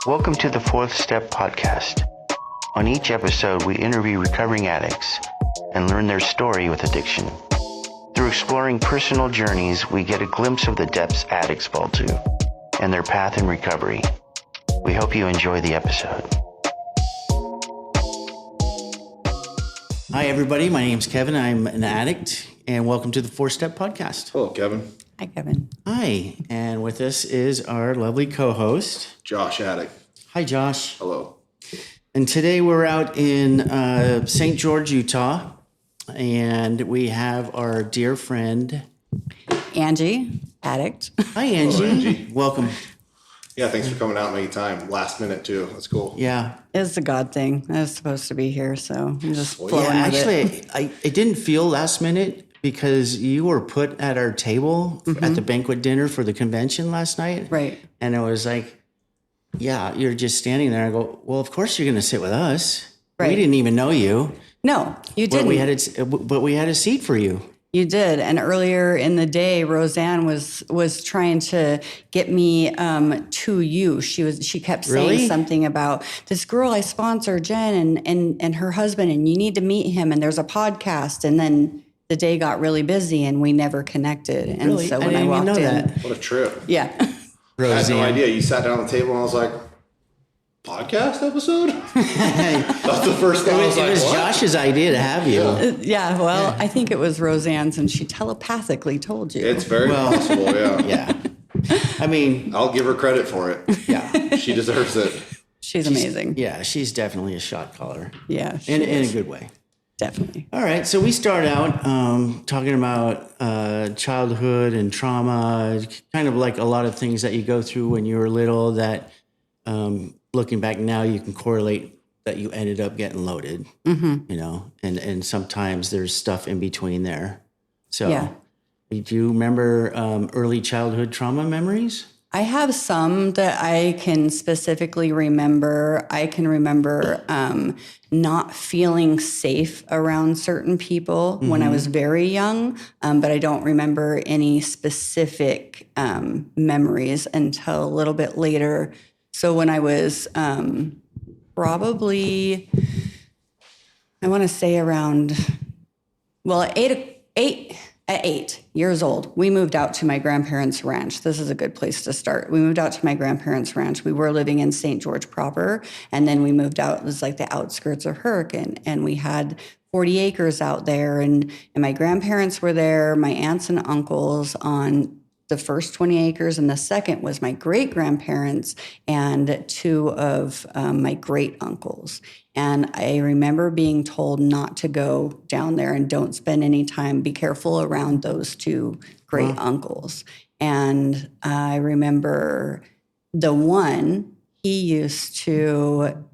Welcome to the Fourth Step Podcast. On each episode, we interview recovering addicts and learn their story with addiction. Through exploring personal journeys, we get a glimpse of the depths addicts fall to and their path in recovery. We hope you enjoy the episode. Hi, everybody. My name's Kevin. I'm an addict, and welcome to the Fourth Step Podcast. Hello, Kevin. Hi, Kevin. Hi, and with us is our lovely co-host, Josh, addict. Hi, Josh. Hello. And today we're out in St. George, Utah, and we have our dear friend, Angie, addict. Hi, Angie. Hello, Angie. Welcome. Yeah, thanks for coming out and making time. Last minute, too. That's cool. Yeah. It's a God thing. I was supposed to be here, so I'm just flowing Yeah, with it. actually, it didn't feel last minute because you were put at our table at the banquet dinner for the convention last night. Right. And it was like, yeah, you're just standing there. I go, well, of course you're going to sit with us. Right. We didn't even know you. No, you But didn't. we had a seat for you. You did. And earlier in the day, Roseanne was trying to get me to you. She kept saying Really? something about this girl I sponsor, Jen, and her husband, and you need to meet him. And there's a podcast. And then the day got really busy, and we never connected. And Really? so I when didn't I even walked know in, that. What a trip. yeah. I had Roseanne. no idea. You sat down at the table and I was like, podcast episode? That's the first thing I was It like, was what? Josh's idea to have you. Yeah, well, I think it was Roseanne's, and she telepathically told you. It's very possible, yeah. Yeah. I mean, I'll give her credit for it. yeah. She deserves it. She's amazing. Yeah, she's definitely a shot caller. Yeah, she In is. a good way. Definitely. All right, so we start out talking about childhood and trauma, kind of like a lot of things that you go through when you were little that looking back now you can correlate that you ended up getting loaded, you know, and sometimes there's stuff in between there. So Yeah. do you remember early childhood trauma memories? I have some that I can specifically remember. I can remember not feeling safe around certain people when I was very young, but I don't remember any specific memories until a little bit later. So when I was probably, I want to say around, well, at 8 years old, we moved out to my grandparents' ranch. This is a good place to start. We moved out to my grandparents' ranch. We were living in St. George proper, and then we moved out. It was like the outskirts of Hurricane, and we had 40 acres out there, and my grandparents were there, my aunts and uncles on the first 20 acres, and the second was my great-grandparents and two of my great-uncles. And I remember being told not to go down there and don't spend any time, be careful around those two great-uncles. And I remember the one, he used to...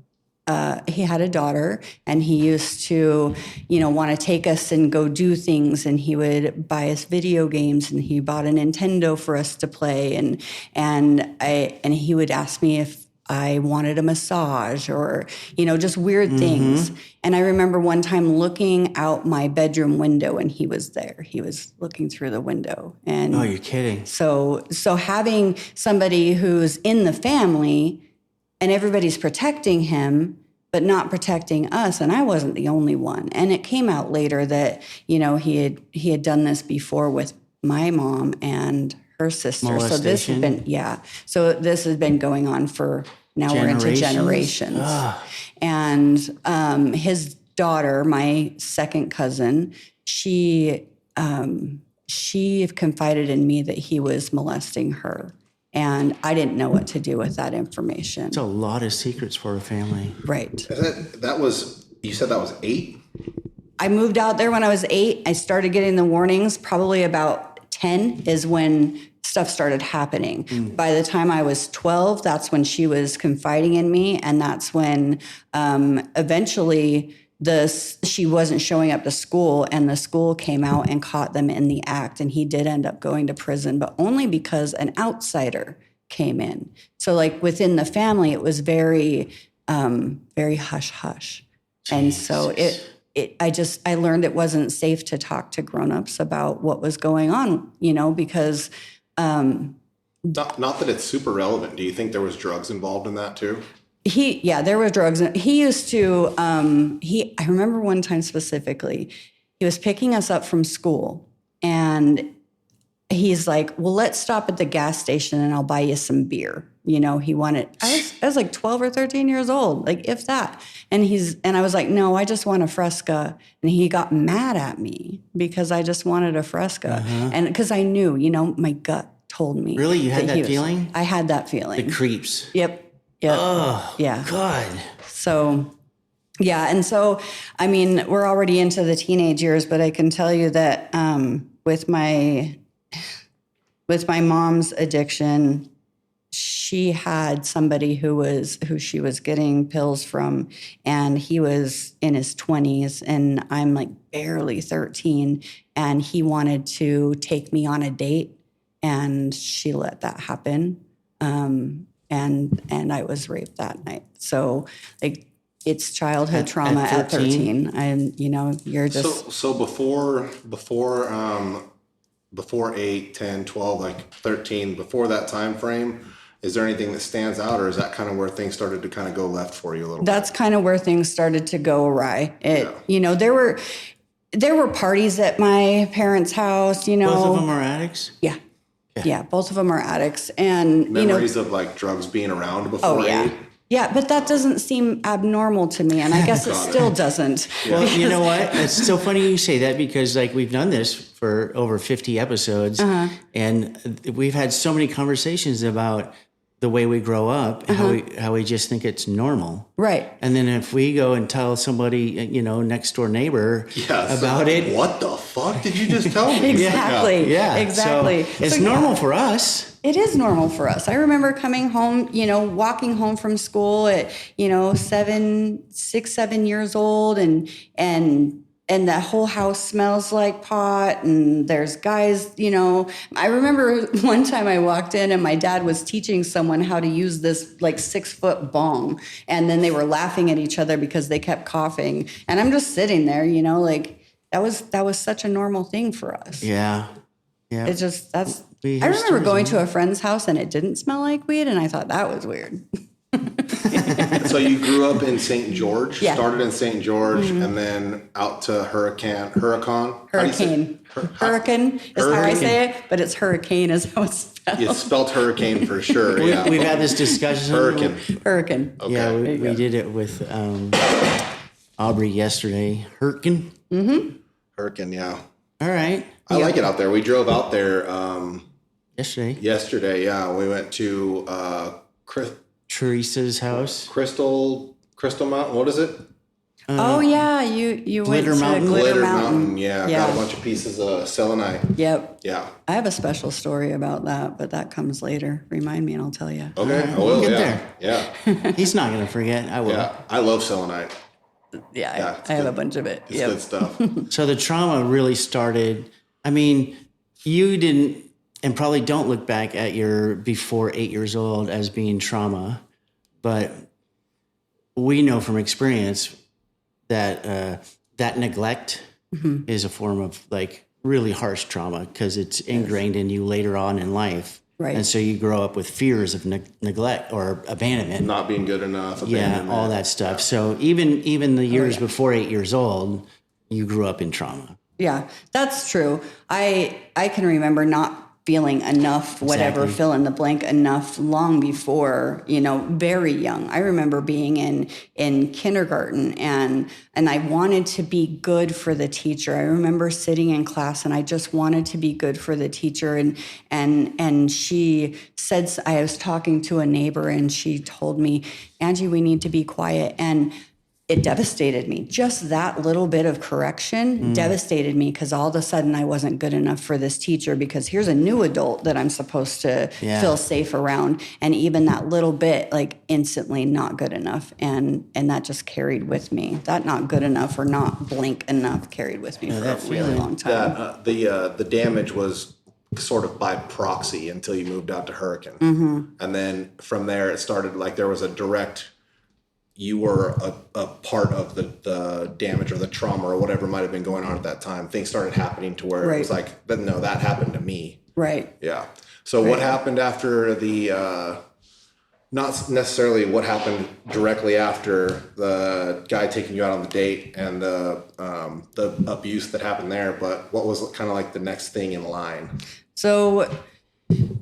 he had a daughter, and he used to, want to take us and go do things, and he would buy us video games, and he bought a Nintendo for us to play, and he would ask me if I wanted a massage or, just weird things. And I remember one time looking out my bedroom window, and he was there. He was looking through the window. And Oh, you're kidding. so having somebody who's in the family and everybody's protecting him, but not protecting us. And I wasn't the only one. And it came out later that, he had done this before with my mom and her sister. So this has Molestation? been, So this has been going on for, now we're into generations. And his daughter, my second cousin, she confided in me that he was molesting her. And I didn't know what to do with that information. It's a lot of secrets for a family. Right. That was, you said that was 8? I moved out there when I was 8. I started getting the warnings. Probably about 10 is when stuff started happening. By the time I was 12, that's when she was confiding in me. And that's when eventually she wasn't showing up to school, and the school came out and caught them in the act. And he did end up going to prison, but only because an outsider came in. So like within the family, it was very, very hush hush. And so I learned it wasn't safe to talk to grownups about what was going on, because Not that it's super relevant. Do you think there was drugs involved in that too? There were drugs. He used to, I remember one time specifically, he was picking us up from school and he's like, well, let's stop at the gas station and I'll buy you some beer. You know, he wanted, I was like 12 or 13 years old, like if that. And I was like, no, I just want a Fresca. And he got mad at me because I just wanted a Fresca. And because I knew, you know, my gut told me. Really? You had that feeling? I had that feeling. The creeps. Yep. Oh, yeah. God. So, yeah. And so, I mean, we're already into the teenage years, but I can tell you that with my mom's addiction, she had somebody who she was getting pills from, and he was in his 20s and I'm like barely 13, and he wanted to take me on a date and she let that happen. And I was raped that night. So like it's childhood trauma at 13. And you know, you're just so before 8, 10, 12, like 13, before that time frame, is there anything that stands out, or is that kind of where things started to kind of go left for you a little That's bit? kind of where things started to go awry. You know, there were parties at my parents' house, you know. Both of them are addicts? Yeah. Yeah, both of them are addicts. And, Memories of like drugs being around before yeah. 8? Yeah, but that doesn't seem abnormal to me, and I guess it still doesn't. Well, you know what? It's so funny you say that because like we've done this for over 50 episodes, and we've had so many conversations about the way we grow up, how we just think it's normal. Right. And then if we go and tell somebody, you know, next door neighbor about it. What the fuck did you just tell me? Exactly. Yeah. Exactly. So it's normal for us. It is normal for us. I remember coming home, you know, walking home from school at, you know, 6, 7 years old, and the whole house smells like pot, and there's guys, you know. I remember one time I walked in and my dad was teaching someone how to use this like 6-foot bong, and then they were laughing at each other because they kept coughing. And I'm just sitting there, you know, like that was such a normal thing for us. Yeah. Yeah. It just, I remember going to a friend's house and it didn't smell like weed, and I thought that was weird. So you grew up in St. George, Yeah. started in St. George, and then out to Hurricane. Hurricane is how I say it, but it's hurricane is how it's spelled. It's spelled hurricane for sure. Yeah. We've had this discussion. Hurricane. Okay. Yeah, we did it with Aubrey yesterday. Hurricane. Hurricane, yeah. All right. I like it out there. We drove out there Yesterday. yeah. We went to Teresa's house. Crystal Mountain. What is it? Oh yeah, you went Glitter to Mountain. Glitter Mountain. Yeah, got a bunch of pieces of selenite. Yep. Yeah. I have a special story about that, but that comes later. Remind me and I'll tell you. Okay, I will. Get Yeah. there. Yeah. He's not going to forget. I will. Yeah. I love selenite. Yeah, it's I have good. a bunch of it. It's good stuff. So the trauma really started. I mean, you didn't, and probably don't look back at your before 8 years old as being trauma, but we know from experience that that neglect is a form of like really harsh trauma because it's ingrained in you later on in life. Right. And so you grow up with fears of neglect or abandonment. Not being good enough. Yeah, abandonment. all that stuff. So even the years before 8 years old, you grew up in trauma. Yeah, that's true. I can remember not feeling enough, whatever, Exactly. fill in the blank enough long before, you know, very young. I remember being in kindergarten and I wanted to be good for the teacher. I remember sitting in class and I just wanted to be good for the teacher. And she said, I was talking to a neighbor and she told me, Angie, we need to be quiet. And it devastated me. Just that little bit of correction devastated me because all of a sudden I wasn't good enough for this teacher because here's a new adult that I'm supposed to feel safe around. And even that little bit, like instantly not good enough. And that just carried with me. That not good enough or not blank enough carried with me for a really long time. That the damage was sort of by proxy until you moved out to Hurricane. And then from there it started like there was a direct, you were a part of the damage or the trauma or whatever might have been going on at that time. Things started happening to where it was like, no, that happened to me. Right. Yeah. So what happened after not necessarily what happened directly after the guy taking you out on the date and the abuse that happened there, but what was kind of like the next thing in line? So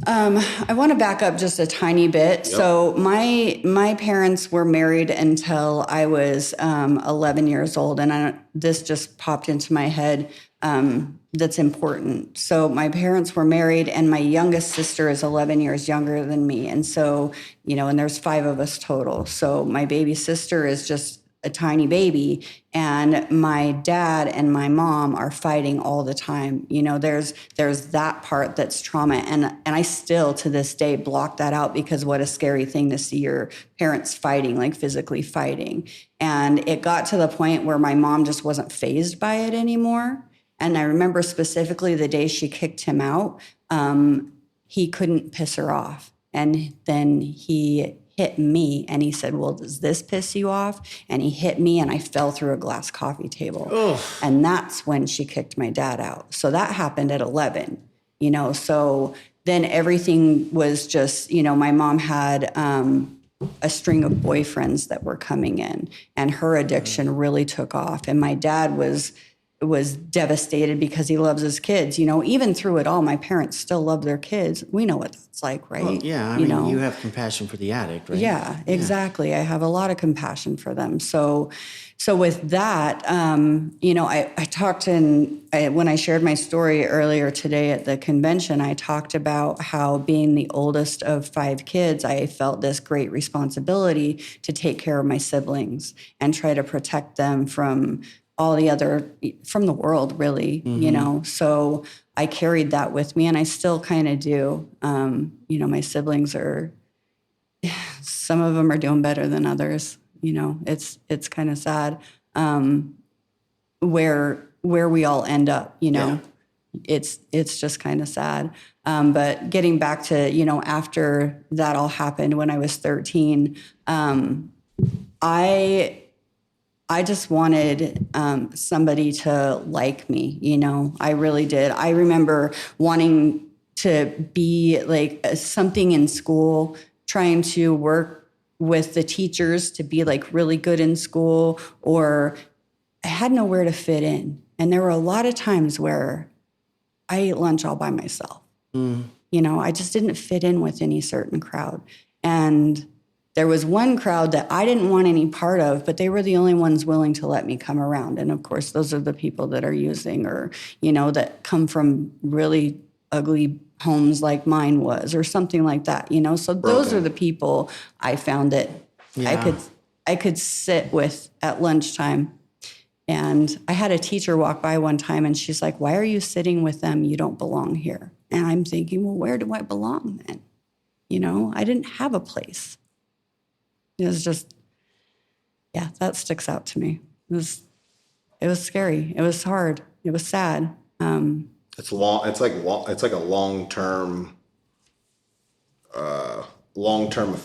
I want to back up just a tiny bit. Yep. So my parents were married until I was 11 years old, and this just popped into my head. That's important. So my parents were married, and my youngest sister is 11 years younger than me. And so, and there's 5 of us total. So my baby sister is just a tiny baby, and my dad and my mom are fighting all the time. There's that part that's trauma. And I still to this day block that out, because what a scary thing to see your parents fighting, like physically fighting. And it got to the point where my mom just wasn't fazed by it anymore. And I remember specifically the day she kicked him out, he couldn't piss her off. And then he hit me and he said, well, does this piss you off? And he hit me and I fell through a glass coffee table. Ugh. And that's when she kicked my dad out. So that happened at 11, so then everything was just, my mom had a string of boyfriends that were coming in, and her addiction really took off. And my dad was devastated because he loves his kids. Even through it all, my parents still love their kids. We know what that's like, right? Well, yeah, I mean, you have compassion for the addict, right? Yeah, exactly. I have a lot of compassion for them. So with that, I talked when I shared my story earlier today at the convention, I talked about how being the oldest of 5 kids, I felt this great responsibility to take care of my siblings and try to protect them from the world, really, So I carried that with me, and I still kind of do. My siblings some of them are doing better than others. It's kind of sad where we all end up. Yeah. It's just kind of sad. But getting back to after that all happened when I was 13, I just wanted somebody to like me, I really did. I remember wanting to be like something in school, trying to work with the teachers to be like really good in school, or I had nowhere to fit in. And there were a lot of times where I ate lunch all by myself. I just didn't fit in with any certain crowd. And there was one crowd that I didn't want any part of, but they were the only ones willing to let me come around. And of course, those are the people that are using, or, that come from really ugly homes like mine was, or something like that, So those are the people I found that I could sit with at lunchtime. And I had a teacher walk by one time, and she's like, why are you sitting with them? You don't belong here. And I'm thinking, well, where do I belong then? I didn't have a place. It was just, that sticks out to me. It was scary. It was hard. It was sad. It's long. It's like a long-term.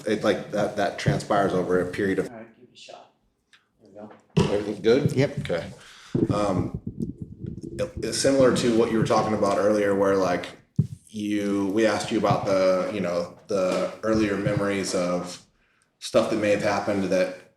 It like that transpires over a period of. All right, give it a shot. There we go. Everything good? Yep. Okay. It's similar to what you were talking about earlier, where like we asked you about the earlier memories of stuff that may have happened that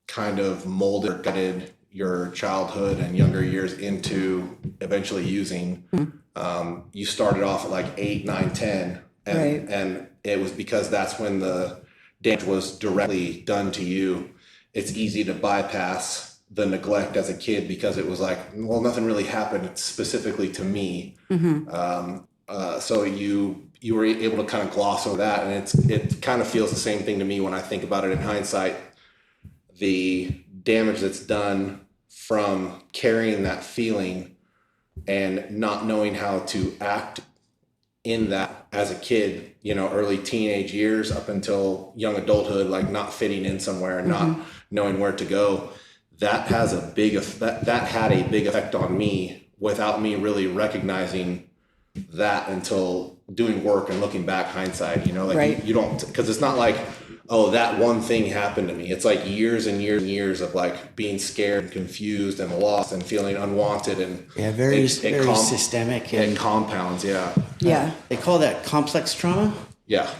kind of molded or gutted your childhood and younger years into eventually using. Mm-hmm. You started off at like 8, 9, 10, and it was because that's when the damage was directly done to you. It's easy to bypass the neglect as a kid because it was like, well, nothing really happened specifically to me. Mm-hmm. So you were able to kind of gloss over that, and it kind of feels the same thing to me when I think about it in hindsight. The damage that's done from carrying that feeling and not knowing how to act in that as a kid, early teenage years up until young adulthood, like not fitting in somewhere and not knowing where to go. That has that had a big effect on me without me really recognizing that until doing work and looking back hindsight, you don't, because it's not like oh, that one thing happened to me. It's like years and years and years of like being scared and confused and lost and feeling unwanted. And very systemic. And compounds, yeah. Yeah. They call that complex trauma. Yeah.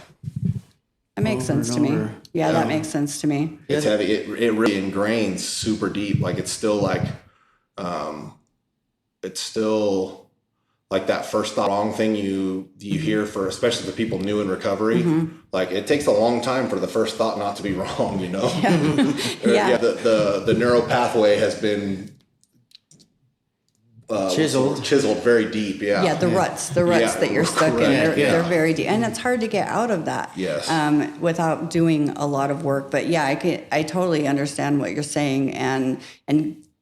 That makes sense to me. Yeah, that makes sense to me. It's heavy. It really ingrains super deep. Like it's still like, like that first thought wrong thing you hear for, especially the people new in recovery. Like it takes a long time for the first thought not to be wrong, you know? Yeah. The neural pathway has been chiseled very deep. Yeah. Yeah. The ruts that you're stuck in, they're very deep, and it's hard to get out of that. Yes. Without doing a lot of work. But yeah, I totally understand what you're saying. And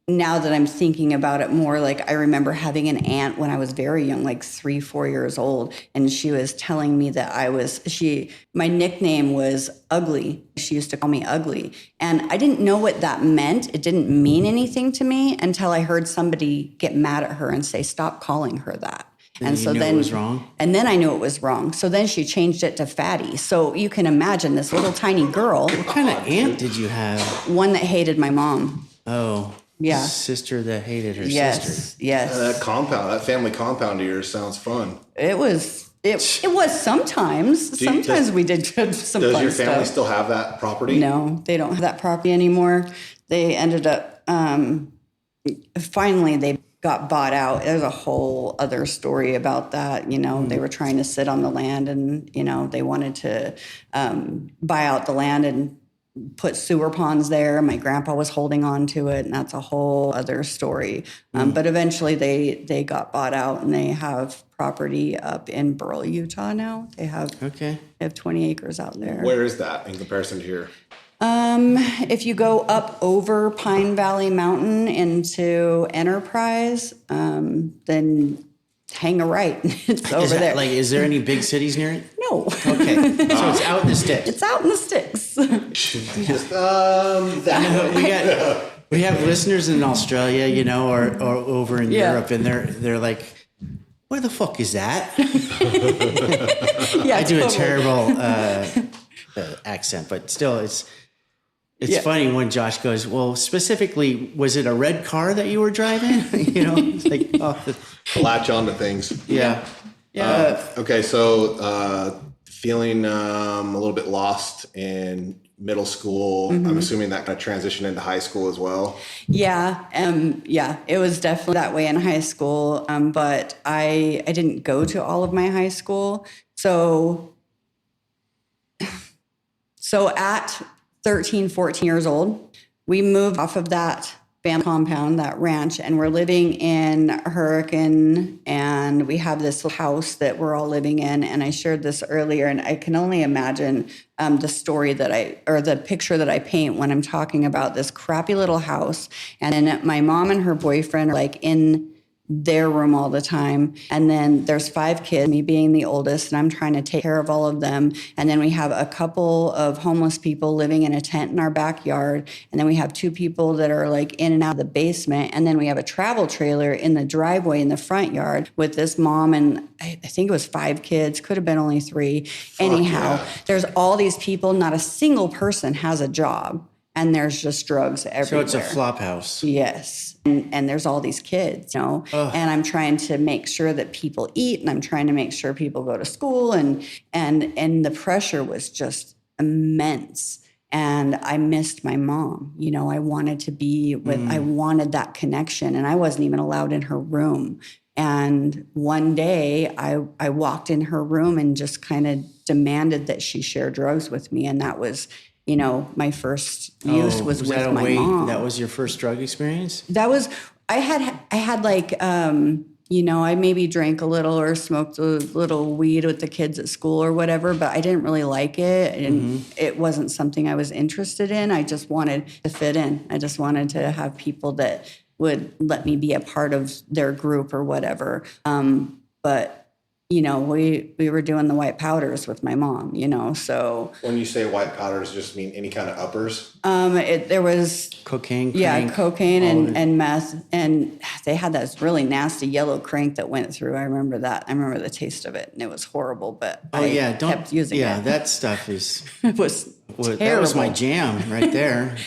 now that I'm thinking about it more, like I remember having an aunt when I was very young, like 3-4 years old. And she was telling me that my nickname was Ugly. She used to call me Ugly. And I didn't know what that meant. It didn't mean anything to me until I heard somebody get mad at her and say, stop calling her that. And so then it was wrong. And then I knew it was wrong. So then she changed it to Fatty. So you can imagine this little tiny girl. What kind of aunt did you have? One that hated my mom. Oh. Yeah. Sister that hated her sister. Yes. That family compound of yours sounds fun. It was sometimes. Sometimes we did some fun stuff. Does your family still have that property? No, they don't have that property anymore. They ended up, finally they got bought out. There's a whole other story about that. You know, they were trying to sit on the land and, you know, they wanted to buy out the land and put sewer ponds there. My grandpa was holding on to it, and that's a whole other story. But eventually they got bought out, and they have property up in Burl, Utah now. They have 20 acres out there. Where is that in comparison to here? If you go up over Pine Valley Mountain into Enterprise, then hang a right. It's over there. Like, is there any big cities near it? No. Okay. So it's out in the sticks. It's out in the sticks. Just we have listeners in Australia, you know, or over in Europe, and they're like, "Where the fuck is that?" Yeah, I do a terrible accent, but still, it's funny when Josh goes, "Well, specifically, was it a red car that you were driving?" You know, it's like latch onto things. Yeah. Okay, so feeling a little bit lost in middle school. I'm assuming that kind of transitioned into high school as well. Yeah, it was definitely that way in high school. But I didn't go to all of my high school. So at 13, 14 years old, we moved off of that family compound, that ranch, and we're living in Hurricane, and we have this house that we're all living in. And I shared this earlier, and I can only imagine the story the picture that I paint when I'm talking about this crappy little house. And then my mom and her boyfriend are like in their room all the time. And then there's 5 kids, me being the oldest, and I'm trying to take care of all of them. And then we have a couple of homeless people living in a tent in our backyard. And then we have 2 people that are like in and out of the basement. And then we have a travel trailer in the driveway in the front yard with this mom and I think it was 5 kids, could have been only 3. Anyhow, there's all these people, not a single person has a job. And there's just drugs everywhere. So it's a flop house. Yes. And there's all these kids, you know, and I'm trying to make sure that people eat, and I'm trying to make sure people go to school, and the pressure was just immense. And I missed my mom. You know, I wanted to be with, I wanted that connection, and I wasn't even allowed in her room. And one day I walked in her room and just kind of demanded that she share drugs with me. And that was, you know, my first use was with my mom. That was your first drug experience? That was, I had like, you know, I maybe drank a little or smoked a little weed with the kids at school or whatever, but I didn't really like it. And it wasn't something I was interested in. I just wanted to fit in. I just wanted to have people that would let me be a part of their group or whatever. But you know, we were doing the white powders with my mom, you know, so. When you say white powders, just mean any kind of uppers? There was cocaine. Yeah, cocaine and meth. And they had that really nasty yellow crank that went through. I remember that. I remember the taste of it, and it was horrible, but kept using it. Yeah, that stuff is. It was Well, that was my Terrible. jam right there.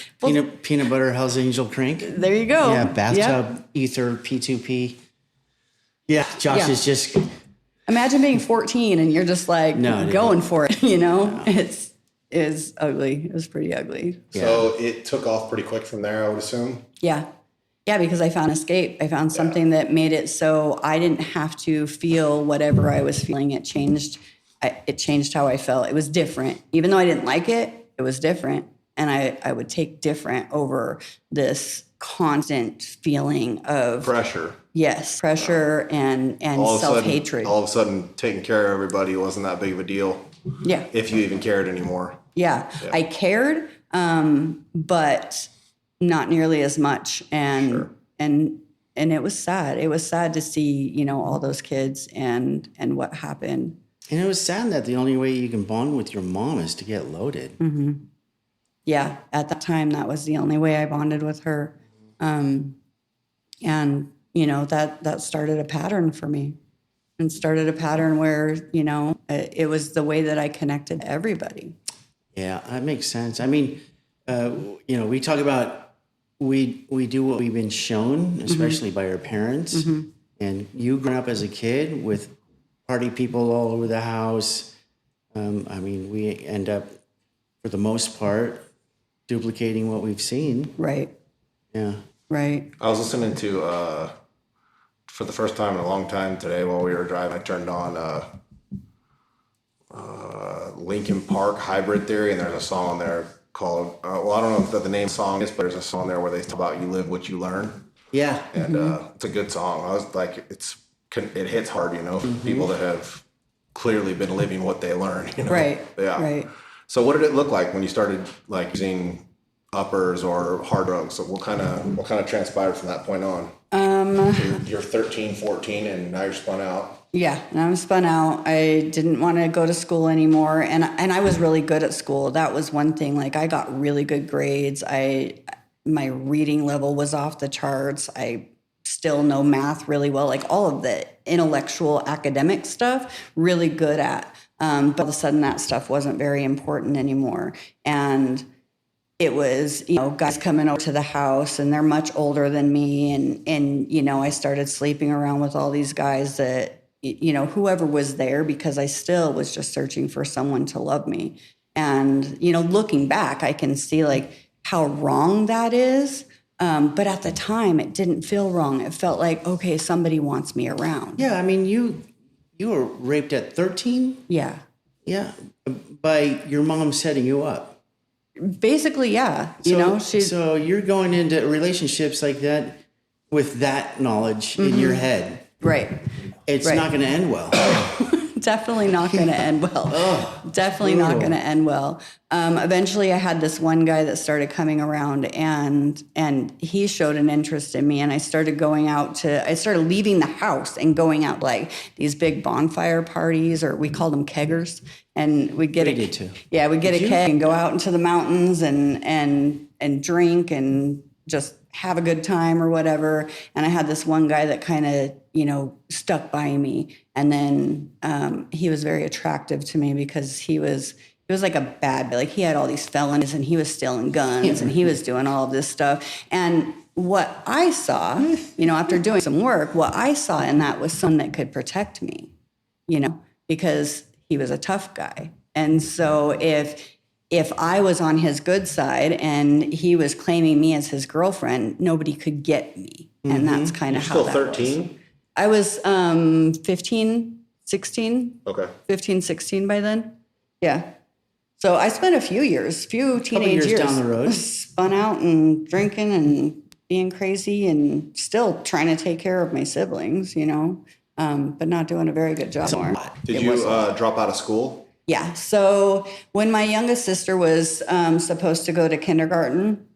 Peanut butter Hell's Angel Crank. There you go. Yeah, bathtub ether P2P. Yeah, Josh Yeah. is just Imagine being 14 and you're just like going for it, It is ugly. It was pretty ugly. So it took off pretty quick from there, I would assume. Yeah. Yeah, because I found escape. I found something that made it so I didn't have to feel whatever I was feeling. It changed how I felt. It was different. Even though I didn't like it, it was different. And I would take different over this constant feeling of Pressure. Yes, pressure and self-hatred. All of a sudden, taking care of everybody wasn't that big of a deal. Yeah. If you even cared anymore. Yeah. I cared, but not nearly as much. And it was sad. It was sad to see, all those kids and what happened. And it was sad that the only way you can bond with your mom is to get loaded. Mm-hmm. Yeah. At that time, that was the only way I bonded with her. That started a pattern for me, and started a pattern where, it was the way that I connected to everybody. Yeah, that makes sense. I mean, we talk about we do what we've been shown, especially by our parents. And you growing up as a kid with party people all over the house. We end up, for the most part, duplicating what we've seen. Right. Yeah. Right. I was listening to, for the first time in a long time today while we were driving, I turned on Linkin Park Hybrid Theory, and there's a song on there called, I don't know what the name of the song is, but there's a song there where they talk about you live what you learn. Yeah. And it's a good song. I was like, it hits hard, people that have clearly been living what they learn. Right. Yeah. Right. So what did it look like when you started using uppers or hard drugs? So what kind of transpired from that point on? You're 13, 14, and now you're spun out. Yeah, and I was spun out. I didn't want to go to school anymore, and I was really good at school. That was one thing. Like, I got really good grades. My reading level was off the charts. I still know math really well, like all of the intellectual academic stuff, really good at. But all of a sudden, that stuff wasn't very important anymore, and it was, guys coming over to the house, and they're much older than me. And I started sleeping around with all these guys that, whoever was there, because I still was just searching for someone to love me. And, looking back, I can see how wrong that is. But at the time, it didn't feel wrong. It felt like, okay, somebody wants me around. Yeah. I mean, you were raped at 13? Yeah. Yeah. By your mom setting you up. Basically, yeah. So you're going into relationships like that with that knowledge in your head. Right. It's not going to end well. Definitely not going to end well. Definitely not going to end well. Eventually, I had this one guy that started coming around, and he showed an interest in me, and I started leaving the house and going out these big bonfire parties, or we called them keggers, and we'd get did too. Yeah, we'd get a keg and go out into the mountains and drink and just have a good time or whatever. And I had this one guy that kind of, stuck by me. And then he was very attractive to me because he was like a bad, he had all these felonies, and he was stealing guns, and he was doing all of this stuff. And what I saw, after doing some work, what I saw in that was someone that could protect me, because he was a tough guy. And so if I was on his good side and he was claiming me as his girlfriend, nobody could get me. And that's kind of how that was. Still 13? I was 15, 16. Okay. 15, 16 by then. Yeah. So I spent a few teenage years down the road, spun out and drinking and being crazy and still trying to take care of my siblings, but not doing a very good job more. Did you drop out of school? Yeah. So when my youngest sister was supposed to go to kindergarten,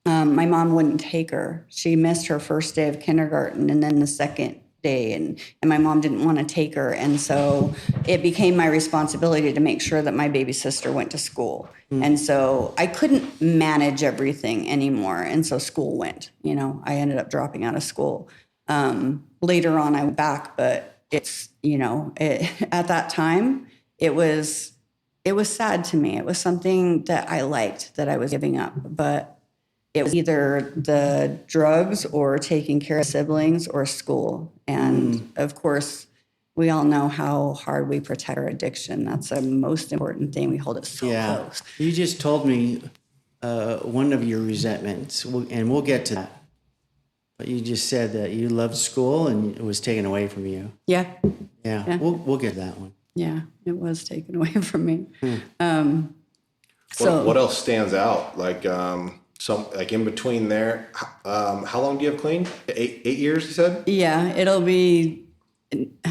my mom wouldn't take her. She missed her first day of kindergarten and then the second day, and my mom didn't want to take her. And so it became my responsibility to make sure that my baby sister went to school. And so I couldn't manage everything anymore. And so school went, I ended up dropping out of school. Later on, I went back, but it's, at that time, it was it was sad to me. It was something that I liked that I was giving up, but it was either the drugs or taking care of siblings or school. And of course, we all know how hard we protect our addiction. That's the most important thing. We hold it so close. You just told me one of your resentments, and we'll get to that. But you just said that you loved school and it was taken away from you. Yeah. Yeah. We'll get to that one. Yeah, it was taken away from me. What else stands out? Like like in between there, how long do you have clean? 8 years, you said? Yeah, it'll be,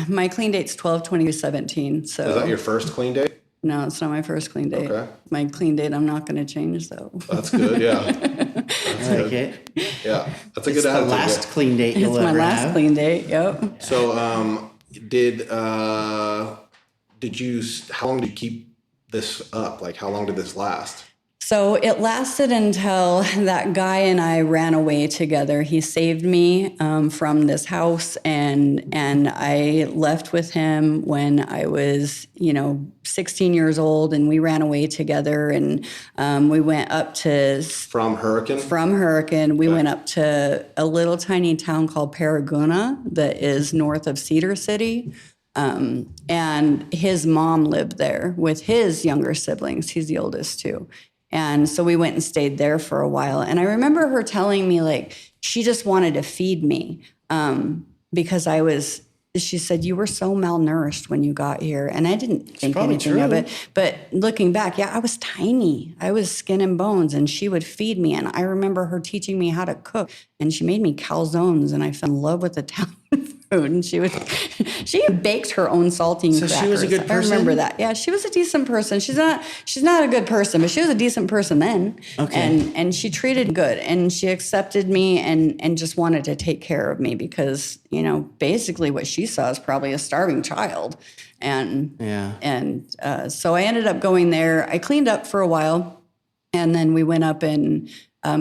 my clean date's 12/20/17. So Is that your first clean date? No, it's not my first clean date. Okay. My clean date, I'm not going to change though. That's good, yeah. I like it. Yeah, that's a It's good the attitude. last clean date you'll It's my ever last have. clean date. Yep. So, how long did you keep this up? Like, how long did this last? So it lasted until that guy and I ran away together. He saved me from this house, and I left with him when I was, 16 years old, and we ran away together, and we went up to From Hurricane? From Hurricane, we went up to a little tiny town called Paraguna that is north of Cedar City. And his mom lived there with his younger siblings. He's the oldest too. And so we went and stayed there for a while. And I remember her telling me, like, she just wanted to feed me because she said, you were so malnourished when you got here. And I didn't think anything of it. But looking back, I was tiny. I was skin and bones, and she would feed me. And I remember her teaching me how to cook. And she made me calzones, and I fell in love with Italian food. And she baked her own saltine crackers. So she was a good person? I remember that. Yeah, she was a decent person. She's not a good person, but she was a decent person then. Okay. And she treated me good, and she accepted me and just wanted to take care of me because, basically what she saw is probably a starving child. And so I ended up going there. I cleaned up for a while, and then we went up and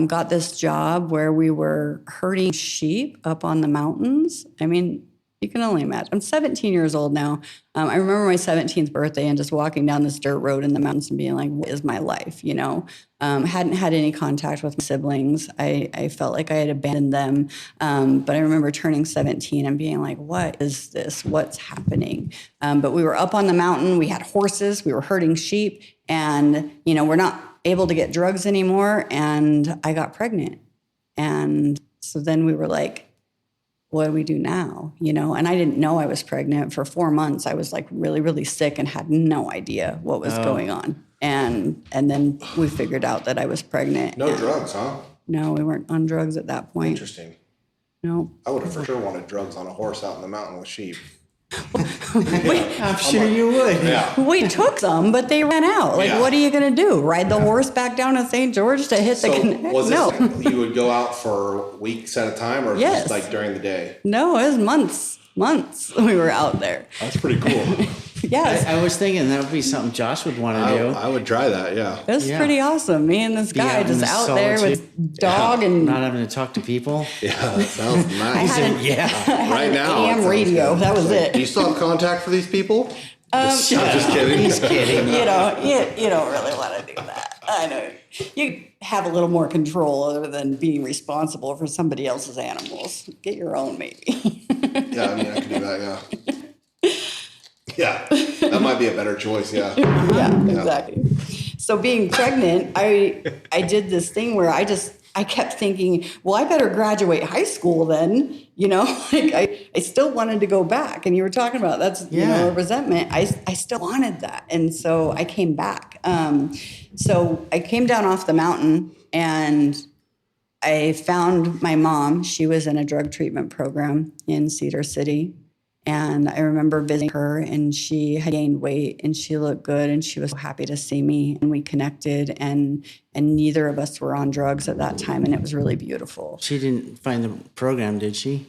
got this job where we were herding sheep up on the mountains. I mean, you can only imagine. I'm 17 years old now. I remember my 17th birthday and just walking down this dirt road in the mountains and being like, what is my life? Hadn't had any contact with my siblings. I felt like I had abandoned them. But I remember turning 17 and being like, what is this? What's happening? But we were up on the mountain. We had horses. We were herding sheep. And, we're not able to get drugs anymore. And I got pregnant. And so then we were like, what do we do now? And I didn't know I was pregnant for 4 months. I was like really, really sick and had no idea what was going on. And then we figured out that I was pregnant. No drugs, huh? No, we weren't on drugs at that point. Interesting. No. I would have for sure wanted drugs on a horse out in the mountain with sheep. I'm sure you would. Yeah. We took some, but they ran out. Like, what are you going to do? Ride the horse back down to St. George to hit the connect? Was No. this, you would go out for weeks at a time, or Yes. just like during the day? No, it was months we were out there. That's pretty cool. Yes. I was thinking that would be something Josh would want to do. I would try that, yeah. It was Yeah. pretty awesome. Me and this Be guy out in just the out there solitude. with dog and Not having to talk to people. Yeah, that sounds I nice. had an, Yeah. I had Right an now, it AM sounds radio. good. That was Do it. you still have contact for these people? I'm just kidding. He's kidding. You don't really want to do that. I know. You have a little more control other than being responsible for somebody else's animals. Get your own, maybe. Yeah, I can do that, yeah. Yeah, that might be a better choice, yeah. Yeah, exactly. So being pregnant, I did this thing where I kept thinking, well, I better graduate high school then, like I still wanted to go back. And you were talking about that's, a resentment. I still wanted that. And so I came back. So I came down off the mountain and I found my mom. She was in a drug treatment program in Cedar City. And I remember visiting her, and she had gained weight, and she looked good, and she was so happy to see me, and we connected, and neither of us were on drugs at that time, and it was really beautiful. She didn't find the program, did she?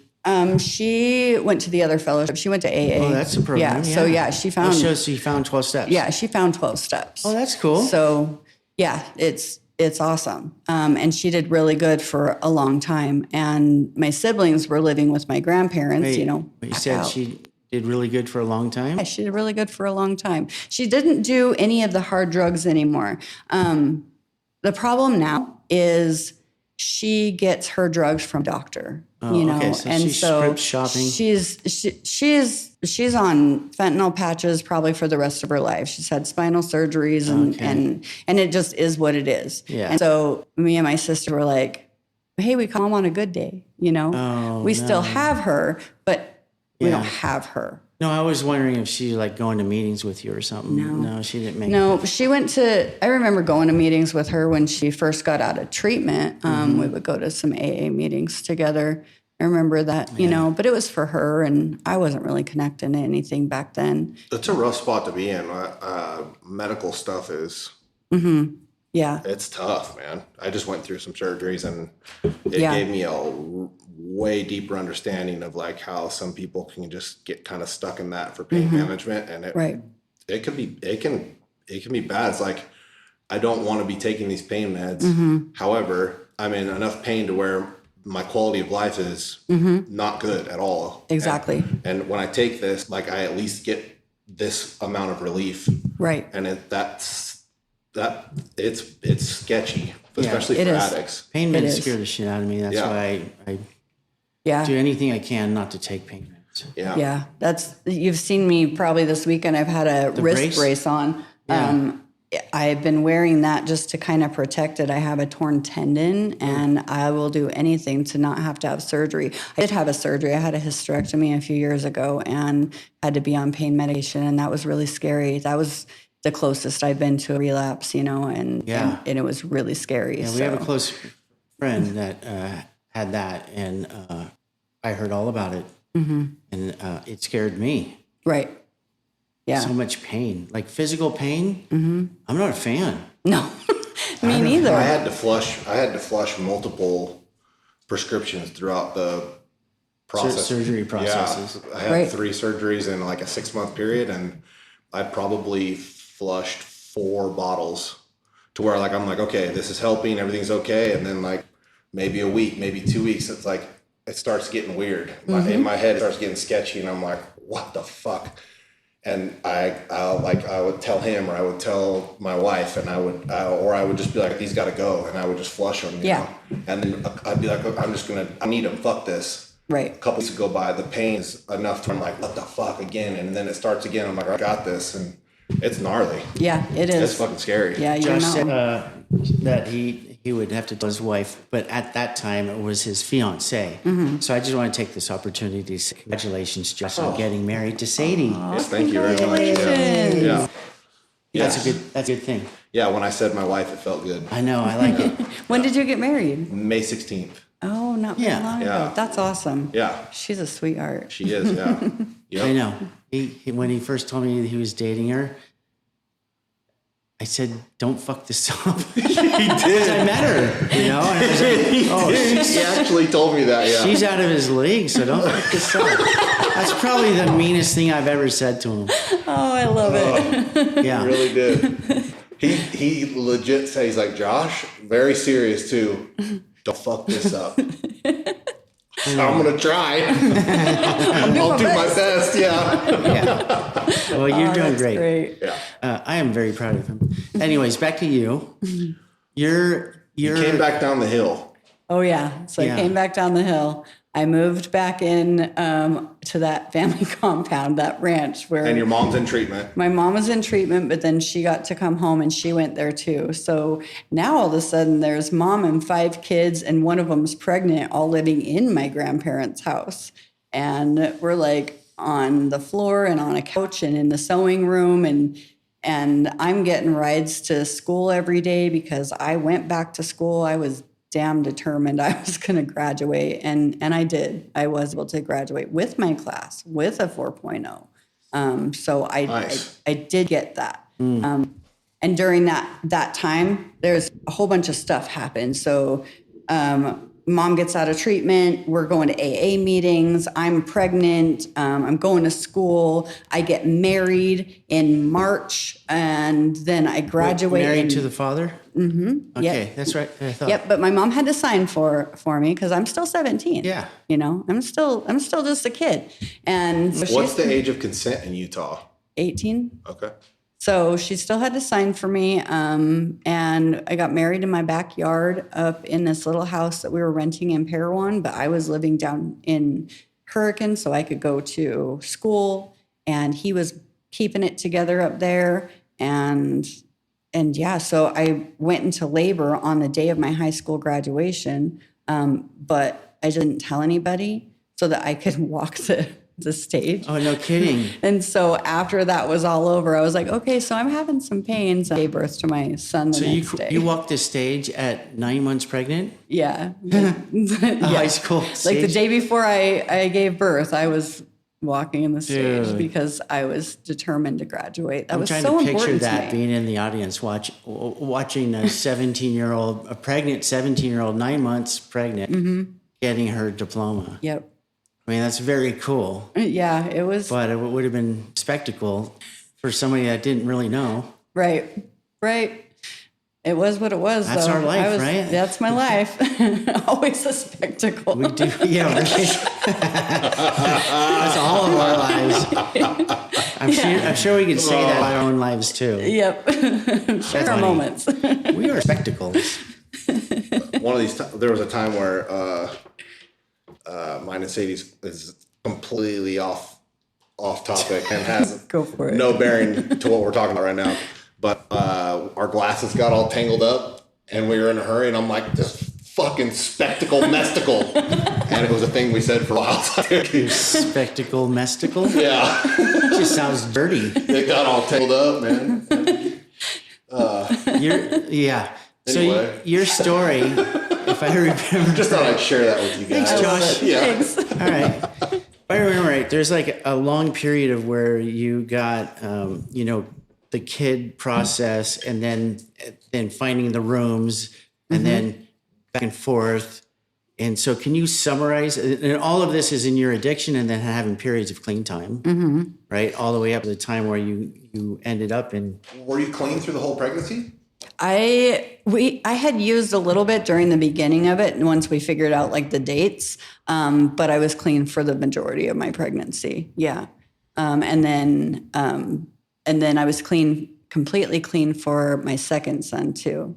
She went to the other fellowship. She went to AA. Oh, that's a program. Yeah. So yeah, she found. Oh, so she found 12 steps. Yeah, she found 12 steps. Oh, that's cool. So yeah, it's awesome. And she did really good for a long time. And my siblings were living with my grandparents, Wait, back you said out. she did really good for a long time. Yeah, she did really good for a long time. She didn't do any of the hard drugs anymore. The problem now is she gets her drugs from doctor. Okay, so and she's so script shopping. She's on fentanyl patches probably for the rest of her life. She's had spinal surgeries and it just is what it is. Yeah. And so me and my sister were like, hey, we call him on a good day. We still have her, but we don't have her. No, I was wondering if she like going to meetings with you or something. No, she didn't make it. No, she went to, I remember going to meetings with her when she first got out of treatment. We would go to some AA meetings together. I remember that, but it was for her, and I wasn't really connecting to anything back then. It's a rough spot to be in. Medical stuff is, Yeah. it's tough, man. I just went through some surgeries, and it gave me a way deeper understanding of like how some people can just get kind of stuck in that for pain management, and it can be bad. It's like, I don't want to be taking these pain meds. However, I'm in enough pain to where my quality of life is not good at all. Exactly. And when I take this, like, I at least get this amount of relief. Right. And it's sketchy, especially for addicts. Pain meds scare the shit out of me. That's why I do anything I can not to take pain meds. Yeah. You've seen me probably this weekend. I've had a wrist brace on. I've been wearing that just to kind of protect it. I have a torn tendon, and I will do anything to not have to have surgery. I did have a surgery. I had a hysterectomy a few years ago and had to be on pain medication, and that was really scary. That was the closest I've been to a relapse, and it was really scary. Yeah, we have a close friend that had that, and I heard all about it, and it scared me. Right. Yeah. So much pain, like physical pain. I'm not a fan. No, me neither. I had to flush multiple prescriptions throughout the process. Surgery processes. Yeah, I had 3 surgeries in like a 6-month period, and I probably flushed 4 bottles to where like, I'm like, okay, this is helping, everything's okay. And then like maybe a week, maybe 2 weeks, it's like, it starts getting weird. In my head, it starts getting sketchy, and I'm like, what the fuck? And I would tell him, or I would tell my wife, and I would just be like, these got to go, and I would just flush them. You know? And then I'd be like, I need them. Fuck this. Right. A couple weeks go by, the pain's enough to, I'm like, what the fuck again? And then it starts again. I'm like, I got this, and it's gnarly. Yeah, it is. It's fucking scary. Yeah, Josh said that he would have to tell his wife, but at that time it was his fiance. So I just want to take this opportunity to say congratulations, Josh, on getting married to Sadie. Yes, thank you very much. Yeah. That's a good thing. Yeah, when I said my wife, it felt good. I know, I like it. When did you get married? May 16th. Oh, not very long ago. That's awesome. Yeah. She's a sweetheart. She is, yeah. Yep. I know. He when he first told me he was dating her, I said, "Don't fuck this up." He did. I met her, And I was like, he actually told me that, yeah. She's out of his league, so don't fuck this up. That's probably the meanest thing I've ever said to him. Oh, I love it. Yeah. He really did. He legit said, he's like, Josh, very serious too. Don't fuck this up. I'm going to try. I'll do my best. Yeah. Well, you're doing great. Yeah. I am very proud of him. Anyways, back to you. You came back down the hill. Oh, yeah. So I came back down the hill. I moved back in to that family compound, that ranch where... And your mom's in treatment. My mom was in treatment, but then she got to come home and she went there too. So now all of a sudden there's mom and 5 kids, and one of them's pregnant, all living in my grandparents' house. And we're like on the floor and on a couch and in the sewing room, and I'm getting rides to school every day because I went back to school. I was damn determined I was going to graduate. And I did. I was able to graduate with my class with a 4.0. So I did get that. And during that time, there's a whole bunch of stuff happened. So mom gets out of treatment. We're going to AA meetings. I'm pregnant. I'm going to school. I get married in March, and then I graduate. Married to the father? Mm-hmm. Okay, Yep. that's right. I thought. Yep, but my mom had to sign for me because I'm still 17. Yeah. I'm still just a kid. And so What's the age of consent in Utah? 18. Okay. So she still had to sign for me. And I got married in my backyard up in this little house that we were renting in Parowan, but I was living down in Hurricane so I could go to school, and he was keeping it together up there. And yeah, so I went into labor on the day of my high school graduation, but I didn't tell anybody so that I could walk the stage. Oh, no kidding. And so after that was all over, I was like, okay, so I'm having some pains. I gave birth to my son the next day. You walked the stage at 9 months pregnant? Yeah. High school stage? Like the day before I gave birth, I was walking in the stage Dude. because I was determined to graduate. That was I'm so trying to important picture that to me. being in the audience, watching a pregnant 17-year-old, 9 months pregnant, getting her diploma. Yep. I mean, that's very cool. Yeah, it was. But it would have been spectacle for somebody that didn't really know. Right. It was what it was. That's though. our life, right? That's my life. Always a spectacle. We do, yeah, right. That's all of our lives. I'm sure we could say that about our own lives too. Yep. Share our funny. moments. We are spectacles. One of these, there was a time where mine and Sadie's is completely off topic and has Go for it. no bearing to what we're talking about right now. But our glasses got all tangled up, and we were in a hurry, and I'm like, this fucking spectacle mesticle. And it was a thing we said for a while. Spectacle mesticle? Yeah. Just sounds dirty. It got all tangled up, man. So Anyway. your story, if I remember. Just thought I'd share that with you guys. Thanks, Josh. Yeah. Thanks. All right. If I remember right, there's like a long period of where you got, the kid process, and then finding the rooms, and then back and forth. And so can you summarize, and all of this is in your addiction and then having periods of clean time, right? All the way up to the time where you ended up in. Were you clean through the whole pregnancy? I had used a little bit during the beginning of it, and once we figured out like the dates, but I was clean for the majority of my pregnancy. Yeah. And then I was completely clean for my second son too.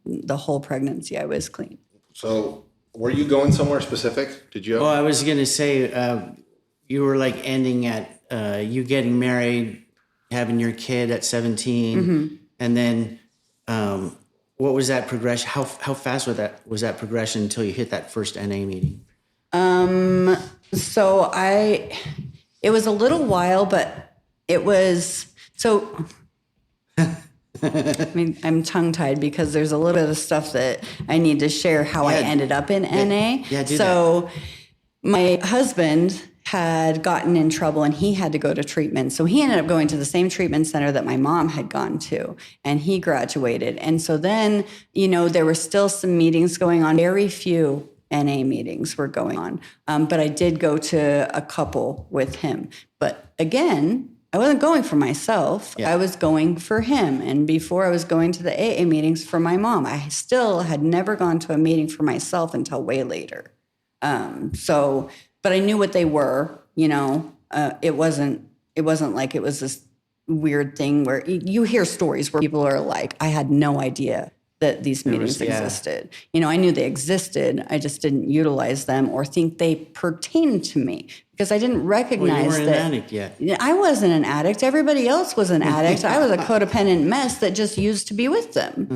The whole pregnancy I was clean. So were you going somewhere specific? Did you? Well, I was going to say, you were like ending at you getting married, having your kid at 17, and then what was that progression? How fast was that progression until you hit that first NA meeting? So it was a little while, but it was so. I mean, I'm tongue-tied because there's a little bit of stuff that I need to share how I ended up in NA. Yeah, do so my husband had gotten in trouble and he had to go to treatment. So he ended up going to the same treatment center that my mom had gone to, and he graduated. And so then, there were still some meetings going on. Very few NA meetings were going on. But I did go to a couple with him. But again, I wasn't going for myself. Yeah. I was going for him. And before I was going to the AA meetings for my mom, I still had never gone to a meeting for myself until way later. But I knew what they were, it wasn't like it was this weird thing where you hear stories where people are like, I had no idea that these meetings existed. I knew they existed. I just didn't utilize them or think they pertained to me because I didn't recognize Well, you weren't that. an addict yet. I wasn't an addict. Everybody else was an addict. I was a codependent mess that just used to be with them.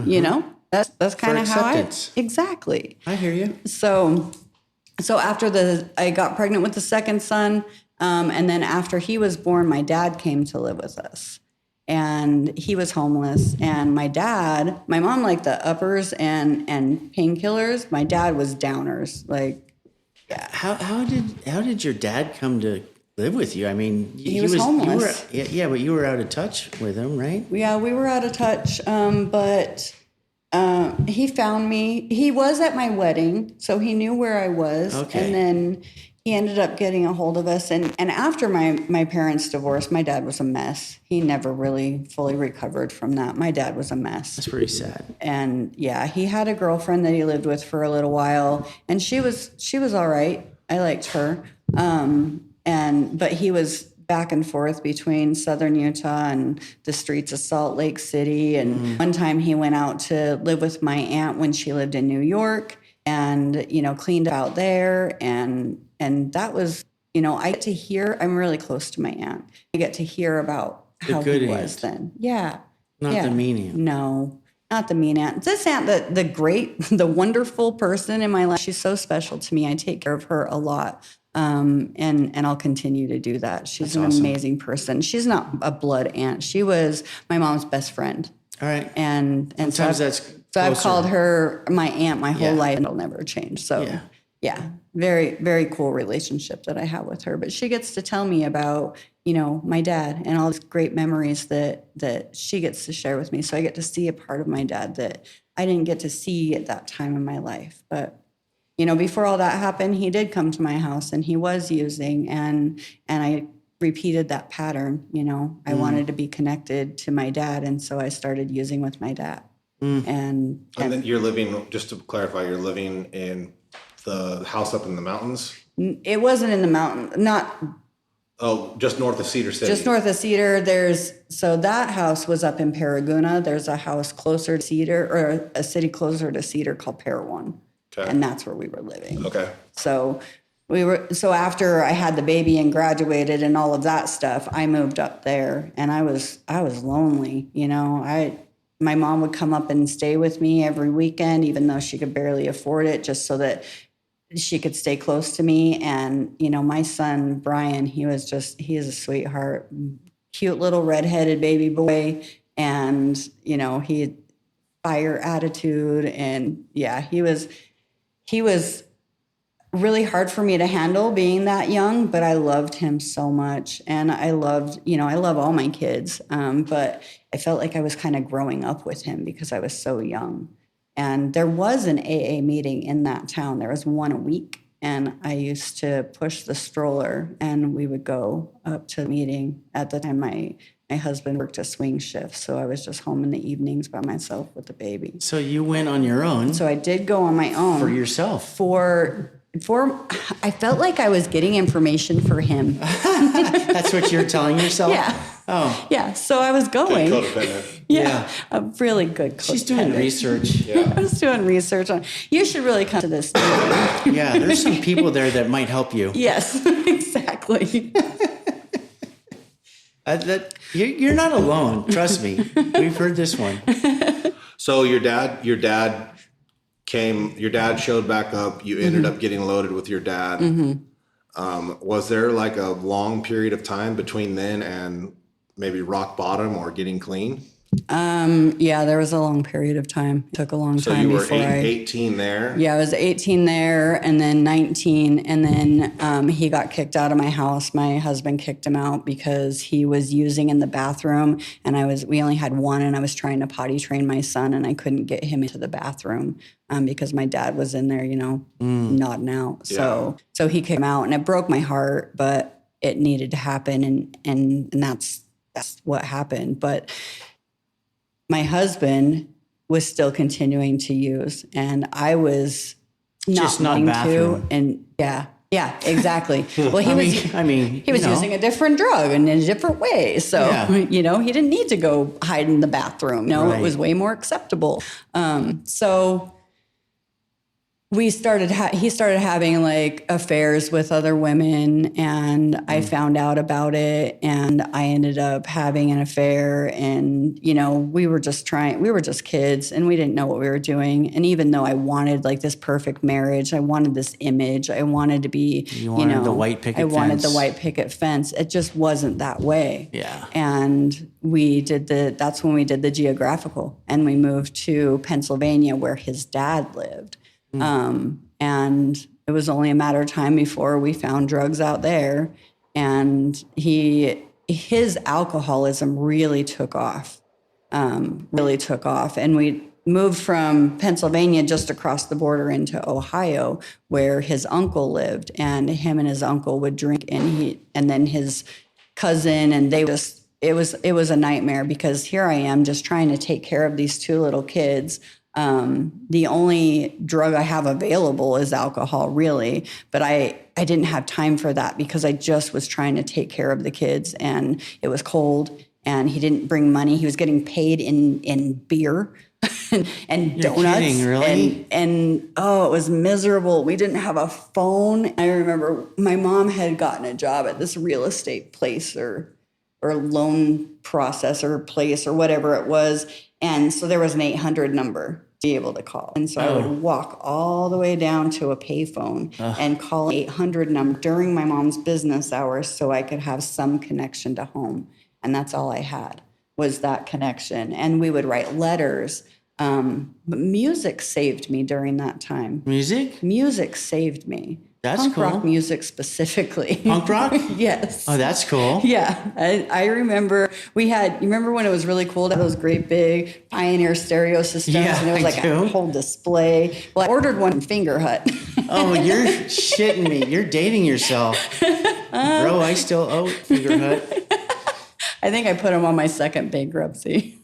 That's kind of how exactly. I hear you. So after I got pregnant with the second son, and then after he was born, my dad came to live with us. And he was homeless. And my mom liked the uppers and painkillers. My dad was downers. Like, yeah. How did your dad come to live with you? I mean, he was homeless. But you were out of touch with him, right? Yeah, we were out of touch. But He found me. He was at my wedding, so he knew where I was. Okay. And then he ended up getting a hold of us. And after my parents' divorce, my dad was a mess. He never really fully recovered from that. My dad was a mess. That's pretty sad. And yeah, he had a girlfriend that he lived with for a little while, and she was all right. I liked her. But he was back and forth between Southern Utah and the streets of Salt Lake City. And one time he went out to live with my aunt when she lived in New York, and, cleaned out there. And that was, I get to hear, I'm really close to my aunt. I get to hear about how he was then. Yeah. Not the mean aunt. No, not the mean aunt. This aunt, the great, the wonderful person in my life. She's so special to me. I take care of her a lot. And I'll continue to do that. She's an amazing person. She's not a blood aunt. She was my mom's best friend. All right. And sometimes so I've called her my aunt my whole life, and it'll never change. So yeah, very, very cool relationship that I have with her. But she gets to tell me about, my dad and all these great memories that she gets to share with me. So I get to see a part of my dad that I didn't get to see at that time in my life. But before all that happened, he did come to my house, and he was using, and I repeated that pattern. I wanted to be connected to my dad, and so I started using with my dad. And then you're living, just to clarify, you're living in the house up in the mountains? It wasn't in the mountain, just north of Cedar City. Just north of Cedar. So that house was up in Paraguna. There's a house closer to Cedar, or a city closer to Cedar called Parowan. Okay. And that's where we were living. Okay. So after I had the baby and graduated and all of that stuff, I moved up there, and I was lonely. My mom would come up and stay with me every weekend, even though she could barely afford it, just so that she could stay close to me. And, my son, Brian, he is a sweetheart, cute little redheaded baby boy. And, he had fire attitude, and he was really hard for me to handle being that young, but I loved him so much. And I love all my kids. But I felt like I was kind of growing up with him because I was so young. And there was an AA meeting in that town. There was one a week. And I used to push the stroller, and we would go up to the meeting. At the time, my husband worked a swing shift, so I was just home in the evenings by myself with the baby. So you went on your own. So I did go on my own. For yourself. I felt like I was getting information for him. That's what you're telling yourself? Yeah. Oh. Yeah. So I was going. Good codependent. Yeah. A really good codependent. She's doing research. Yeah. I was doing research on. You should really come to this meeting. Yeah. There's some people there that might help you. Yes. Exactly. You're not alone. Trust me. We've heard this one. So your dad showed back up. You ended up getting loaded with your dad. Was there like a long period of time between then and maybe rock bottom or getting clean? Yeah, there was a long period of time. It took a long time. So you were before 18 there? Yeah, I was 18 there, and then 19, and then he got kicked out of my house. My husband kicked him out because he was using in the bathroom, and we only had one, and I was trying to potty train my son, and I couldn't get him into the bathroom because my dad was in there, nodding out. So he kicked him out, and it broke my heart, but it needed to happen, and that's what happened. But my husband was still continuing to use, and I was not bathroom. And yeah, exactly. Well, he was using a different drug in a different way. So, he didn't need to go hide in the bathroom. No, It was way more acceptable. So he started having like affairs with other women, and I found out about it, and I ended up having an affair, and we were just kids, and we didn't know what we were doing. And even though I wanted like this perfect marriage, I wanted this image, I wanted to be, the white picket fence. I wanted the white picket fence. It just wasn't that way. Yeah. And that's when we did the geographical, and we moved to Pennsylvania where his dad lived. And it was only a matter of time before we found drugs out there, and his alcoholism really took off, and moved from Pennsylvania just across the border into Ohio, where his uncle lived, and him and his uncle would drink, and then his cousin, and they just, it was a nightmare, because here I am just trying to take care of these two little kids. The only drug I have available is alcohol, really, but I didn't have time for that because I just was trying to take care of the kids, and it was cold, and he didn't bring money. He was getting paid in beer and You're donuts. kidding, really? And oh, it was miserable. We didn't have a phone. I remember my mom had gotten a job at this real estate place or loan processor place or whatever it was. And so there was an 800 number to be able to call. And so I would walk all the way down to a payphone and call an 800 number during my mom's business hours so I could have some connection to home. And that's all I had, was that connection. And we would write letters. But music saved me during that time. Music? Music saved me. That's Punk cool. rock music specifically. Punk rock? Yes. Oh, that's cool. Yeah. I remember you remember when it was really cool to have those great big Pioneer stereo systems? Yeah, and it was I like do. a whole display. Well, I ordered one from Finger Hut. Oh, you're shitting me. You're dating yourself. Bro, I still owe Finger Hut. I think I put them on my second bankruptcy.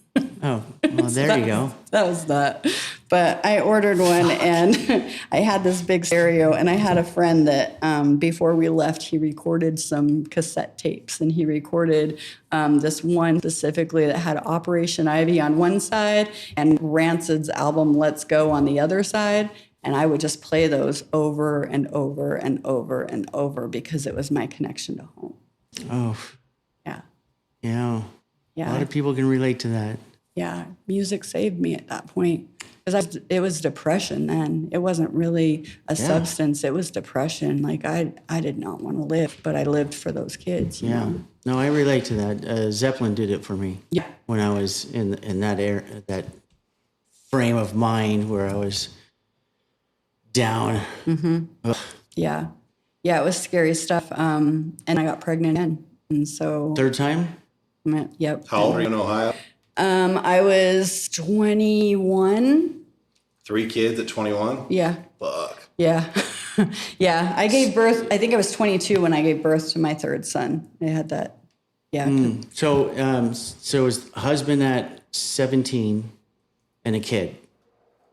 Oh, well, there you go. That was that. But I ordered one, and I had this big stereo, and I had a friend that before we left, he recorded some cassette tapes, and he recorded this one specifically that had Operation Ivy on one side and Rancid's album Let's Go on the other side. And I would just play those over and over and over and over because it was my connection to home. Oh, Yeah. yeah. Yeah. A lot of people can relate to that. Yeah, music saved me at that point. Because it was depression then. It wasn't really a substance. It was depression. Like, I did not want to live, but I lived for those kids. You know? No, I relate to that. Zeppelin did it for me. Yeah. When I was in that frame of mind where I was down. Yeah. Yeah, it was scary stuff. And I got pregnant again. And so... Third time? Yep. How old are you in Ohio? I was 21. 3 kids at 21? Yeah. Fuck. Yeah. Yeah. I gave birth, I think I was 22 when I gave birth to my third son. I had that. Yeah. So it was husband at 17 and a kid.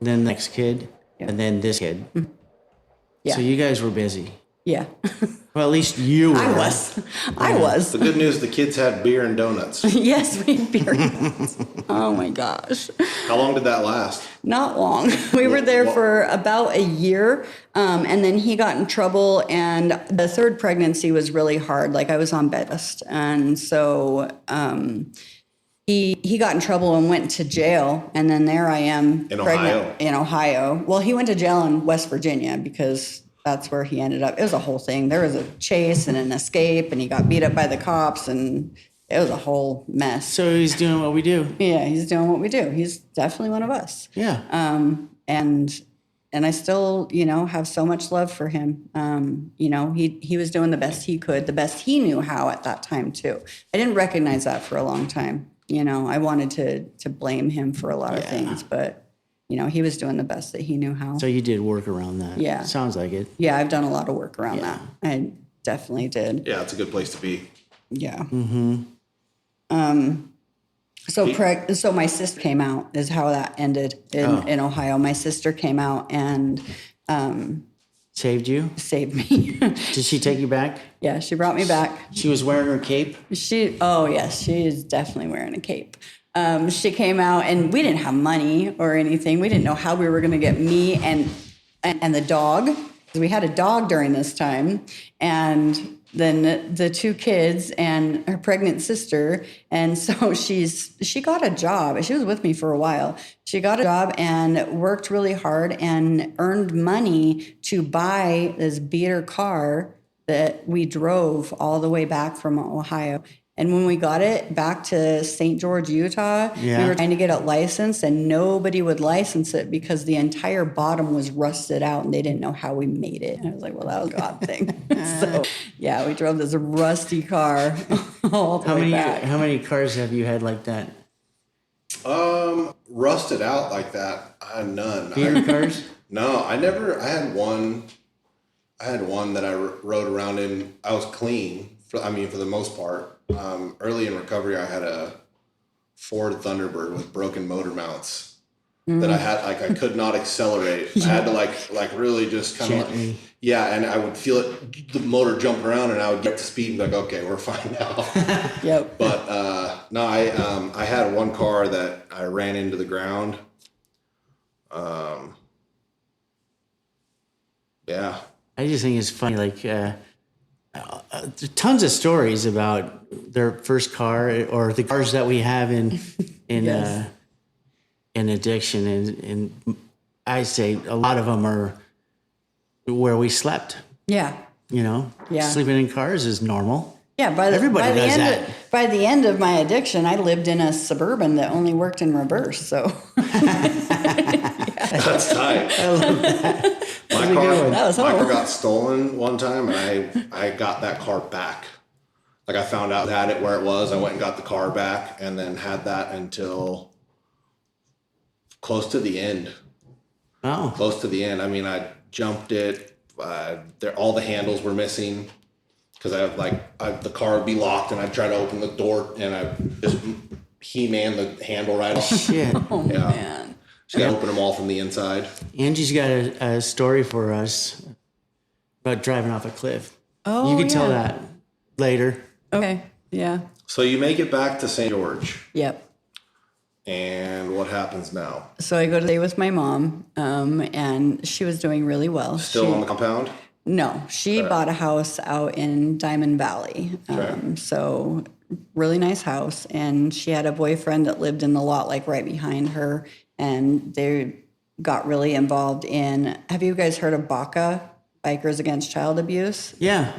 Then the next kid, and then this kid. Yeah. So you guys were busy. Yeah. Well, at least you were. I was. The good news, the kids had beer and donuts. Yes, we beer. Oh my gosh. How long did that last? Not long. We were there for about a year. And then he got in trouble, and the third pregnancy was really hard. Like, I was on bed rest. And so he got in trouble and went to jail. And then there I am In pregnant Ohio? in Ohio. Well, he went to jail in West Virginia because that's where he ended up. It was a whole thing. There was a chase and an escape, and he got beat up by the cops, and it was a whole mess. So he's doing what we do. Yeah, he's doing what we do. He's definitely one of us. Yeah. And I still, have so much love for him. He was doing the best he could, the best he knew how at that time too. I didn't recognize that for a long time. I wanted to blame him for a lot of things, but he was doing the best that he knew how. So you did work around that. Yeah. Sounds like it. Yeah, I've done a lot of work around that. I definitely did. Yeah, it's a good place to be. Yeah. So my sister came out is how that ended in Ohio. My sister came out and Saved you? saved me. Did she take you back? Yeah, she brought me back. She was wearing her cape? Yes, she is definitely wearing a cape. She came out, and we didn't have money or anything. We didn't know how we were going to get me and the dog. We had a dog during this time, and then the 2 kids and her pregnant sister. And so she got a job. She was with me for a while. She got a job and worked really hard and earned money to buy this beater car that we drove all the way back from Ohio. And when we got it back to St. George, Utah, we were trying to get it licensed, and nobody would license it because the entire bottom was rusted out, and they didn't know how we made it. And I was like, well, that was a God thing. So, yeah, we drove this rusty car all the way back. How many cars have you had like that? Rusted out like that. I had none. Beer cars? No, I never. I had one. I had one that I rode around in. I was clean. For the most part. Early in recovery, I had a Ford Thunderbird with broken motor mounts that I had. Like I could not accelerate. I had to like really just kind of and I would feel it, the motor jumping around, and I would get to speed and be like, okay, we're fine now. Yep. But no, I had one car that I ran into the ground. Yeah. I just think it's funny, like tons of stories about their first car or the cars that we have in Yes. in addiction, and I say a lot of them are where we slept. Yeah. You know, Yeah. sleeping in cars is normal. Yeah, Everybody does that. By the end of my addiction, I lived in a Suburban that only worked in reverse. So That's tight. I love that. My a good car, one. That was my car home. got stolen one time, and I got that car back. Like I found out that it where it was. I went and got the car back, and then had that until close to the end. Oh, Close to the end. I mean, I jumped it. All the handles were missing because the car would be locked, and I'd try to open the door, and I just He-Man the handle right off. shit. oh Yeah. man. Just got to open them all from the inside. Angie's got a story for us about driving off a cliff. Oh, You can tell yeah. that later. Okay. Yeah. So you make it back to St. George, Yep. and what happens now? So I go to stay with my mom, and she was doing really well. Still on the compound? No, she bought a house out in Diamond Valley. So really nice house. And she had a boyfriend that lived in the lot like right behind her. And they got really involved in, have you guys heard of BACA, Bikers Against Child Abuse? Yeah.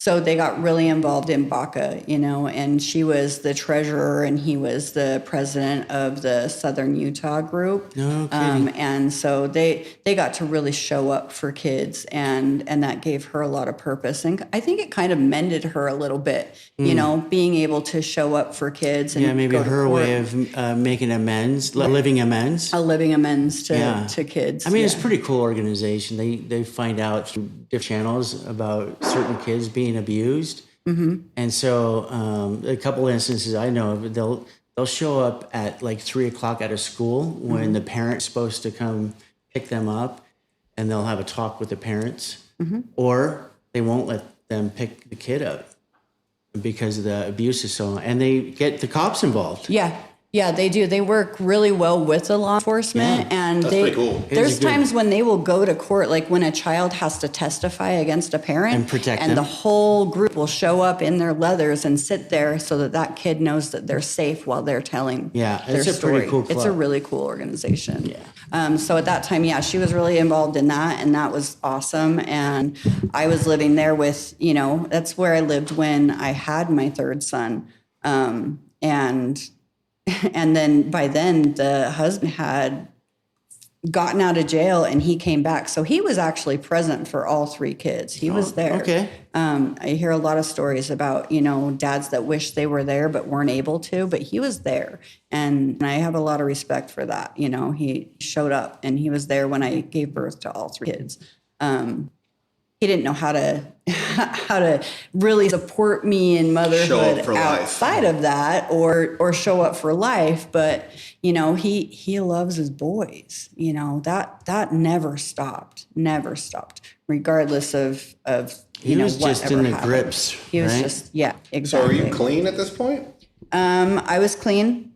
So they got really involved in BACA, and she was the treasurer and he was the president of the Southern Utah group. No kidding. And so they got to really show up for kids, and that gave her a lot of purpose. And I think it kind of mended her a little bit, being able to show up for kids. And Yeah, maybe go to her court. way of making amends, living amends. A living amends to, Yeah. to kids. I mean, it's yeah. a pretty cool organization. They find out through different channels about certain kids being abused, and so a couple instances I know of, they'll show up at like 3:00 at a school when the parent's supposed to come pick them up, and they'll have a talk with the parents, or they won't let them pick the kid up because the abuse is so, and they get the cops involved. Yeah, they do. They work really well with the law enforcement, and That's pretty cool. There's It is good. times when they will go to court, like when a child has to testify against a parent, And protect and them. the whole group will show up in their leathers and sit there so that kid knows that they're safe while they're telling Yeah, their it's a story. pretty cool It's a club. really cool organization. Yeah. So at that time, she was really involved in that, and that was awesome. And I was living there with, that's where I lived when I had my third son, and then by then the husband had gotten out of jail and he came back. So he was actually present for all three kids. He was there. Okay. I hear a lot of stories about, dads that wish they were there but weren't able to, but he was there. And I have a lot of respect for that. He showed up and he was there when I gave birth to all three kids. He didn't know how to really support me in motherhood for life. outside of that, or show up for life. But he loves his boys. That never stopped, regardless of He was just whatever in the happened. grips. He was right? just So exactly. are you clean at this point? I was clean.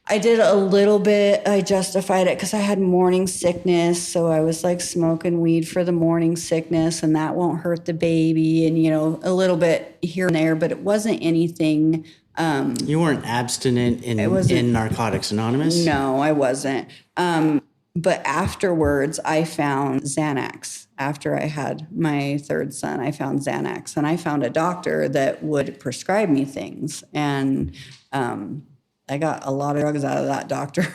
I did a little bit. I justified it because I had morning sickness. So I was like smoking weed for the morning sickness, and that won't hurt the baby. And, a little bit here and there, but it wasn't anything. You weren't abstinent in Narcotics Anonymous? No, I wasn't. But afterwards, I found Xanax. After I had my third son, I found Xanax, and I found a doctor that would prescribe me things. And I got a lot of drugs out of that doctor,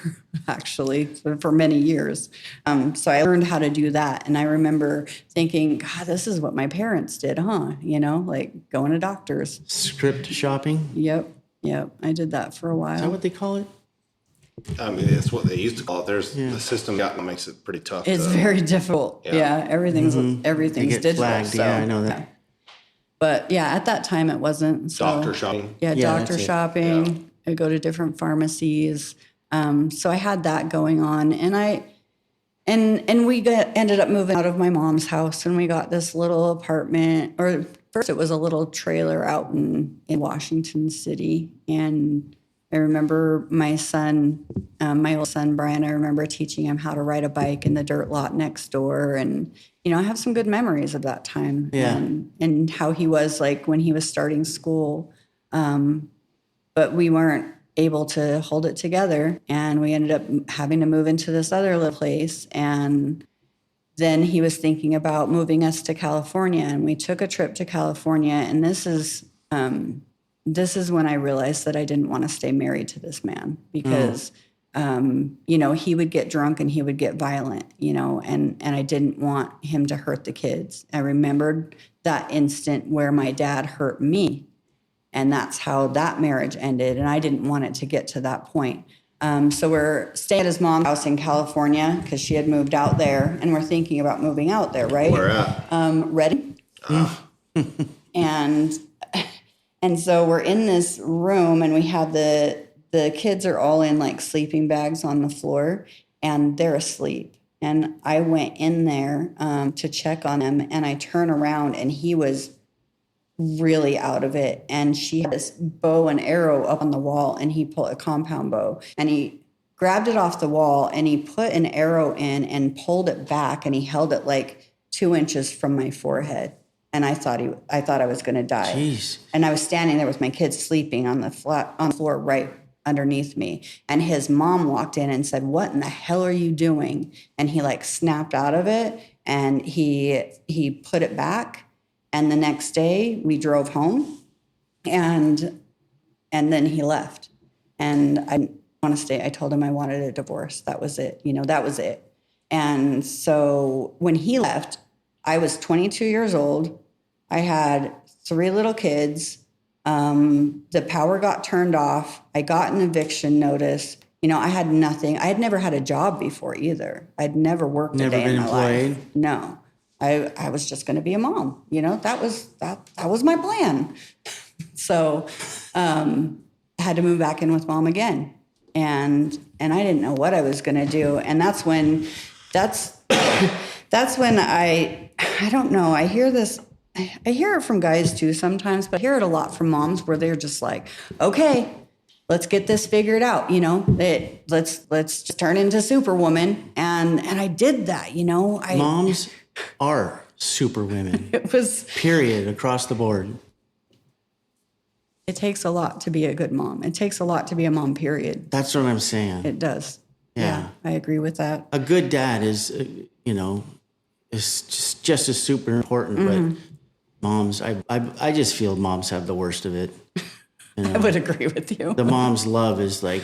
actually, for many years. So I learned how to do that. And I remember thinking, God, this is what my parents did, huh? Like going to doctors. Script shopping? Yep. Yep. I did that for a Is that while. what they call it? I mean, it's what they used to call it. The system makes it pretty tough. It's very difficult. Yeah. Everything's You get digital. flagged. So, Yeah, I know that. But yeah, at that time it wasn't. So, Doctor shopping. Yeah, Yeah, doctor that's it. shopping. I go to different pharmacies. So I had that going on, and we ended up moving out of my mom's house, and we got this little apartment. Or first, it was a little trailer out in Washington City, and I remember my son, my old son Brian. I remember teaching him how to ride a bike in the dirt lot next door, and I have some good memories of that time. Yeah. And how he was like when he was starting school, but we weren't able to hold it together, and we ended up having to move into this other little place. And then he was thinking about moving us to California, and we took a trip to California. And this is when I realized that I didn't want to stay married to this man because, he would get drunk and he would get violent, and I didn't want him to hurt the kids. I remembered that instant where my dad hurt me, and that's how that marriage ended. And I didn't want it to get to that point. So we're staying at his mom's house in California because she had moved out there, and we're thinking about moving out there, right? Where at? Reading. And so we're in this room, and we have the kids are all in like sleeping bags on the floor, and they're asleep. And I went in there to check on them, and I turn around, and he was really out of it. And she had this bow and arrow up on the wall, and he pulled a compound bow, and he grabbed it off the wall, and he put an arrow in and pulled it back, and he held it like 2 inches from my forehead. And I thought I was going to die. Jeez. And I was standing there with my kids sleeping on the floor right underneath me. And his mom walked in and said, "What in the hell are you doing?" And he like snapped out of it, and he put it back. And the next day we drove home, and then he left. And I didn't want to stay. I told him I wanted a divorce. That was it. That was it. And so when he left, I was 22 years old. I had 3 little kids. The power got turned off. I got an eviction notice. I had nothing. I had never had a job before either. I'd never worked a day in my life. No. I was just going to be a mom. That was my plan. So I had to move back in with mom again. And I didn't know what I was going to do. And that's when I don't know. I hear this. I hear it from guys too sometimes, but I hear it a lot from moms where they're just like, okay, let's get this figured out. Let's just turn into Superwoman. And I did that, Moms are super women. It was. Period. Across the board. It takes a lot to be a good mom. It takes a lot to be a mom, period. That's what I'm saying. It does. Yeah. I agree with that. A good dad is, is just as super important. But moms, I just feel moms have the worst of it. I would agree with you. The mom's love is like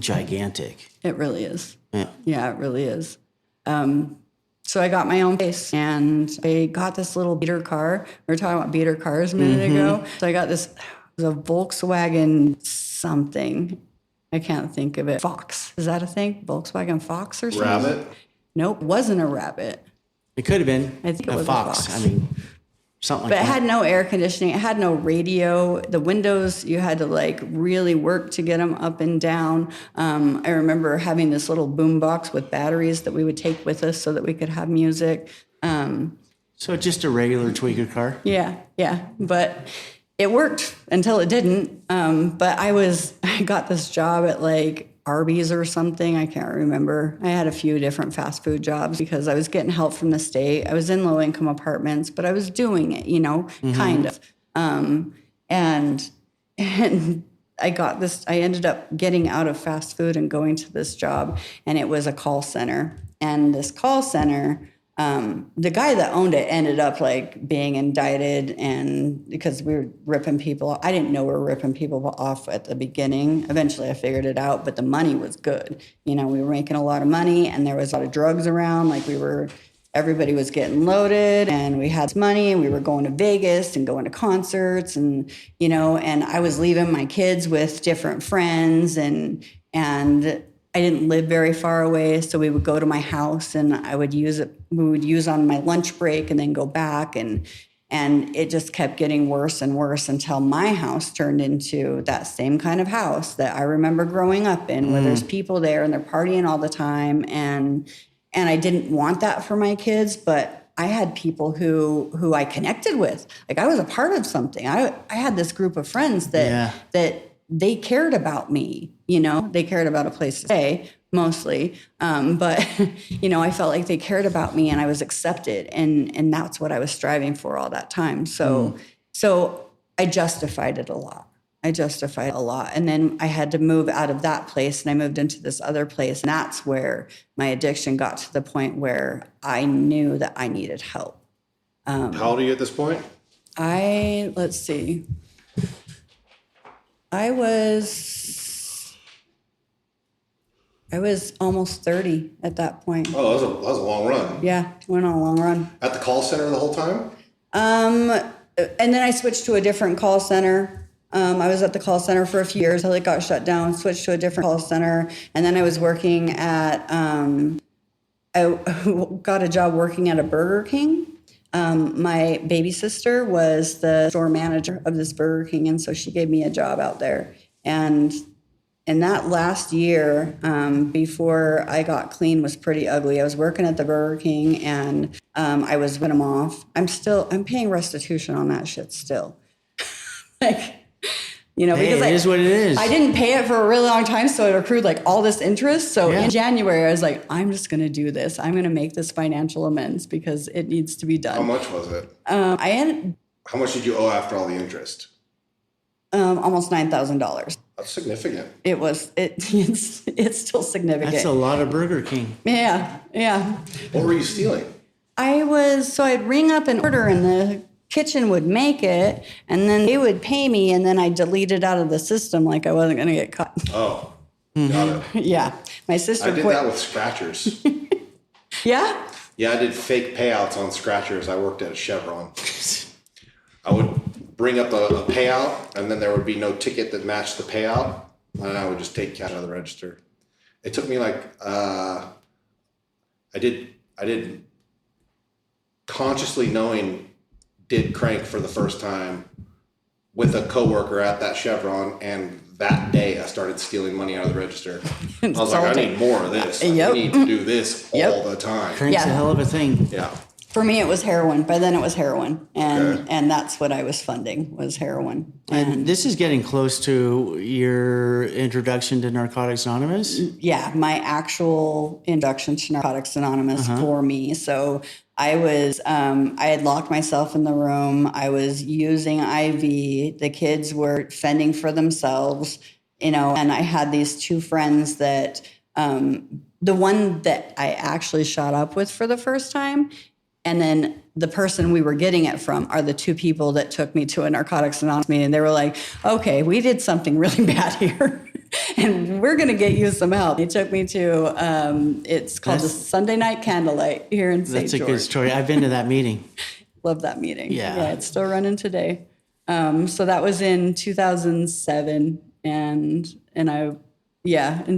gigantic. It really is. Yeah. Yeah, it really is. So I got my own place, and I got this little beater car. We were talking about beater cars a minute ago. So I got this, it was a Volkswagen something. I can't think of it. Fox. Is that a thing? Volkswagen Fox or something? Rabbit? Nope, it wasn't a Rabbit. It could have been I think it a was a fox. fox. I mean, something like But it that. had no air conditioning. It had no radio. The windows, you had to like really work to get them up and down. I remember having this little boom box with batteries that we would take with us so that we could have music. So just a regular tweaker car. Yeah. But it worked until it didn't. But I got this job at like Arby's or something. I can't remember. I had a few different fast food jobs because I was getting help from the state. I was in low income apartments, but I was doing it, kind of. And I got this, I ended up getting out of fast food and going to this job, and it was a call center. And this call center, the guy that owned it ended up like being indicted, and because we were ripping people, I didn't know we were ripping people off at the beginning. Eventually I figured it out, but the money was good. We were making a lot of money, and there was a lot of drugs around. Like everybody was getting loaded and we had money and we were going to Vegas and going to concerts and, you know, and I was leaving my kids with different friends and I didn't live very far away. So we would go to my house and we would use on my lunch break and then go back and it just kept getting worse and worse until my house turned into that same kind of house that I remember growing up in, where there's people there and they're partying all the time. And I didn't want that for my kids, but I had people who I connected with. Like I was a part of something. I had this group of friends that they cared about me, you know, they cared about a place to stay mostly. But, you know, I felt like they cared about me and I was accepted. And that's what I was striving for all that time. So I justified it a lot. And then I had to move out of that place and I moved into this other place. And that's where my addiction got to the point where I knew that I needed help. How old are you at this point? Let's see. I was almost 30 at that point. Oh, that was a long run. Yeah, went on a long run. At the call center the whole time? And then I switched to a different call center. I was at the call center for a few years until it got shut down, switched to a different call center. And then I was working at, I got a job working at a Burger King. My baby sister was the store manager of this Burger King, and so she gave me a job out there. And that last year, before I got clean, was pretty ugly. I was working at the Burger King, and I was ripping them off. I'm paying restitution on that shit still. Like, you know, because it is what it is. I didn't pay it for a really long time, so it accrued like all this interest. So in January, I was like, I'm just going to do this. I'm going to make this financial amends because it needs to be done. How much was it? How much did you owe after all the interest? Almost $9,000. That's significant. It was. It's still significant. That's a lot of Burger King. Yeah. What were you stealing? I'd ring up an order and the kitchen would make it, and then they would pay me, and then I delete it out of the system like I wasn't going to get caught. Oh, got it. Yeah. My sister I did that with scratchers. Yeah? Yeah, I did fake payouts on scratchers. I worked at a Chevron. I would bring up a payout, and then there would be no ticket that matched the payout, and I would just take cash out of the register. It took me like, I did consciously knowing did crank for the first time with a coworker at that Chevron, and that day I started stealing money out of the register. I was like, I need more of this. I need to do this all the time. Crank's a hell of a thing. Yeah. For me, it was heroin. By then, it was heroin, and that's what I was funding was heroin. And this is getting close to your introduction to Narcotics Anonymous? Yeah, my actual induction to Narcotics Anonymous for me. So I had locked myself in the room. I was using IV. The kids were fending for themselves, you know, and I had these two friends that, the one that I actually shot up with for the first time, and then the person we were getting it from are the two people that took me to a Narcotics Anonymous meeting. They were like, okay, we did something really bad here. And we're going to get you some help. They took me to, it's called the Sunday Night Candlelight here in St. George. That's a good story. I've been to that meeting. Love that meeting. Yeah. It's still running today. So that was in 2007. In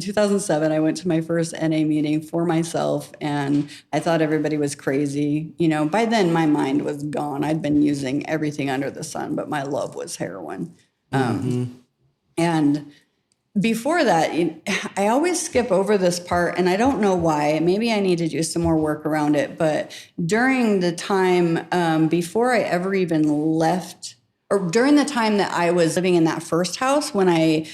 2007, I went to my first NA meeting for myself, and I thought everybody was crazy. You know, by then my mind was gone. I'd been using everything under the sun, but my love was heroin. And before that, I always skip over this part, and I don't know why. Maybe I need to do some more work around it. But during the time before I ever even left, or during the time that I was living in that first house, when I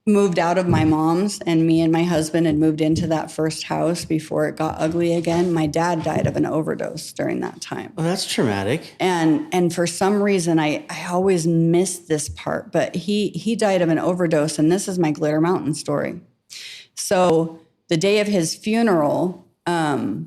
moved out of my mom's and me and my husband had moved into that first house before it got ugly again, my dad died of an overdose during that time. Oh, that's traumatic. And for some reason, I always missed this part, but he died of an overdose, and this is my Glitter Mountain story. So the day of his funeral, because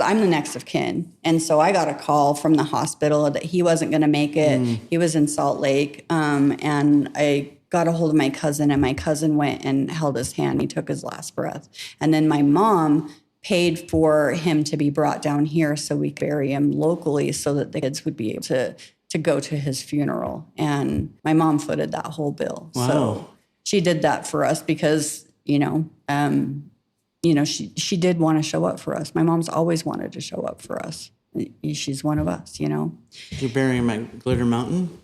I'm the next of kin. And so I got a call from the hospital that he wasn't going to make it. He was in Salt Lake. And I got a hold of my cousin, and my cousin went and held his hand. He took his last breath. And then my mom paid for him to be brought down here so we could bury him locally so that the kids would be able to go to his funeral. And my mom footed that whole bill. Wow. So she did that for us because, she did want to show up for us. My mom's always wanted to show up for us. She's one of us, You bury him at Glitter Mountain?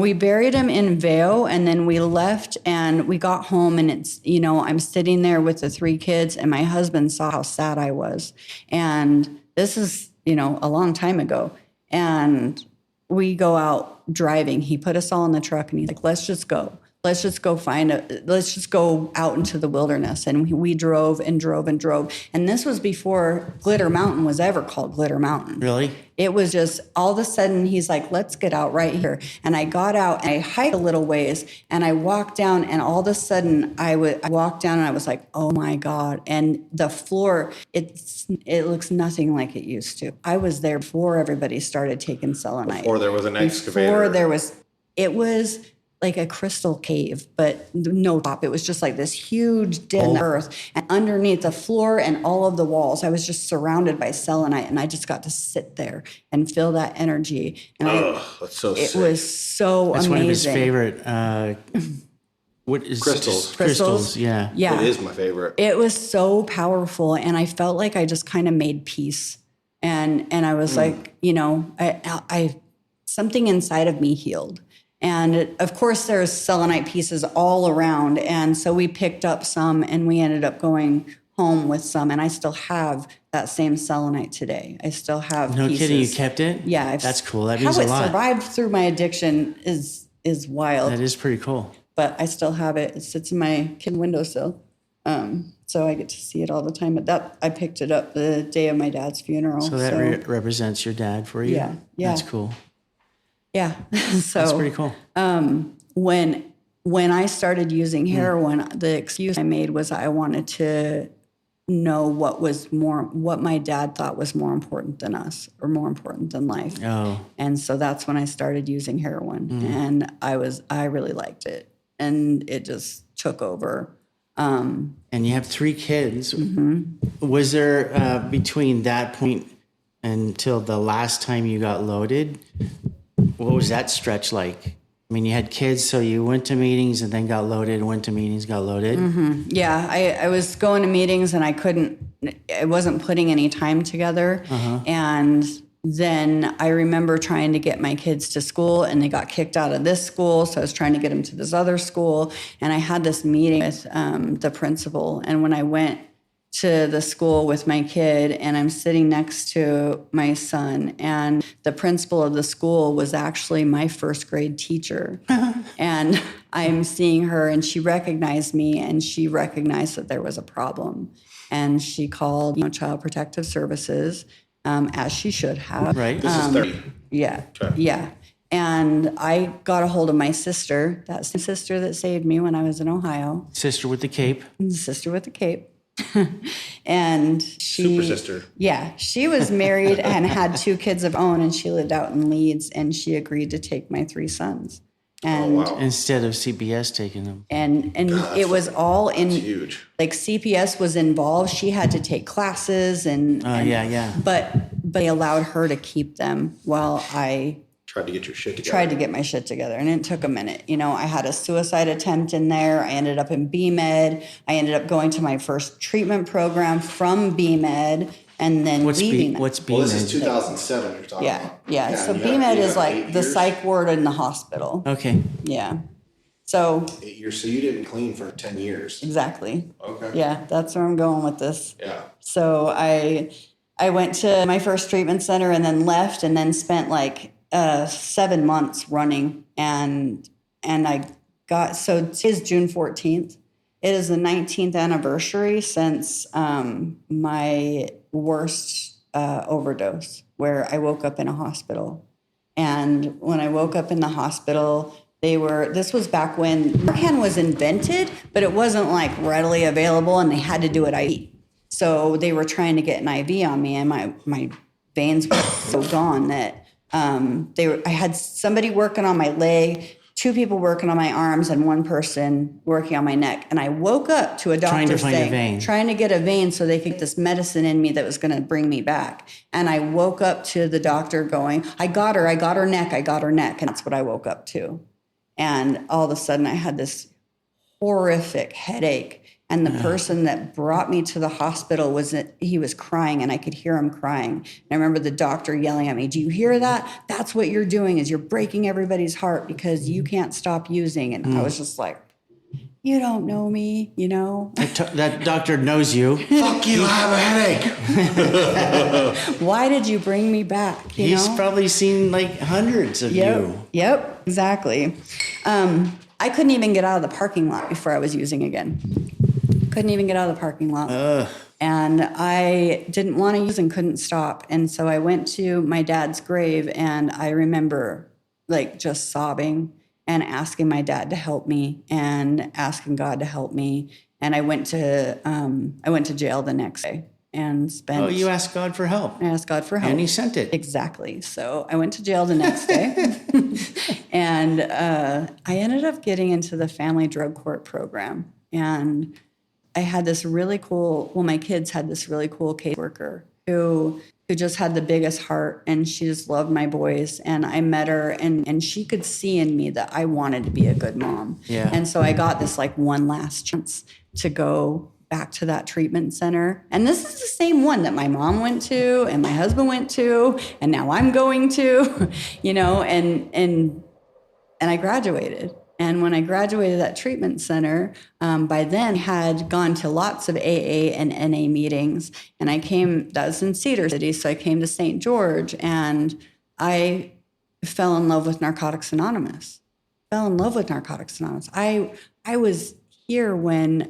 We buried him in Veo, and then we left and we got home, and it's, I'm sitting there with the 3 kids, and my husband saw how sad I was. And this is, a long time ago. And we go out driving. He put us all in the truck and he's like, let's just go. Let's just go let's just go out into the wilderness. And we drove and drove and drove. And this was before Glitter Mountain was ever called Glitter Mountain. Really? It was just all of a sudden he's like, let's get out right here. And I got out and I hiked a little ways and I walked down, and all of a sudden I walked down and I was like, oh my God. And the floor, it looks nothing like it used to. I was there before everybody started taking selenite. Before there was an excavator. It was like a crystal cave, but no top. It was just like this huge dip in the earth. And underneath the floor and all of the walls, I was just surrounded by selenite, and I just got to sit there and feel that energy. And that's so sick. it was so That's amazing. one of his favorite what is Crystals. Crystals, yeah. Yeah. It is my favorite. It was so powerful, and I felt like I just kind of made peace. And I was like, I something inside of me healed. And of course, there's selenite pieces all around. And so we picked up some and we ended up going home with some. And I still have that same selenite today. I still have No pieces. kidding, you kept it? Yeah. That's cool. That means how a lot. it survived through my addiction is wild. That is pretty cool. But I still have it. It sits in my kitchen windowsill. So I get to see it all the time. But I picked it up the day of my dad's funeral. So that represents your dad for you? Yeah. That's cool. Yeah. So That's pretty cool. When I started using heroin, the excuse I made was I wanted to know what my dad thought was more important than us, or more important than life. Oh. And so that's when I started using heroin, and I really liked it, and it just took over. And you have 3 kids. Was there, between that point until the last time you got loaded, what was that stretch like? I mean, you had kids, so you went to meetings and then got loaded, went to meetings, got loaded. Yeah, I was going to meetings and I wasn't putting any time together. And then I remember trying to get my kids to school, and they got kicked out of this school. So I was trying to get them to this other school. And I had this meeting with the principal. And when I went to the school with my kid, and I'm sitting next to my son, and the principal of the school was actually my first grade teacher. And I'm seeing her, and she recognized me, and she recognized that there was a problem. And she called, Child Protective Services, as she should have. Right. This is 30. Yeah. Okay. Yeah. And I got a hold of my sister, that sister that saved me when I was in Ohio. Sister with the cape. Sister with the cape. And she, Super sister. Yeah, she was married and had 2 kids of her own, and she lived out in Leeds, and she agreed to take my 3 sons. And wow. Instead of CPS taking them. and it was all in, Huge. like CPS was involved. She had to take classes and Yeah. But they allowed her to keep them while I Tried to get your shit together. tried to get my shit together, and it took a minute. I had a suicide attempt in there. I ended up in BMed. I ended up going to my first treatment program from BMed, and then leaving it. What's Well, this is BMed? 2007 you're talking Yeah, about. yeah. So you BMed you is like 8 the years? psych ward in the hospital. Okay. Yeah. So 8 years. So you didn't clean for 10 years. exactly. Okay. Yeah, that's where I'm going with this. Yeah. So I went to my first treatment center and then left, and then spent like 7 months running, and I got, so today's June 14th. It is the 19th anniversary since my worst overdose, where I woke up in a hospital. And when I woke up in the hospital, this was back when Narcan was invented, but it wasn't like readily available, and they had to do it IV. So they were trying to get an IV on me, and my veins were so gone that I had somebody working on my leg 2 people working on my arms and 1 person working on my neck. And I woke up to a doctor Trying to find a saying, vein. trying to get a vein so they could get this medicine in me that was going to bring me back. And I woke up to the doctor going, I got her neck. And that's what I woke up to. And all of a sudden I had this horrific headache. And the person that brought me to the hospital he was crying, and I could hear him crying. And I remember the doctor yelling at me, do you hear that? That's what you're doing, is you're breaking everybody's heart because you can't stop using. And I was just like, you don't know me, you know? That doctor knows you. Fuck you, I have a headache. Why did you bring me back? He's probably seen like hundreds of you. Yep, exactly. I couldn't even get out of the parking lot before I was using again. Couldn't even get out of the parking lot. And I didn't want to use and couldn't stop. And so I went to my dad's grave, and I remember like just sobbing and asking my dad to help me and asking God to help me. And I went to jail the next day and spent. Oh, you asked God for help. I asked God for help. And he sent it. Exactly. So I went to jail the next day. And I ended up getting into the family drug court program. And I had this really cool, my kids had this really cool caseworker who just had the biggest heart, and she just loved my boys. And I met her, and she could see in me that I wanted to be a good mom. Yeah. And so I got this like one last chance to go back to that treatment center. And this is the same one that my mom went to and my husband went to, and now I'm going to, you know, and I graduated. And when I graduated that treatment center, by then had gone to lots of AA and NA meetings. And that was in Cedar City, so I came to St. George, and I fell in love with Narcotics Anonymous. I was here when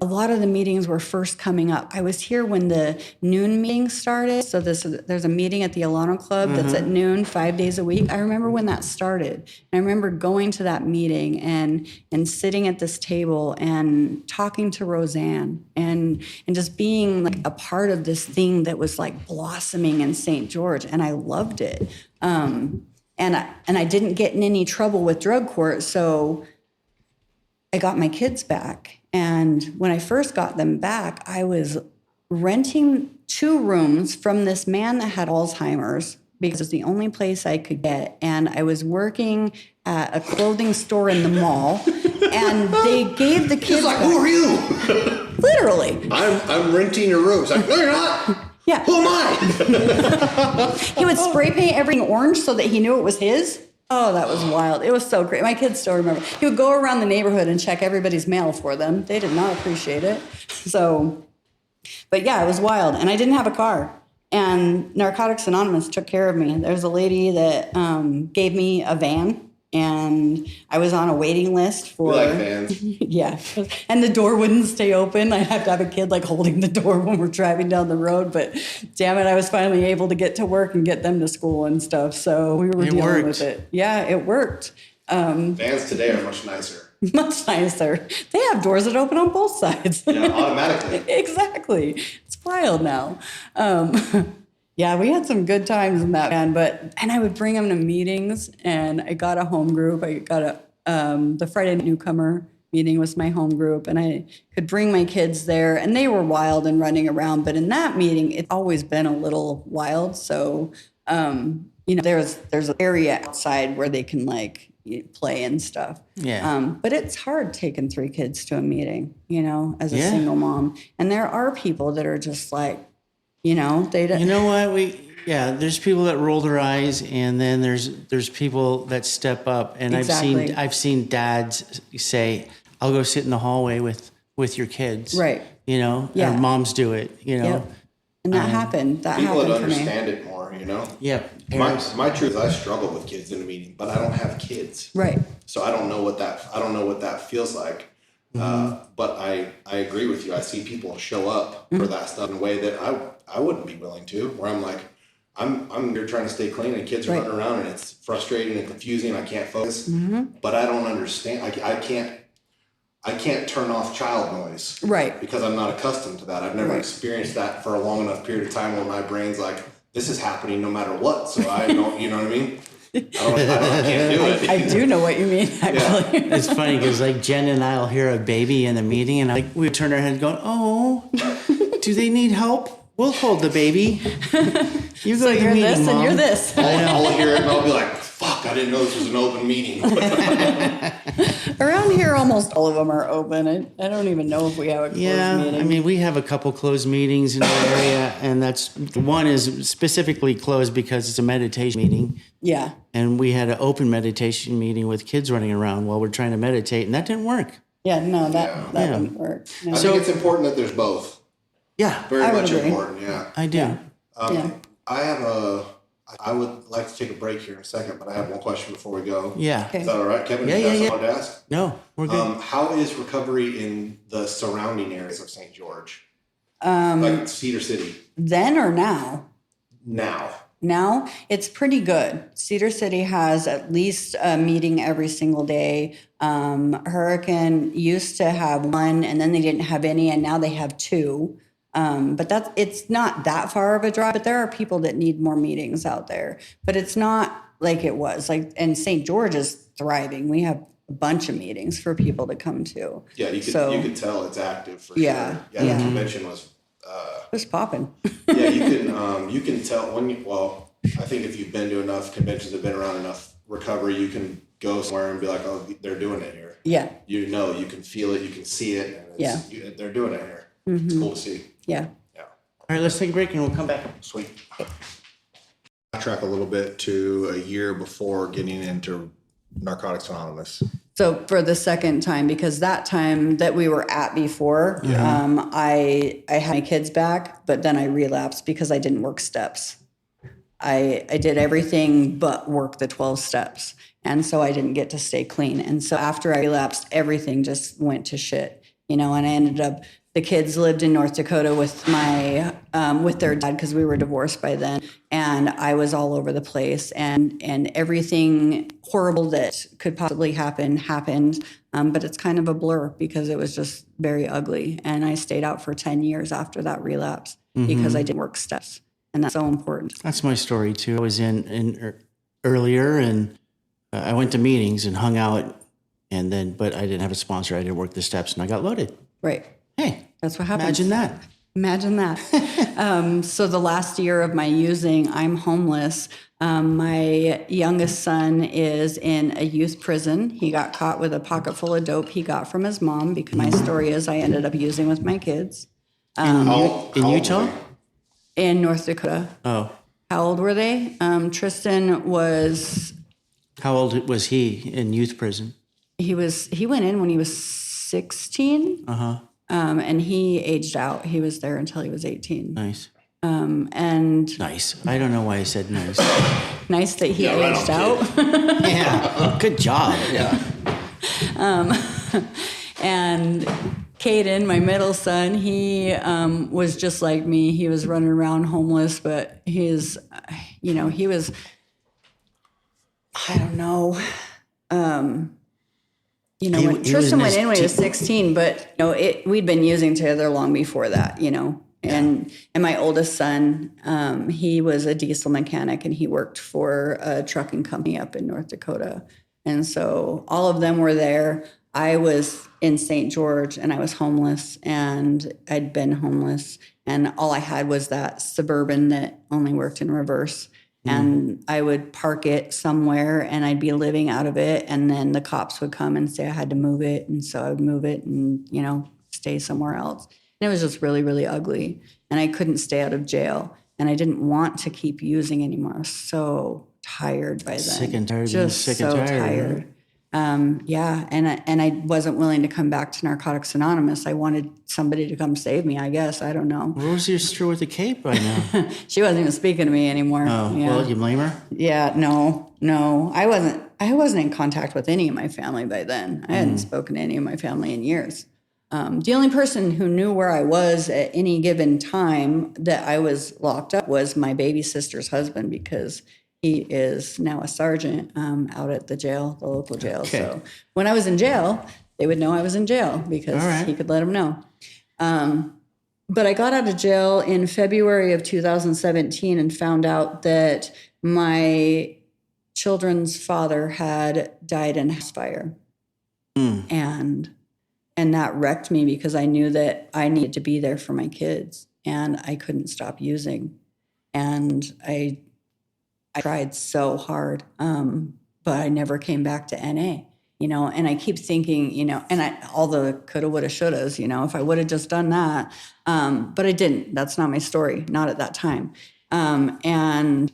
a lot of the meetings were first coming up. I was here when the noon meeting started. So there's a meeting at the Alano Club that's at noon, 5 days a week. I remember when that started. And I remember going to that meeting and sitting at this table and talking to Roseanne and just being like a part of this thing that was like blossoming in St. George. And I loved it. And I didn't get in any trouble with drug court. So I got my kids back. And when I first got them back, I was renting 2 rooms from this man that had Alzheimer's because it's the only place I could get. And I was working at a clothing store in the mall, and they gave the kids. He's like, who are you? Literally. I'm renting your rooms. Like, no, you're not. Yeah. Who am I? He would spray paint everything orange so that he knew it was his. Oh, that was wild. It was so great. My kids still remember. He would go around the neighborhood and check everybody's mail for them. They did not appreciate it. So, but yeah, it was wild. And I didn't have a car. And Narcotics Anonymous took care of me. There's a lady that gave me a van. And I was on a waiting list for... We like vans. Yeah. And the door wouldn't stay open. I'd have to have a kid like holding the door when we're driving down the road. But damn it, I was finally able to get to work and get them to school and stuff. So we were dealing with it. Yeah, it worked. Vans today are much nicer. Much nicer. They have doors that open on both sides. Yeah, automatically. Exactly. It's wild now. Yeah, we had some good times in that van, and I would bring them to meetings, and I got a home group. I got the Friday Newcomer meeting was my home group, and I could bring my kids there, and they were wild and running around. But in that meeting, it's always been a little wild. So, there's an area outside where they can like play and stuff. Yeah. But it's hard taking 3 kids to a meeting, as a single mom. And there are people that are just like, they don't. You know what? There's people that roll their eyes, and then there's people that step up. And Exactly. I've seen dads say, "I'll go sit in the hallway with your kids." Right. Or moms do it. Yep. And that happened. That People happened that for me. understand it more, Yeah. My truth is I struggle with kids in a meeting, but I don't have kids. Right. So I don't know what that feels like. But I agree with you. I see people show up for that stuff in a way that I wouldn't be willing to, where I'm like, I'm here trying to stay clean and kids are running around and it's frustrating and confusing and I can't focus. But I don't understand. I can't turn off child noise. Right. Because I'm not accustomed to that. I've never experienced that for a long enough period of time where my brain's like, this is happening no matter what. So I don't, you know what I mean? can't do it. I do know what you mean, actually. It's funny because like Jen and I'll hear a baby in the meeting and like we turn our head going, oh, do they need help? We'll hold the baby. You go to the You're meeting, this Mom. and you're this. I'll hear it and I'll be like, fuck, I didn't know this was an open meeting. Around here, almost all of them are open. I don't even know if we have a closed meeting. I mean, we have a couple closed meetings in our area, and that's one is specifically closed because it's a meditation meeting. Yeah. And we had an open meditation meeting with kids running around while we're trying to meditate, and that didn't work. Yeah, no, that wouldn't work. No. I think it's important that there's both. Yeah, Very I would much agree. important, yeah. I do. I would like to take a break here in a second, but I have one question before we go. Yeah. Okay. Is that all right, Kevin? Yeah, You got yeah, something to ask? No, we're good. How is recovery in the surrounding areas of St. George? Like Cedar City Then or now? now? Now it's pretty good. Cedar City has at least a meeting every single day. Hurricane used to have one, and then they didn't have any, and now they have two. But it's not that far of a drive. But there are people that need more meetings out there. But it's not like it was. And St. George is thriving. We have a bunch of meetings for people to come to. Yeah, you could tell it's active for Yeah, sure. Yeah, the convention was. It's popping. Yeah, you can tell I think if you've been to enough conventions, have been around enough recovery, you can go somewhere and be like, oh, they're doing it here. Yeah. You know, you can feel it, you can see it, and they're doing it here. It's cool to see. Yeah. Yeah. All right, let's take a break and we'll come back. Sweet. Backtrack a little bit to a year before getting into Narcotics Anonymous. So for the second time, because that time that we were at before, I had my kids back, but then I relapsed because I didn't work steps. I did everything but work the 12 steps. And so I didn't get to stay clean. And so after I relapsed, everything just went to shit, and I ended up, the kids lived in North Dakota with my, with their dad, because we were divorced by then. And I was all over the place, and everything horrible that could possibly happen happened. But it's kind of a blur because it was just very ugly. And I stayed out for 10 years after that relapse because I didn't work steps. And that's so important. That's my story too. I was in earlier, and I went to meetings and hung out, but I didn't have a sponsor. I didn't work the steps, and I got loaded. Right. Hey, That's what happens. imagine that. So the last year of my using, I'm homeless. My youngest son is in a youth prison. He got caught with a pocket full of dope he got from his mom, because my story is I ended up using with my kids In Utah? in North Dakota. Oh, How old were they? Tristan was, how old was he in youth prison? he went in when he was 16. And he aged out. He was there until he was 18. Nice. And Nice. I don't know why I said nice. nice that he aged out. Yeah. Good job. Yeah. And Caden, my middle son, he was just like me. He was running around homeless, but he was, I don't know. When Tristan went in when he was 16, but we'd been using together long before that, And my oldest son, he was a diesel mechanic, and he worked for a trucking company up in North Dakota. And so all of them were there. I was in St. George, and I was homeless, and I'd been homeless, and all I had was that Suburban that only worked in reverse. And I would park it somewhere, and I'd be living out of it. And then the cops would come and say I had to move it. And so I would move it and, stay somewhere else. And it was just really, really ugly. And I couldn't stay out of jail. And I didn't want to keep using anymore. I was so tired by then. Sick and tired. Just sick so and tired. tired. And I wasn't willing to come back to Narcotics Anonymous. I wanted somebody to come save me, I guess. I don't know. Where was your sister with the cape by now? She wasn't even speaking to me anymore. Oh, Yeah. well, you blame her? Yeah, no. I wasn't in contact with any of my family by then. I hadn't spoken to any of my family in years. The only person who knew where I was at any given time that I was locked up was my baby sister's husband, because he is now a sergeant out at the jail, the local jail. Okay. So when I was in jail, they would know I was in jail because he could let them know. But I got out of jail in February of 2017 and found out that my children's father had died in a house fire. And that wrecked me because I knew that I needed to be there for my kids and I couldn't stop using. And I tried so hard, but I never came back to NA, and I keep thinking, and all the coulda, woulda, shouldas, if I would have just done that. But I didn't. That's not my story, not at that time. And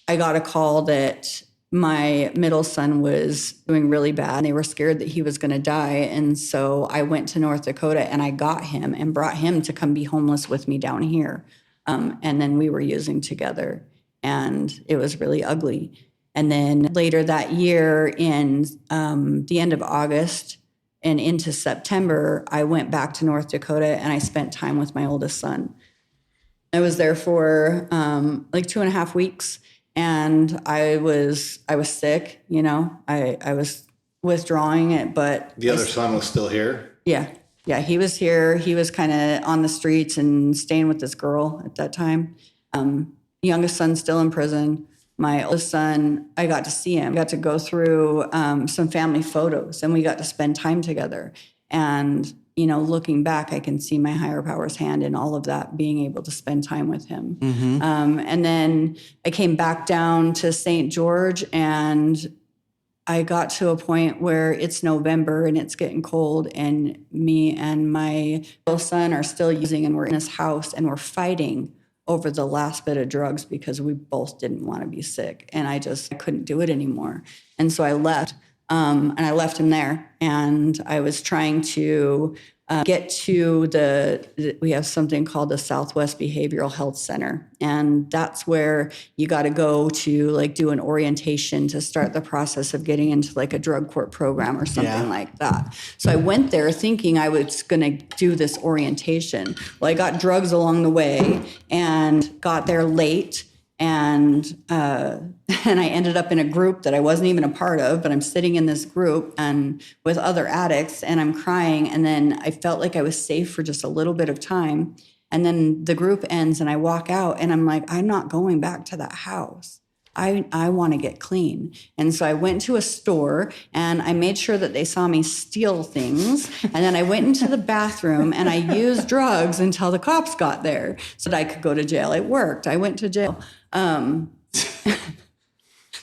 I got a call that my middle son was doing really bad. They were scared that he was going to die. And so I went to North Dakota and I got him and brought him to come be homeless with me down here. And then we were using together and it was really ugly. And then later that year in the end of August and into September, I went back to North Dakota and I spent time with my oldest son. I was there for like 2.5 weeks. And I was sick, I was withdrawing it, but the other son was still here. Yeah, he was here. He was kind of on the streets and staying with this girl at that time. Youngest son still in prison. My oldest son, I got to see him. I got to go through some family photos, and we got to spend time together. And looking back, I can see my higher power's hand in all of that, being able to spend time with him. And then I came back down to St. George, and I got to a point where it's November and it's getting cold, and me and my little son are still using, and we're in this house and we're fighting over the last bit of drugs because we both didn't want to be sick. And I couldn't do it anymore. And so I left. And I left him there, and I was trying to get to we have something called the Southwest Behavioral Health Center. And that's where you got to go to do an orientation to start the process of getting into a drug court program or something like that. So I went there thinking I was going to do this orientation. Well, I got drugs along the way and got there late. And I ended up in a group that I wasn't even a part of, but I'm sitting in this group and with other addicts, and I'm crying. And then I felt like I was safe for just a little bit of time. And then the group ends and I walk out and I'm like, I'm not going back to that house. I want to get clean. And so I went to a store and I made sure that they saw me steal things. And then I went into the bathroom and I used drugs until the cops got there so that I could go to jail. It worked. I went to jail.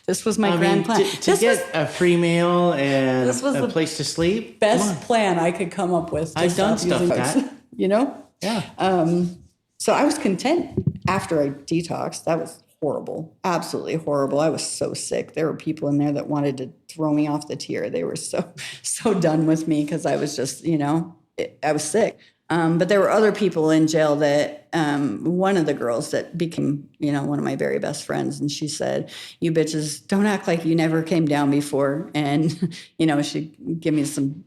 This was my grand plan. To get a free meal and a place to sleep? Best plan I could come up with. I've done stuff like that. Yeah. So I was content after I detoxed. That was horrible. Absolutely horrible. I was so sick. There were people in there that wanted to throw me off the tier. They were so done with me because I was just, I was sick. But there were other people in jail that one of the girls that became, one of my very best friends. And she said, you bitches don't act like you never came down before. And, she'd give me some,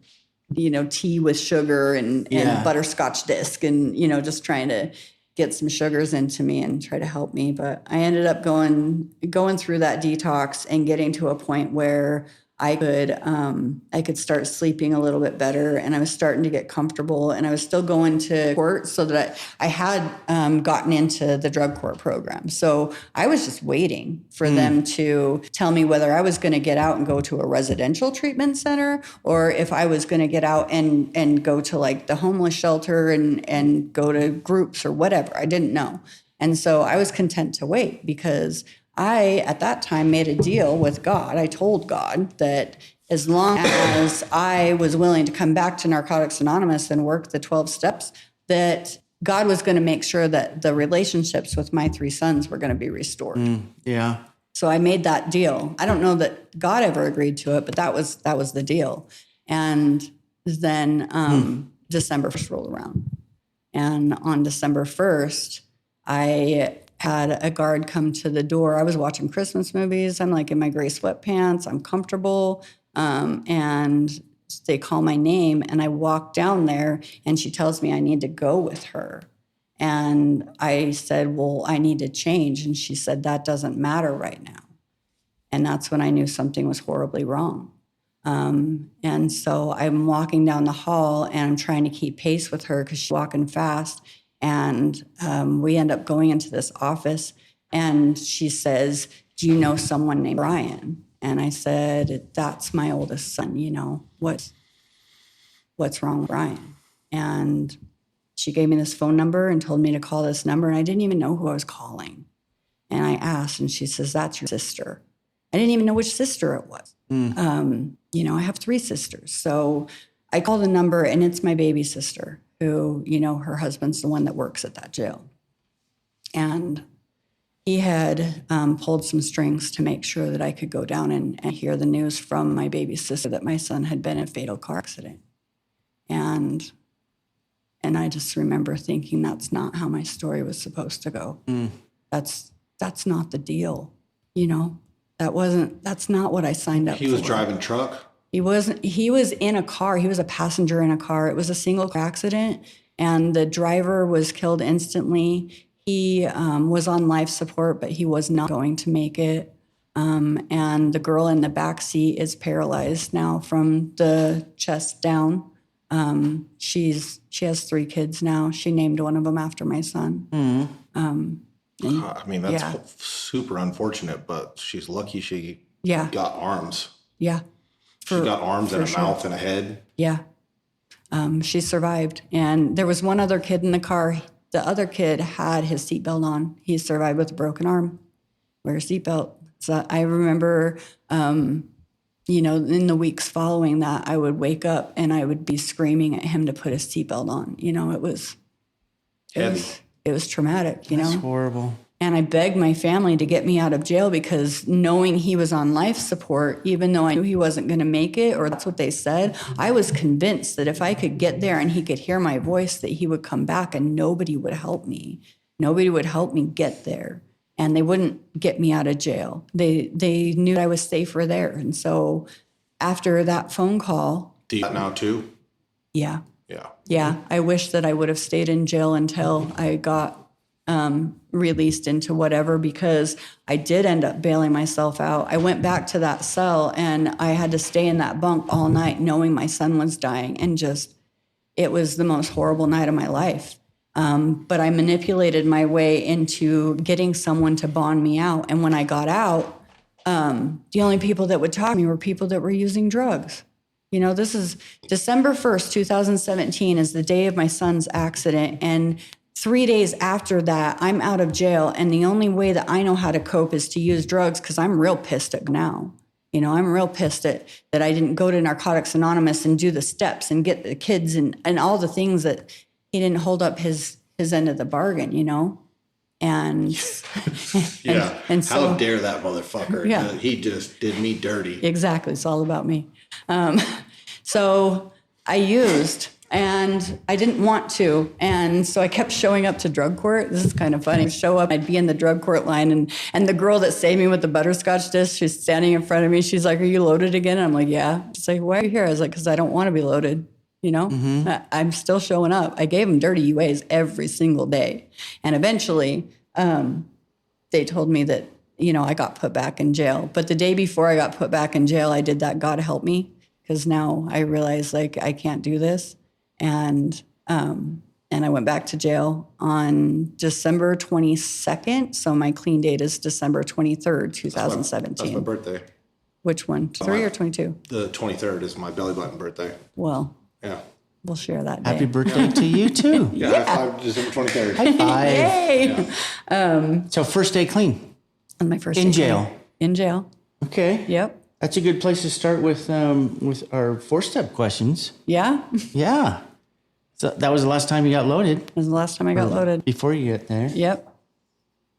tea with sugar and butterscotch disc and, just trying to get some sugars into me and try to help me. But I ended up going through that detox and getting to a point where I could start sleeping a little bit better, and I was starting to get comfortable, and I was still going to court so that I had gotten into the drug court program. So I was just waiting for them to tell me whether I was going to get out and go to a residential treatment center or if I was going to get out and go to the homeless shelter and go to groups or whatever. I didn't know. And so I was content to wait because I, at that time, made a deal with God. I told God that as long as I was willing to come back to Narcotics Anonymous and work the 12 steps, that God was going to make sure that the relationships with my 3 sons were going to be restored. Yeah. So I made that deal. I don't know that God ever agreed to it, but that was the deal. And then December 1st rolled around. And on December 1st, I had a guard come to the door. I was watching Christmas movies. I'm in my gray sweatpants. I'm comfortable. And they call my name and I walk down there and she tells me I need to go with her. And I said, well, I need to change. And she said, that doesn't matter right now. And that's when I knew something was horribly wrong. And so I'm walking down the hall and I'm trying to keep pace with her because she's walking fast. And we end up going into this office and she says, do you know someone named Brian? And I said, that's my oldest son, you know, what's wrong with Brian? And she gave me this phone number and told me to call this number. And I didn't even know who I was calling. And I asked, and she says, that's your sister. I didn't even know which sister it was. You know, I have 3 sisters. So I call the number, and it's my baby sister who, you know, her husband's the one that works at that jail. And he had pulled some strings to make sure that I could go down and hear the news from my baby sister that my son had been in a fatal car accident. And I just remember thinking, that's not how my story was supposed to go. That's not the deal, you know. That's not what I signed up for. He was driving truck? He was in a car. He was a passenger in a car. It was a single car accident, and the driver was killed instantly. He was on life support, but he was not going to make it. And the girl in the back seat is paralyzed now from the chest down. She has 3 kids now. She named one of them after my son. I mean, that's super unfortunate, but she's lucky she got arms. Yeah. She got arms and a mouth and a head. Yeah. She survived. And there was one other kid in the car. The other kid had his seatbelt on. He survived with a broken arm. Wear a seatbelt. So I remember, you know, in the weeks following that, I would wake up and I would be screaming at him to put his seatbelt on. You know, it was traumatic, you know. That's horrible. And I begged my family to get me out of jail because knowing he was on life support, even though I knew he wasn't going to make it, or that's what they said, I was convinced that if I could get there and he could hear my voice, that he would come back, and nobody would help me. Nobody would help me get there. And they wouldn't get me out of jail. They knew I was safer there. And so after that phone call. Do you do that now too? Yeah. Yeah. Yeah. I wish that I would have stayed in jail until I got released into whatever, because I did end up bailing myself out. I went back to that cell and I had to stay in that bunk all night knowing my son was dying, and it was the most horrible night of my life. But I manipulated my way into getting someone to bond me out. And when I got out, the only people that would talk to me were people that were using drugs. You know, this is December 1st, 2017 is the day of my son's accident. And 3 days after that, I'm out of jail. And the only way that I know how to cope is to use drugs, because I'm real pissed at now. You know, I'm real pissed at that I didn't go to Narcotics Anonymous and do the steps and get the kids and all the things that he didn't hold up his end of the bargain, you know? And yeah. And so, how dare that motherfucker? Yeah. He just did me dirty. Exactly. It's all about me. So I used, and I didn't want to. And so I kept showing up to drug court. This is kind of funny. I'd show up, I'd be in the drug court line, and the girl that saved me with the butterscotch disc, she's standing in front of me. She's like, "Are you loaded again?" And I'm like, "Yeah." She's like, "Why are you here?" I was like, "Because I don't want to be loaded." You know, I'm still showing up. I gave them dirty UAs every single day. And eventually they told me that, you know, I got put back in jail. But the day before I got put back in jail, I did that God help me, because now I realize, like, I can't do this. And I went back to jail on December 22nd. So my clean date is December 23rd, 2017. That's my birthday. Which one? 3 or 22? The 23rd is my belly button birthday. Well, yeah. We'll share that day. Happy birthday to you too. Yeah, high five, December 23rd. High five. Yay! Yeah. So first day clean. On my first In day jail. clean. In jail. Okay. Yep. That's a good place to start with our 4-step questions. Yeah. Yeah. So that was the last time you got loaded. It was the last time I got loaded. Before you get there. Yep.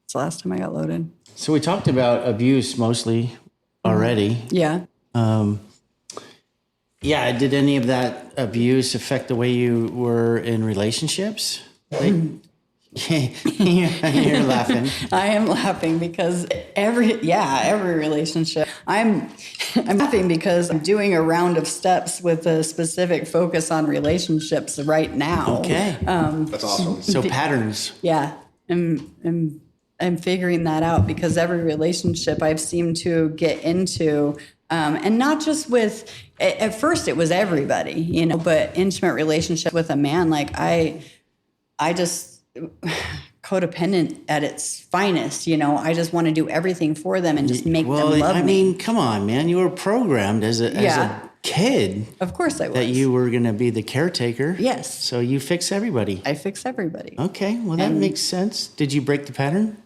It's the last time I got loaded. So we talked about abuse mostly already. Yeah. Yeah. Did any of that abuse affect the way you were in relationships? You're laughing. I am laughing because every relationship. I'm laughing because I'm doing a round of steps with a specific focus on relationships right now. Okay. That's awesome. So patterns. Yeah. I'm figuring that out because every relationship I've seemed to get into, and not just with, at first it was everybody, you know, but intimate relationship with a man, like I just codependent at its finest. I just want to do everything for them and just make them love me. I mean, come on, man. You were programmed as a kid. Of course I was. That you were going to be the caretaker. Yes. So you fix everybody. I fix everybody. Okay. Well, that makes sense. Did you break the pattern?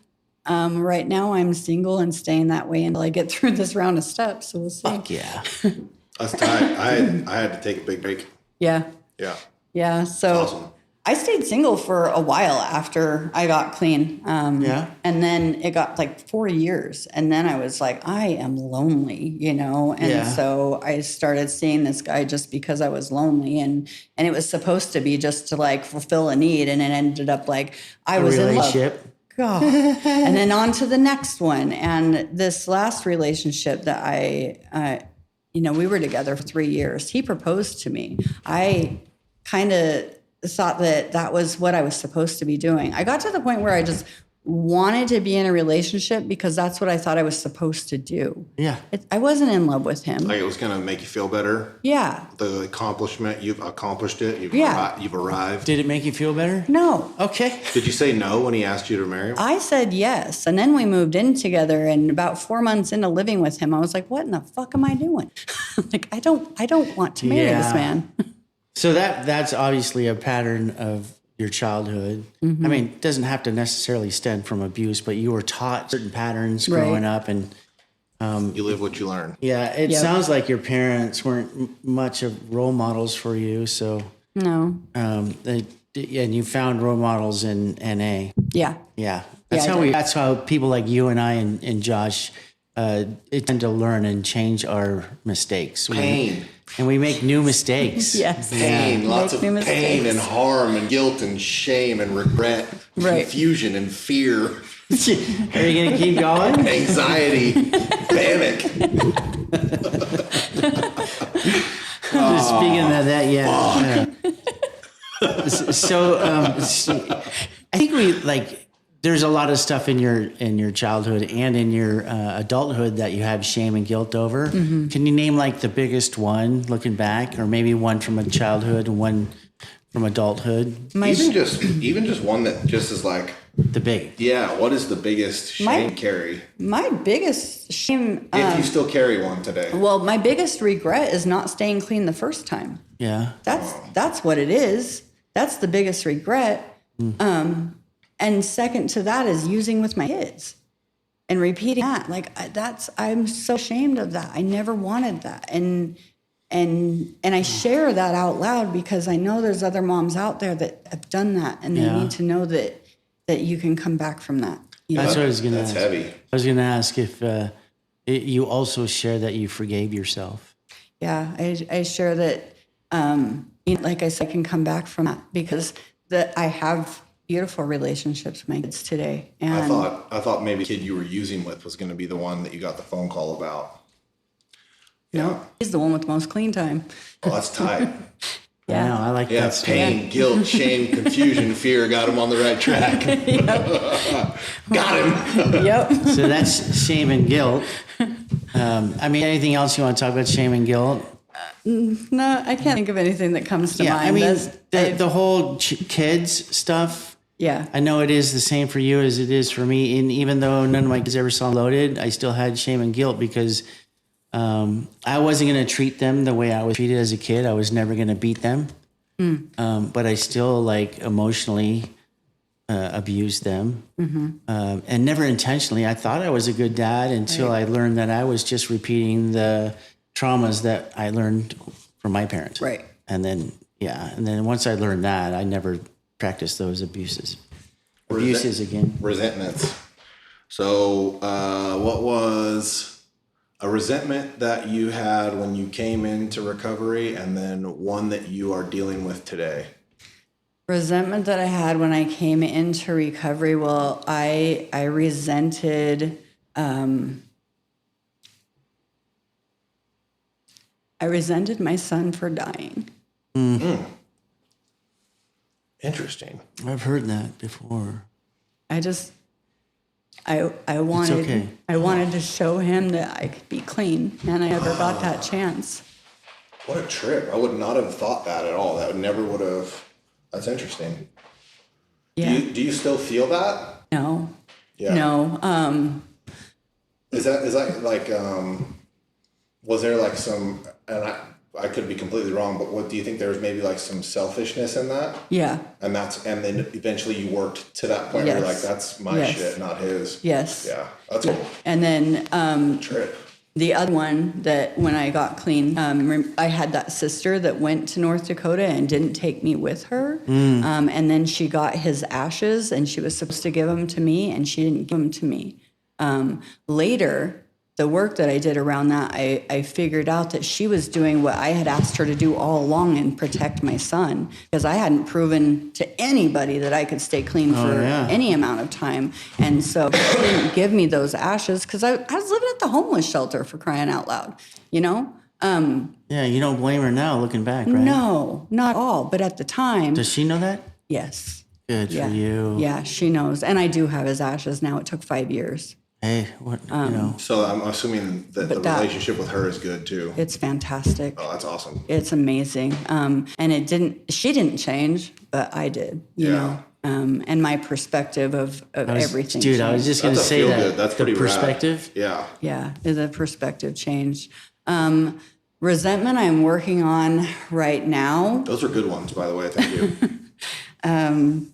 Right now I'm single and staying that way until I get through this round of steps. So we'll see. Fuck yeah. That's tight. I had to take a big break. Yeah. Yeah. Yeah. So Awesome. I stayed single for a while after I got clean. Yeah. And then it got like 4 years. And then I was like, I am lonely, And so I started seeing this guy just because I was lonely. And it was supposed to be just to like fulfill a need. And it ended up like I was in love. God. And then on to the next one. And this last relationship that we were together for 3 years. He proposed to me. I kind of thought that was what I was supposed to be doing. I got to the point where I just wanted to be in a relationship because that's what I thought I was supposed to do. Yeah. I wasn't in love with him. Like it was going to make you feel better. Yeah. The accomplishment, you've accomplished it. You've arrived. Did it make you feel better? No. Okay. Did you say no when he asked you to marry him? I said yes. And then we moved in together, and about 4 months into living with him, I was like, what in the fuck am I doing? Like, I don't want to marry this man. So that's obviously a pattern of your childhood. Mm-hmm. I mean, it doesn't have to necessarily stem from abuse, but you were taught certain patterns growing up, and you live what you learn. yeah, it sounds like your parents weren't much of role models for you. So No. and you found role models in NA. Yeah. Yeah, I did. that's how people like you and I and Josh tend to learn and change our mistakes. Pain. And we make new mistakes. Yes. Pain, lots of Make new pain mistakes. and harm and guilt and shame and regret, Right. confusion and fear, Are you going to keep going? anxiety, panic. Speaking of that, yeah. So I think there's a lot of stuff in your childhood and in your adulthood that you have shame and guilt over. Mm-hmm. Can you name like the biggest one looking back, or maybe one from a childhood and one from adulthood? Even just one that just is like, The big. yeah, what is the biggest shame carry? My biggest shame, If you still carry one today. well, my biggest regret is not staying clean the first time. Yeah. That's what it is. That's the biggest regret. And second to that is using with my kids and repeating that. Like I'm so ashamed of that. I never wanted that. And I share that out loud because I know there's other moms out there that have done that, and they need to know that you can come back from that. That's what I was going to ask. That's heavy. I was going to ask if you also share that you forgave yourself. Yeah, I share that. Like I said, I can come back from that because I have beautiful relationships with my kids today. And I thought maybe the kid you were using with was going to be the one that you got the phone call about. no, he's the one with the most clean time. Oh, that's tight. Yeah. No, I like Yeah, that. pain, guilt, shame, confusion, fear got him on the right track. Got him. Yep. So that's shame and guilt. I mean, anything else you want to talk about shame and guilt? No, I can't think of anything that comes to mind. I mean, the whole kids stuff. Yeah. I know it is the same for you as it is for me. And even though none of my kids ever saw Loaded, I still had shame and guilt because I wasn't going to treat them the way I was treated as a kid. I was never going to beat them. But I still emotionally abused them. And never intentionally. I thought I was a good dad until I learned that I was just repeating the traumas that I learned from my parents. Right. And then once I learned that, I never practiced those abuses again. Resentments. So what was a resentment that you had when you came into recovery, and then one that you are dealing with today? Resentment that I had when I came into recovery. Well, I resented my son for dying. Interesting. I've heard that before. I wanted okay. I wanted to show him that I could be clean, and I never got that chance. What a trip. I would not have thought that at all. That never would have. That's interesting. Yeah. Do you still feel that? No. Yeah. No. Is that like was there like some, and I could be completely wrong, but what do you think there was maybe like some selfishness in that? Yeah. And then eventually you worked to that point where you're like, that's my shit, not his. Yes. Yeah. That's cool. And then Trip. the other one that when I got clean, I had that sister that went to North Dakota and didn't take me with her. And then she got his ashes and she was supposed to give them to me and she didn't give them to me. Later, the work that I did around that, I figured out that she was doing what I had asked her to do all along and protect my son, because I hadn't proven to anybody that I could stay clean for any amount of time. And so she didn't give me those ashes because I was living at the homeless shelter, for crying out loud, you know? Yeah, you don't blame her now looking back, right? No, not at all. But at the time, Does she know that? yes. Good for you. Yeah, she knows. And I do have his ashes now. It took 5 years. Hey, what, So I'm assuming that the relationship with her is good too. It's fantastic. Oh, that's awesome. It's amazing. And she didn't change, but I did, you know. And my perspective of everything. Dude, I was just going to say that. That's pretty perspective. Rad. Yeah. Yeah, the perspective changed. Resentment I'm working on right now. Those are good ones, by the way. Thank you.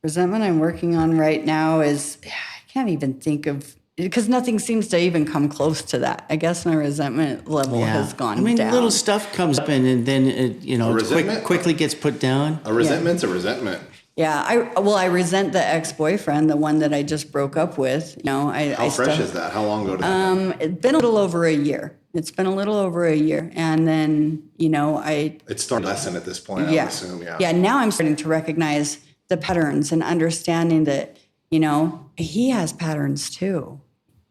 Resentment I'm working on right now is, I can't even think of, because nothing seems to even come close to that. I guess my resentment level has gone down. Little stuff comes up and then it, quickly gets put down. A resentment's a resentment. Yeah, I resent the ex-boyfriend, the one that I just broke up with. You know, How fresh is that? How long ago did that happen? It's been a little over a year. And then, you know, It's starting to lessen at this point, I would assume, Yeah, now I'm starting to recognize the patterns and understanding that, you know, he has patterns too.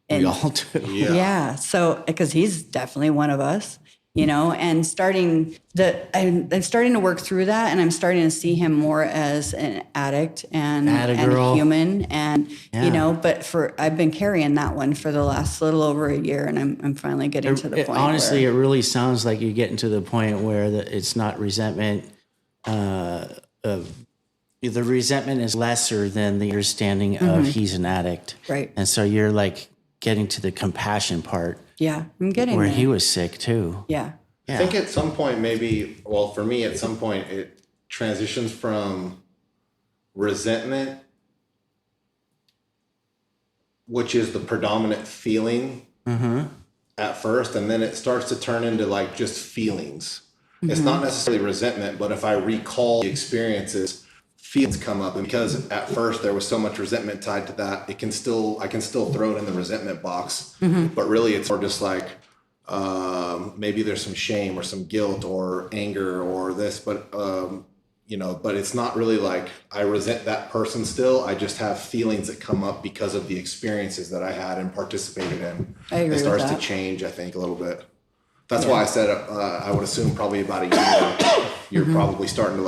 And We all do. yeah, so, because he's definitely one of us, you know, and I'm starting to work through that, and I'm starting to see him more as an addict and a human, and you know. But I've been carrying that one for the last little over a year, and I'm finally getting to the point. Honestly, it really sounds like you're getting to the point where it's not resentment. The resentment is lesser than the understanding of he's an addict, right? And so you're like getting to the compassion part. Yeah, I'm getting where there. he was sick too. Yeah. I think at some point, for me, at some point, it transitions from resentment, which is the predominant feeling at first, and then it starts to turn into like just feelings. It's not necessarily resentment, but if I recall the experiences, feelings come up, and because at first there was so much resentment tied to that, I can still throw it in the resentment box, but really it's more just like maybe there's some shame or some guilt or anger or this, but you know, but it's not really like I resent that person still. I just have feelings that come up because of the experiences that I had and participated in. I agree it starts with that. to change, I think, a little bit. That's why I said I would assume probably about a year you're probably starting to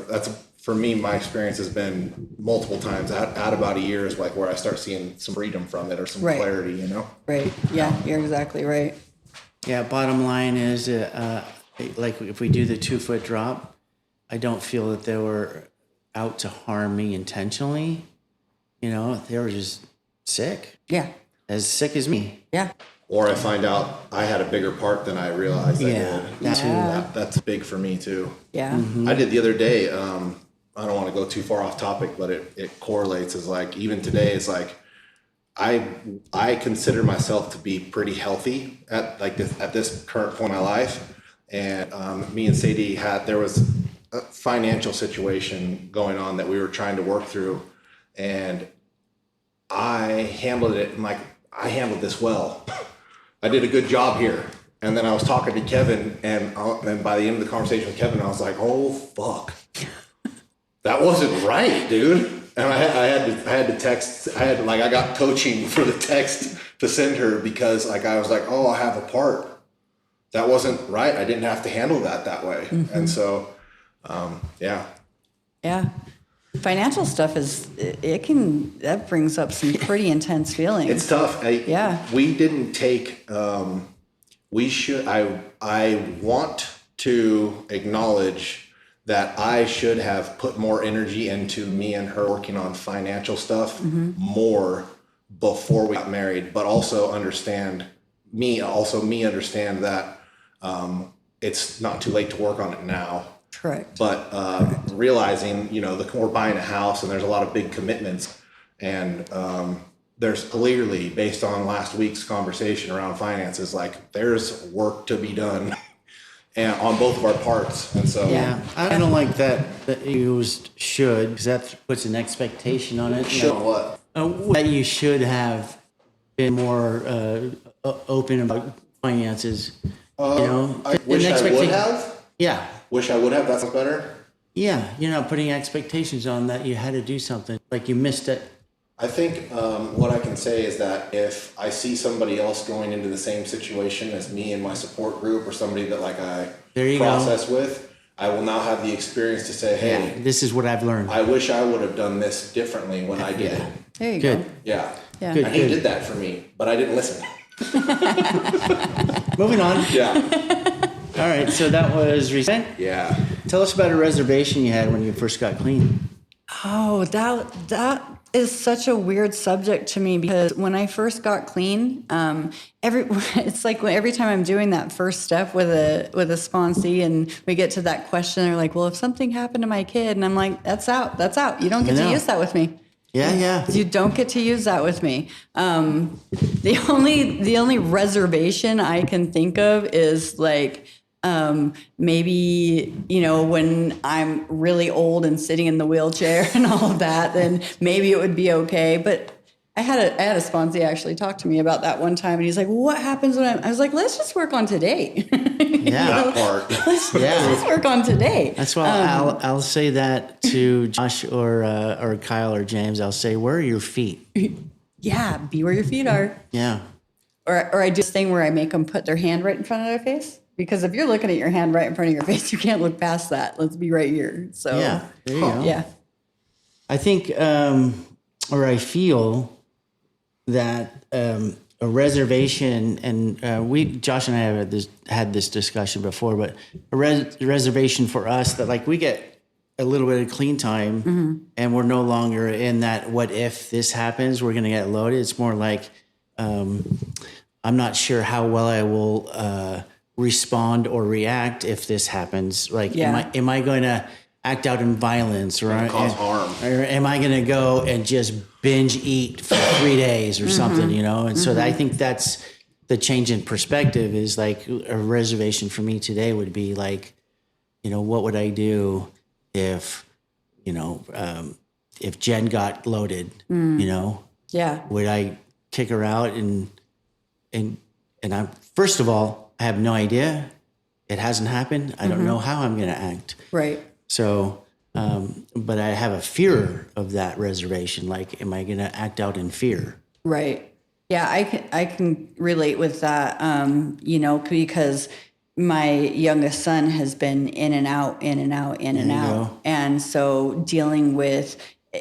that's for me, my experience has been multiple times at about a year is like where I start seeing some freedom from it or some clarity, you know? Right. Yeah, you're exactly right. Yeah, bottom line is, like if we do the 2-foot drop, I don't feel that they were out to harm me intentionally. You know, they were just sick. Yeah. As sick as me. Yeah. Or I find out I had a bigger part than I realized I did. That too. That's big for me too. Yeah. I did the other day, I don't want to go too far off topic, but it correlates as like, even today, it's like, I consider myself to be pretty healthy at this current point in my life. And me and Sadie there was a financial situation going on that we were trying to work through. And I handled it, and like, I handled this well. I did a good job here. And then I was talking to Kevin, and by the end of the conversation with Kevin, I was like, oh, fuck. That wasn't right, dude. And I had to text. I got coaching for the text to send her because like I was like, oh, I have a part. That wasn't right. I didn't have to handle that way. And so, yeah. Yeah. Financial stuff that brings up some pretty intense feelings. It's tough. We didn't take. We should. I want to acknowledge that I should have put more energy into me and her working on financial stuff more before we got married, but also understand understand that it's not too late to work on it now. Correct. But realizing, we're buying a house and there's a lot of big commitments, and there's clearly, based on last week's conversation around finances, like there's work to be done and on both of our parts. And so I don't like that you used should, because that puts an expectation on it. Should what? That you should have been more open about finances. I wish I would have. Yeah. Wish I would have. That sounds better. Yeah, you're not putting expectations on that you had to do something, like you missed it. I think what I can say is that if I see somebody else going into the same situation as me in my support group, or somebody that like I process with, I will now have the experience to say, hey, this is what I've learned. I wish I would have done this differently when I did it. There you go. Yeah. Yeah. And he did that for me, but I didn't listen. Moving on. Yeah. All right, so that was recent. Yeah. Tell us about a reservation you had when you first got clean. Oh, that is such a weird subject to me, because when I first got clean, it's like every time I'm doing that first step with a sponsee, and we get to that question, they're like, "Well, if something happened to my kid," and I'm like, "That's out. That's out. You don't get to use that with me." Yeah. You don't get to use that with me. The only reservation I can think of is like, maybe, when I'm really old and sitting in the wheelchair and all of that, then maybe it would be okay. But I had a sponsee actually talk to me about that one time, and he's like, well, what happens when I was like, let's just work on today. That part. Let's work on today. That's why I'll say that to Josh or Kyle or James. I'll say, where are your feet? Yeah, be where your feet are. Yeah. Or I do this thing where I make them put their hand right in front of their face. Because if you're looking at your hand right in front of your face, you can't look past that. Let's be right here. So yeah, there you go. Yeah. I think, or I feel that a reservation, and Josh and I have had this discussion before, but a reservation for us that like we get a little bit of clean time, and we're no longer in that, what if this happens, we're going to get loaded. It's more like, I'm not sure how well I will respond or react if this happens. Like, am I going to act out in violence, or cause harm, or am I going to go and just binge eat for 3 days or something, And so I think that's the change in perspective. Is like a reservation for me today would be like, what would I do if Jen got loaded, Yeah. would I kick her out? And I'm, first of all, I have no idea. It hasn't happened. I don't know how I'm going to act. Right. So, but I have a fear of that reservation. Like, am I going to act out in fear? Right. Yeah, I can relate with that, because my youngest son has been in and out. And so dealing with,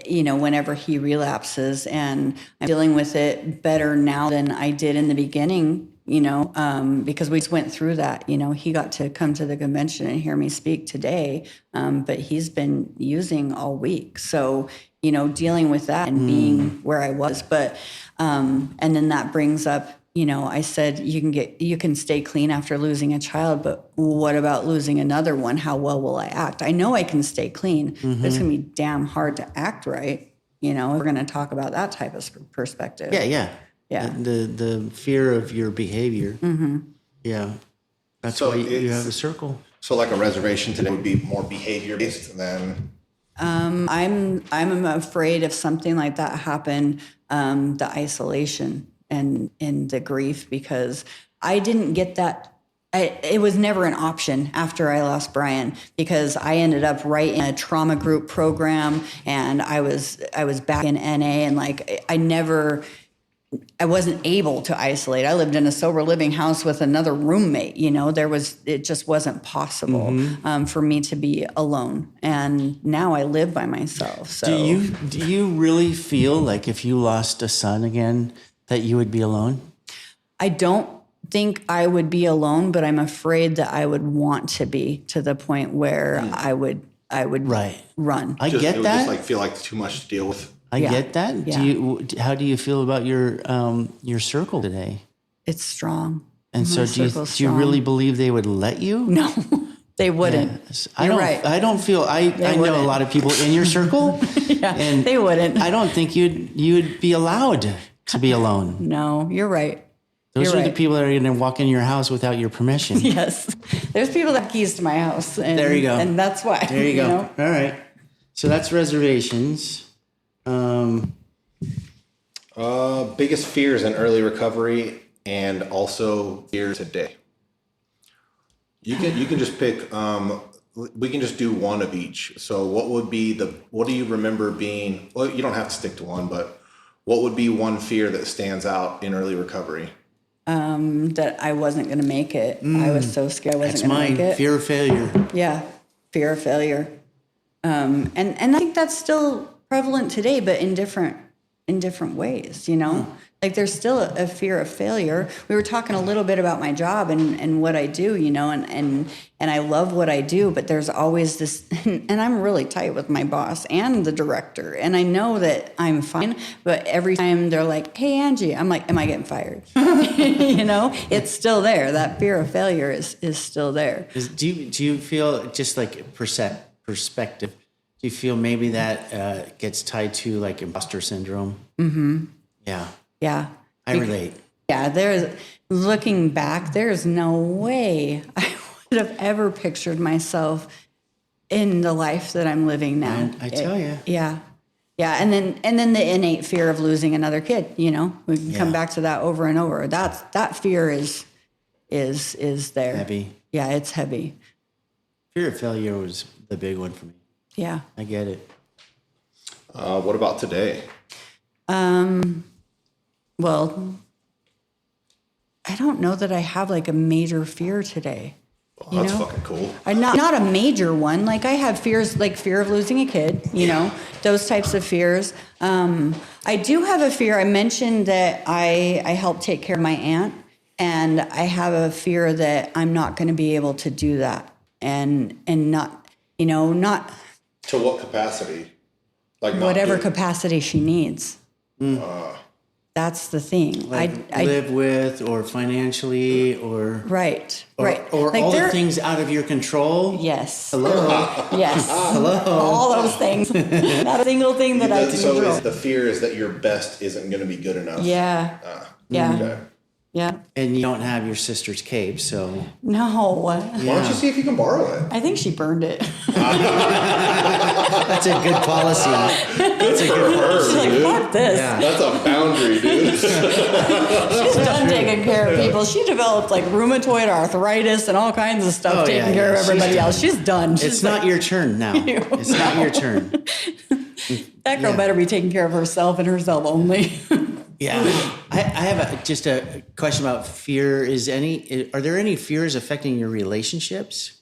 whenever he relapses, and I'm dealing with it better now than I did in the beginning, because we just went through that. He got to come to the convention and hear me speak today, but he's been using all week. So, dealing with that and being where I was. But, and then that brings up, I said, you can stay clean after losing a child, but what about losing another one? How well will I act? I know I can stay clean, but it's going to be damn hard to act right. We're going to talk about that type of perspective. Yeah. Yeah. The fear of your behavior. Yeah. That's So why you have a circle. So like a reservation today would be more behavior based than. I'm afraid if something like that happened, the isolation and the grief, because I didn't get that. It was never an option after I lost Brian, because I ended up right in a trauma group program, and I was back in NA, and like I wasn't able to isolate. I lived in a sober living house with another roommate. It just wasn't possible for me to be alone. And now I live by myself. So do you really feel like if you lost a son again, that you would be alone? I don't think I would be alone, but I'm afraid that I would want to be, to the point where I would I would Right. run. I It get would that. just like feel like too much to deal with. I Yeah. get that. Yeah. How do you feel about your circle today? It's strong. And so My do you circle's really strong. believe they would let you? No, they wouldn't. Yes. You're right. I don't feel. I know a wouldn't. lot of people in your circle. Yeah, and they wouldn't. I don't think you'd be allowed to be alone. No, you're right. Those You're are right. the people that are going to walk in your house without your permission. Yes. There's people that have keys to my house. And, There you go. And that's why. There you go. know? All right. So that's reservations. Biggest fears in early recovery and also fears today. You can just pick. We can just do one of each. So what do you remember being? Well, you don't have to stick to one, but what would be one fear that stands out in early recovery? That I wasn't going to make it. I was so scared I That's wasn't going to mine. make it. Fear of failure. Yeah, fear of failure. And I think that's still prevalent today, but in different ways, you know? Like there's still a fear of failure. We were talking a little bit about my job and what I do, you know, and I love what I do, but there's always this, and I'm really tight with my boss and the director, and I know that I'm fine, but every time they're like, hey, Angie, I'm like, am I getting fired? You know, it's still there. That fear of failure is still there. Do you feel just like perspective? Do you feel maybe that gets tied to like imposter syndrome? Mm-hmm. Yeah. Yeah. I relate. Yeah, looking back, there's no way I would have ever pictured myself in the life that I'm living now. I tell you. Yeah. Yeah, and then the innate fear of losing another kid, you know. We can come back to that over and over. That fear is there. Heavy. Yeah, it's heavy. Fear of failure was the big one for me. Yeah. I get it. What about today? Well, I don't know that I have like a major fear today. Well, that's know? fucking cool. Not a major one. Like I have fears, like fear of losing a kid, you know, those types of fears. I do have a fear. I mentioned that I help take care of my aunt, and I have a fear that I'm not going to be able to do that, and not, you know, not To what capacity? Like whatever capacity she needs. That's the thing. Like I live with, or financially, or right. or Like all the there- things out of your control. Yes. Hello. Yes. Hello. All those things. Not a single thing that I can So control. the fear is that your best isn't going to be good enough. Yeah. Yeah. Okay. Yeah. And you don't have your sister's cape, so No. Why don't you see if you can borrow it? I think she burned it. that's a good policy. Good for her, She's like, dude. fuck this. Yeah. That's a boundary, dude. She's done taking care of people. She developed like rheumatoid arthritis and all kinds of stuff Oh, taking yeah, care yeah. of She's everybody done. else. She's done. She's It's not your turn now. It's not your turn. that girl yeah. better be taking care of herself and herself only. Yeah. I have just a question about fear. Are there any fears affecting your relationships?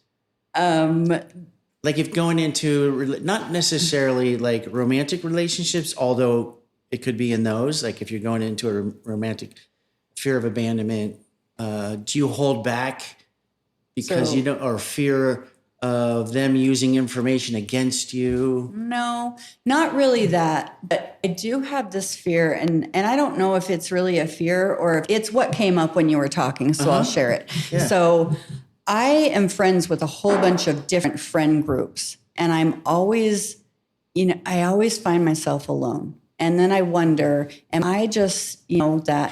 Like if going into, not necessarily like romantic relationships, although it could be in those, like if you're going into a romantic fear of abandonment, do you hold back because So- you don't, or fear of them using information against you? No, not really that. But I do have this fear, and I don't know if it's really a fear or if it's what came up when you were talking, so I'll share it. Yeah. So I am friends with a whole bunch of different friend groups, and I'm always, I always find myself alone. And then I wonder, am I just, that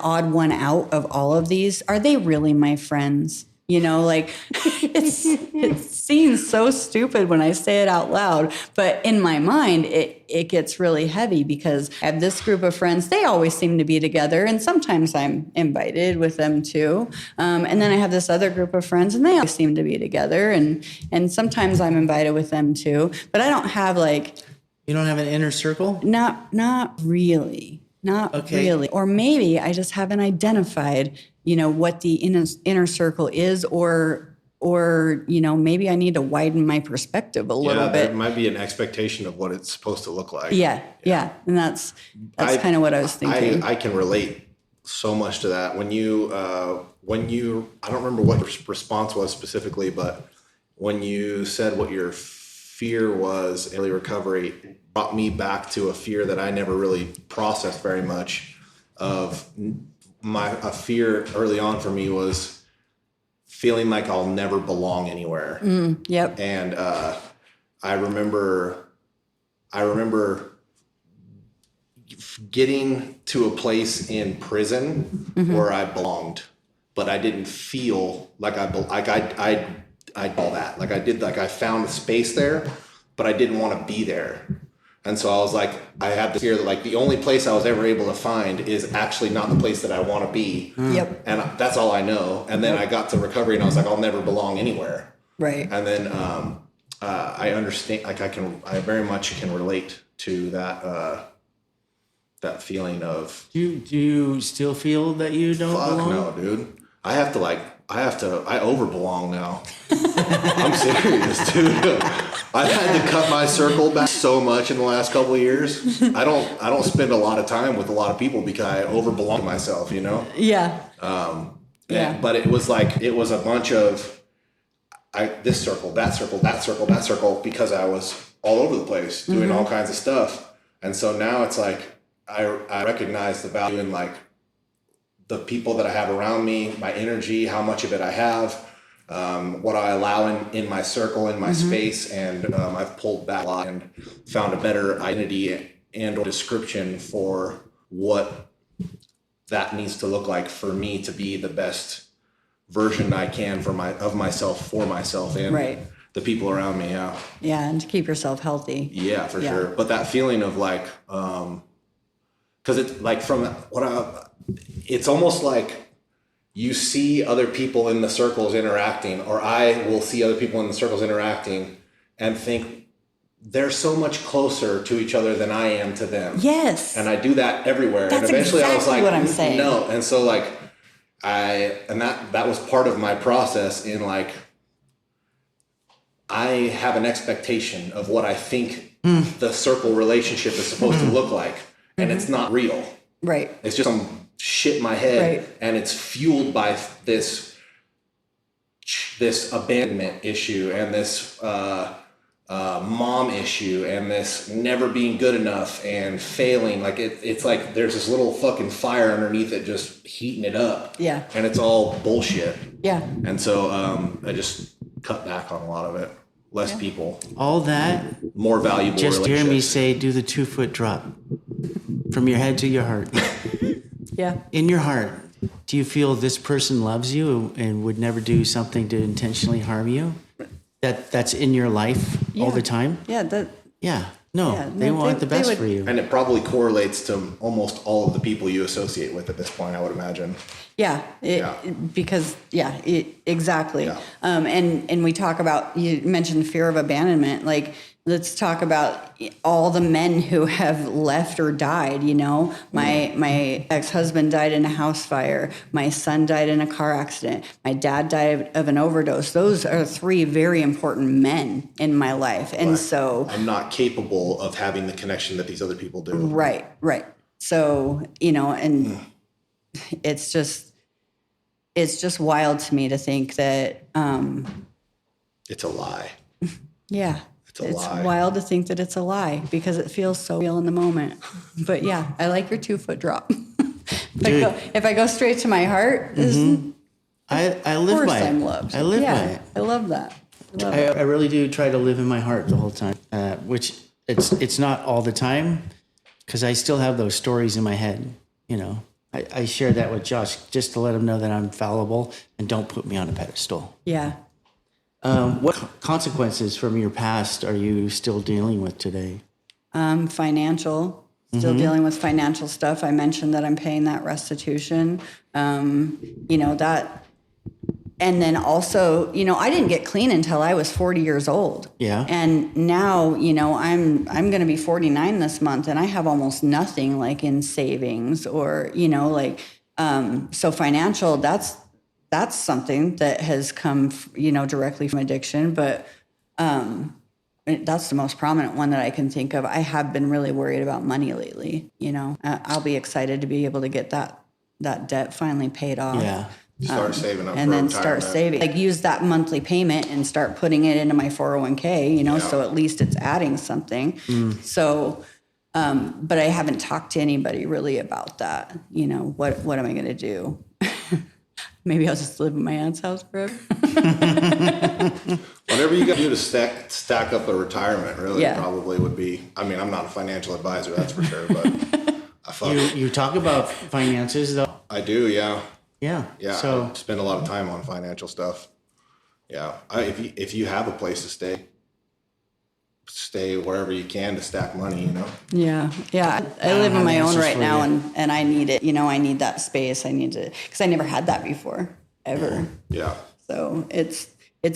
odd one out of all of these? Are they really my friends? Like it seems so stupid when I say it out loud, but in my mind, it gets really heavy because I have this group of friends. They always seem to be together, and sometimes I'm invited with them too. And then I have this other group of friends, and they always seem to be together, and sometimes I'm invited with them too. But I don't have You don't have an inner circle? not really. Not Okay. really. Or maybe I just haven't identified, what the inner circle is, or maybe I need to widen my perspective a little There bit. might be an expectation of what it's supposed to look like. Yeah. And that's kind of what I was thinking. I can relate so much to that. When you, I don't remember what your response was specifically, but when you said what your fear was early recovery brought me back to a fear that I never really processed very much of a fear early on for me was feeling like I'll never belong anywhere. Yep. And I remember getting to a place in prison where I belonged, but I didn't feel like I all that. Like I found a space there, but I didn't want to be there. And so I was like, I had this fear that like the only place I was ever able to find is actually not the place that I want to be. Yep. And that's all I know. And then I got to recovery and I was like, I'll never belong anywhere. Right. And then I understand, like I very much can relate to that feeling of. Do you still feel that you don't belong? No, dude. I overbelong now. I'm serious, dude. I've had to cut my circle back so much in the last couple of years. I don't spend a lot of time with a lot of people because I overbelong to myself, you know? Yeah. But it was a bunch of this circle, that circle, that circle, that circle, because I was all over the place doing all kinds of stuff. And so now it's like I recognize the value in like the people that I have around me, my energy, how much of it I have, what I allow in my circle, in my space. And I've pulled back a lot and found a better identity and or description for what that needs to look like for me to be the best version I can of myself, for myself, and the people around me. Yeah. Yeah. And to keep yourself healthy. Yeah, for sure. But that feeling of like, cause it's like it's almost like you see other people in the circles interacting, or I will see other people in the circles interacting and think they're so much closer to each other than I am to them. Yes. And I do that everywhere. That's and eventually exactly I was like, what I'm saying. No. And so like that was part of my process in like, I have an expectation of what I think the circle relationship is supposed to look like. And it's not real. Right. It's just some shit in my head, and it's fueled by this abandonment issue and this mom issue and this never being good enough and failing. Like it's like there's this little fucking fire underneath it, just heating it up. Yeah. And it's all bullshit. Yeah. And so I just cut back on a lot of it. Less people. All that. More valuable Just relationships. hear me say, do the 2-foot drop from your head to your heart. Yeah. In your heart, do you feel this person loves you and would never do something to intentionally harm you? That's in your life all the time? Yeah. Yeah. No, they want the best for you. And it probably correlates to almost all of the people you associate with at this point, I would imagine. Exactly. Yeah. And we talk about, you mentioned fear of abandonment. Like, let's talk about all the men who have left or died. You know, my ex-husband died in a house fire. My son died in a car accident. My dad died of an overdose. Those are 3 very important men in my life. And so I'm not capable of having the connection that these other people do. Right. So, you know, and it's just wild to me to think that, it's a lie. Yeah. It's a lie. Wild to think that it's a lie because it feels so real in the moment. But yeah, I like your 2-foot drop. If I go straight to my heart, I live by it. I'm loved. I live by it. I love that. I really do try to live in my heart the whole time, which it's not all the time because I still have those stories in my head. You know, I share that with Josh just to let him know that I'm fallible and don't put me on a pedestal. Yeah. What consequences from your past are you still dealing with today? Financial, still dealing with financial stuff. I mentioned that I'm paying that restitution. You know, that. And then also, you know, I didn't get clean until I was 40 years old. Yeah. And now, you know, I'm going to be 49 this month and I have almost nothing like in savings or, you know, like, so financial, that's something that has come, you know, directly from addiction, but, that's the most prominent one that I can think of. I have been really worried about money lately. You know, I'll be excited to be able to get that debt finally paid off. Yeah. Start saving up and for then start retirement. saving. Like use that monthly payment and start putting it into my 401k, Yeah. so at least it's adding something. So, but I haven't talked to anybody really about that. What am I going to do? Maybe I'll just live in my aunt's house forever. Whatever you got to do to stack up a retirement really Yeah. probably would be, I mean, I'm not a financial advisor, that's for sure, but You talk about finances though. I do, yeah. Yeah. Yeah, So I spend a lot of time on financial stuff. Yeah, if you have a place to stay wherever you can to stack money, Yeah. I live on my own answers right for now, you. and I need it. I need that space. I need to, because I never had that before, ever. Yeah. So it's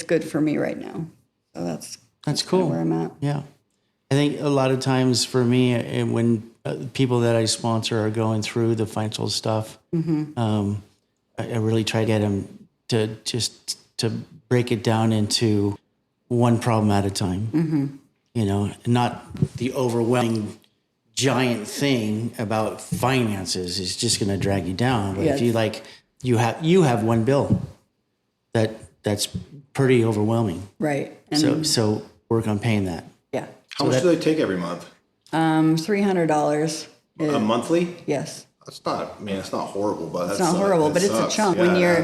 good for me right now. So that's cool. where I'm at. Yeah. I think a lot of times for me, when people that I sponsor are going through the financial stuff, I really try to get them to break it down into one problem at a time. Not the overwhelming giant thing about finances is just going to drag you down. But if you have one bill that's pretty overwhelming. Right. And So work on paying that. yeah. How much do they take every month? $300. A monthly? Yes. It's not horrible, but It's not horrible, but it's a chunk when you're,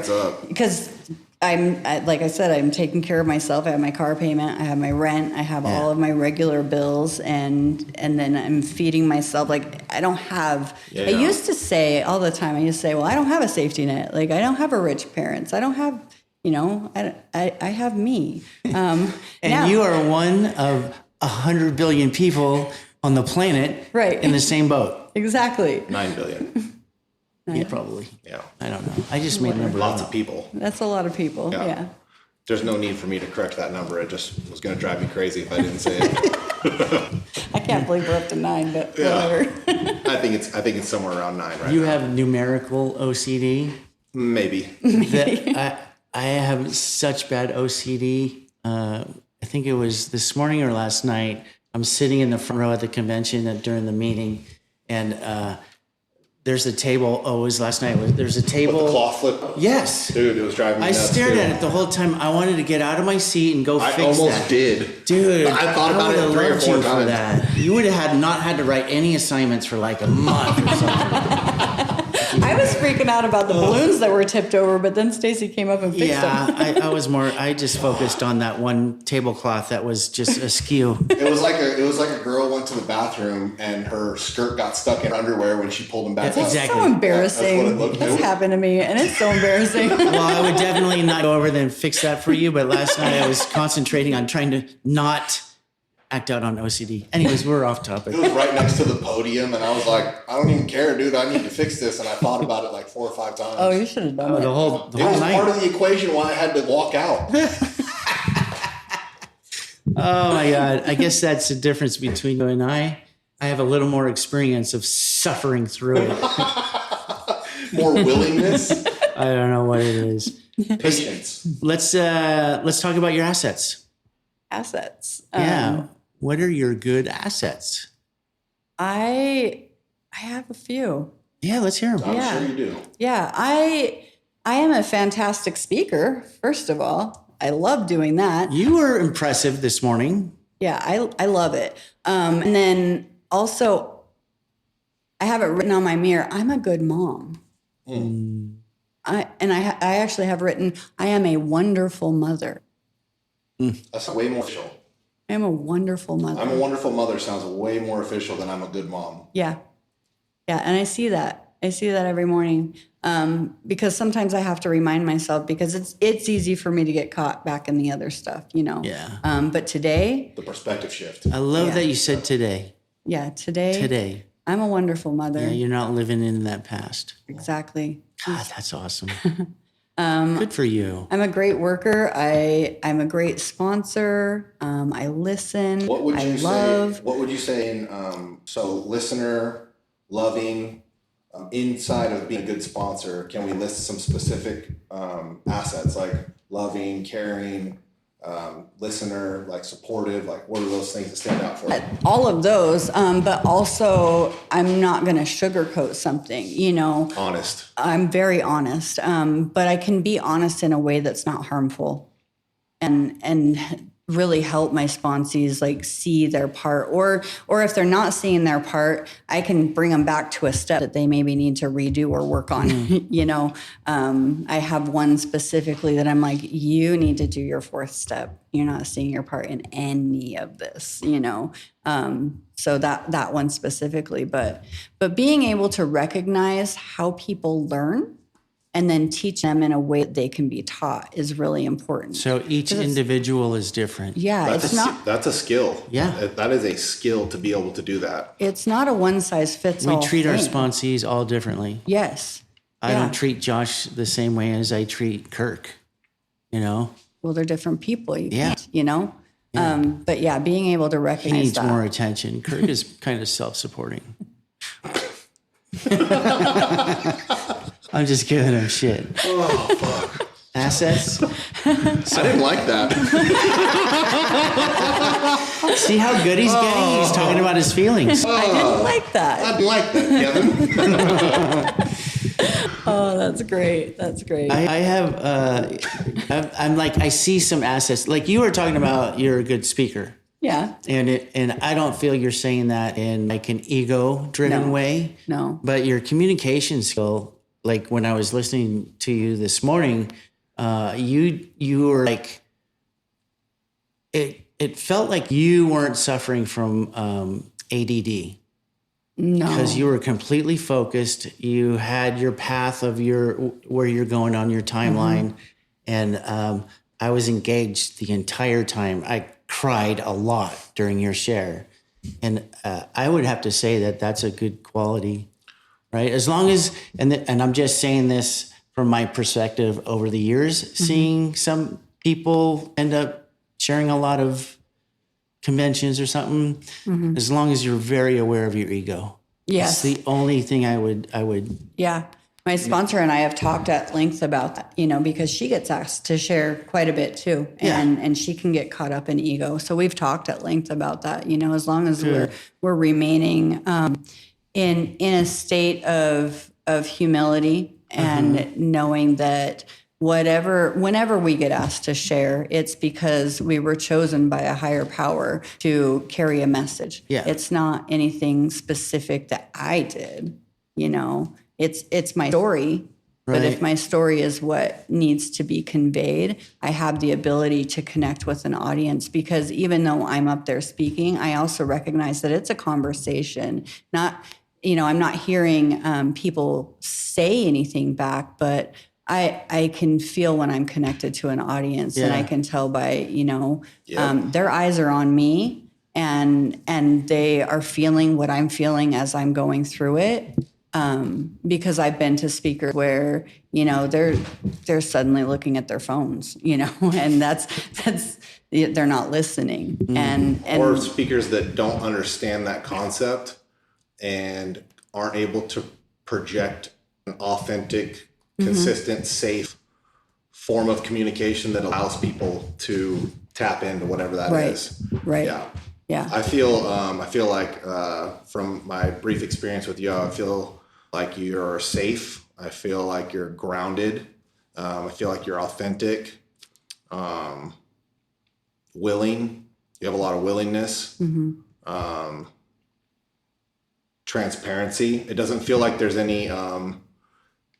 because like I said, I'm taking care of myself. I have my car payment, I have my rent, I have all of my regular bills, and then I'm feeding myself. Like I don't have, I used to say all the time, well, I don't have a safety net. Like I don't have a rich parents. I don't have, I have me. And now, you are one of 100 billion people on the planet Right. in the same boat. exactly. 9 billion. Yeah, probably. Yeah. I don't know. I just made a number Lots up. of people. That's a lot of people. Yeah. There's no need for me to correct that number. It just was going to drive me crazy if I didn't say it. I can't believe we're up to 9, but whatever. I think it's somewhere around 9 right You now. have numerical OCD. Maybe. I have such bad OCD. I think it was this morning or last night. I'm sitting in the front row at the convention during the meeting, and there's a table. Oh, it was last night. There's a table. With the claw flip. Yes. Dude, it was driving me I nuts. stared too. at it the whole time. I wanted to get out of my seat and go I fix almost that. did. Dude, I thought about it would've 3 or loved 4 you times. for that. You would have not had to write any assignments for like a month or something. I was freaking out about the balloons that were tipped over, but then Stacy came up and fixed Yeah, them. I just focused on that one tablecloth that was just askew. It was like a girl went to the bathroom and her skirt got stuck in her underwear when she pulled them back up. Exactly. So embarrassing. That's what it looked That's like. happened to me, and it's so embarrassing. Well, I would definitely not go over there and fix that for you, but last night I was concentrating on trying to not act out on OCD. Anyways, we're off topic. It was right next to the podium, and I was like, I don't even care, dude. I need to fix this. And I thought about it like 4 or 5 times. Oh, you should have done Oh, it. the whole It was night. part of the equation why I had to walk out. Oh my God. I guess that's the difference between you and I. I have a little more experience of suffering through it. More willingness, I don't know what it is. patience. Let's talk about your assets. Assets. Yeah. What are your good assets? I have a few. Yeah, let's hear them. I'm Yeah. sure you do. Yeah, I am a fantastic speaker. First of all, I love doing that. You were impressive this morning. Yeah, I love it. And then also, I have it written on my mirror. I'm a good mom. I actually have written, I am a wonderful mother. That's way more official. I am a wonderful mother. I'm a wonderful mother sounds way more official than I'm a good mom. Yeah. Yeah. And I see that. I see that every morning. Because sometimes I have to remind myself because it's easy for me to get caught back in the other stuff, Yeah. But today, The perspective shift. I love Yeah. that you said today. today, I'm a wonderful mother. Yeah, you're not living in that past. Exactly. God, that's awesome. Good for you. I'm a great worker. I'm a great sponsor. I listen. What would I you love. say? What would you say in listener, loving, inside of being a good sponsor? Can we list some specific assets like loving, caring, listener, like supportive? Like, what are those things that stand out for you? All of those, but also I'm not going to sugarcoat something, Honest. I'm very honest, but I can be honest in a way that's not harmful and really help my sponsees like see their part, or if they're not seeing their part, I can bring them back to a step that they maybe need to redo or work on. I have one specifically that I'm like, you need to do your fourth step. You're not seeing your part in any of this, so that one specifically, but being able to recognize how people learn and then teach them in a way that they can be taught is really important. So each individual is different. Yeah, That's a skill. Yeah. That is a skill to be able to do that. It's not a one size fits all. We treat our thing. sponsees all differently. Yes. I don't treat Josh the same way as I treat Kirk, Well, they're different people. Yeah. But yeah, being able to He recognize needs that. more attention. Kirk is kind of self-supporting. I'm just giving him shit. Oh, fuck. Assets. I didn't like that. See how good he's getting? He's talking about his feelings. I didn't like that. I like that, Kevin. Oh, that's great. That's great. I have, I'm like, I see some assets. Like you were talking about, you're a good speaker. Yeah. And I don't feel you're saying that in like an ego-driven way. No. But your communication skill, like when I was listening to you this morning, you were like, it felt like you weren't suffering from ADD. No. Because you were completely focused. You had your path of where you're going on your timeline. And I was engaged the entire time. I cried a lot during your share. And I would have to say that that's a good quality, right? As long as, and I'm just saying this from my perspective over the years, seeing some people end up sharing a lot of conventions or something, as long as you're very aware of your ego. Yes. It's the only thing I would. Yeah. My sponsor and I have talked at length about that, because she gets asked to share quite a bit too. And she can get caught up in ego. So we've talked at length about that, as long as we're remaining in a state of humility and knowing that whenever we get asked to share, it's because we were chosen by a higher power to carry a message. Yeah. It's not anything specific that I did, It's my story, but Right. if my story is what needs to be conveyed, I have the ability to connect with an audience, because even though I'm up there speaking, I also recognize that it's a conversation. I'm not hearing people say anything back, but I can feel when I'm connected to an audience, and I can tell by, their eyes are on me, and they are feeling what I'm feeling as I'm going through it. Because I've been to speakers where, they're suddenly looking at their phones, and that's they're not listening. And Or speakers that don't understand that concept and aren't able to project an authentic, consistent, safe form of communication that allows people to tap into whatever that is. Right. Yeah. Yeah. I feel like from my brief experience with you, I feel like you're safe. I feel like you're grounded. I feel like you're authentic, willing. You have a lot of willingness, transparency. It doesn't feel like there's any.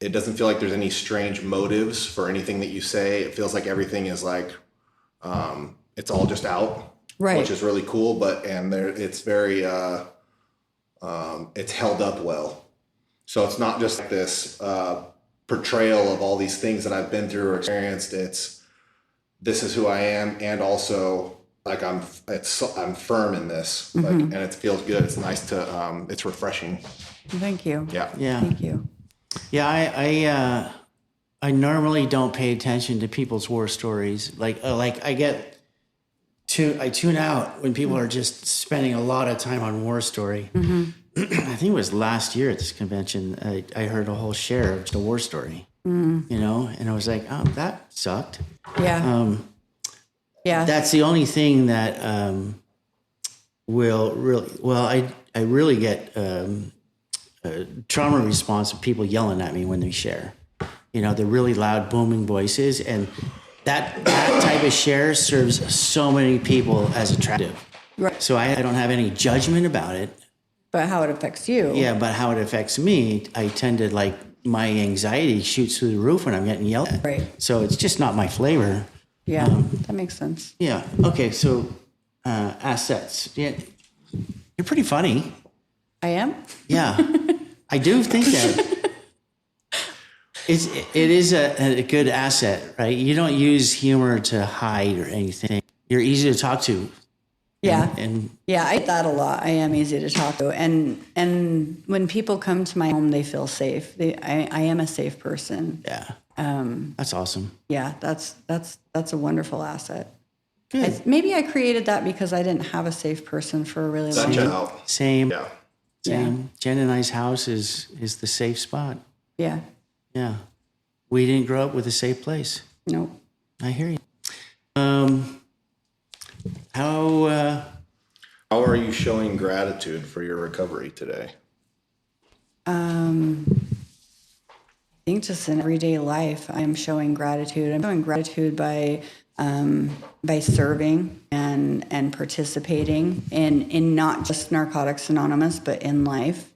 It doesn't feel like there's any strange motives for anything that you say. It feels like everything is like, it's all just out, Right. which is really cool. It's very, it's held up well. So it's not just like this portrayal of all these things that I've been through or experienced. This is who I am, and also like I'm firm in this, and it feels good. It's nice to, it's refreshing. Thank you. Yeah. Thank you. Yeah, I normally don't pay attention to people's war stories. Like I tune out when people are just spending a lot of time on war story. I think it was last year at this convention, I heard a whole share of just a war story, and I was like, oh, that sucked. Yeah. Yeah. That's the only thing that will really, well, I really get trauma response of people yelling at me when they share. You know, the really loud, booming voices. And that type of share serves so many people as attractive. Right. So I don't have any judgment about it. But how it affects you. Yeah, but how it affects me, I tend to like, my anxiety shoots through the roof when I'm getting yelled at. Right. So it's just not my flavor. Yeah, that makes sense. Yeah. Okay. So assets. Yeah. You're pretty funny. I am? Yeah. I do think that it is a good asset, right? You don't use humor to hide or anything. You're easy to talk to. Yeah. And Yeah, I get that a lot. I am easy to talk to. And when people come to my home, they feel safe. I am a safe person. yeah. That's awesome. Yeah, that's a wonderful asset. Good. Maybe I created that because I didn't have a safe person for a really long Such time. out. Same. Yeah. Same. Jen and I's house is the safe spot. Yeah. Yeah. We didn't grow up with a safe place. Nope. I hear you. How are you showing gratitude for your recovery today? I think just in everyday life, I'm showing gratitude. I'm showing gratitude by serving and participating in not just Narcotics Anonymous, but in life.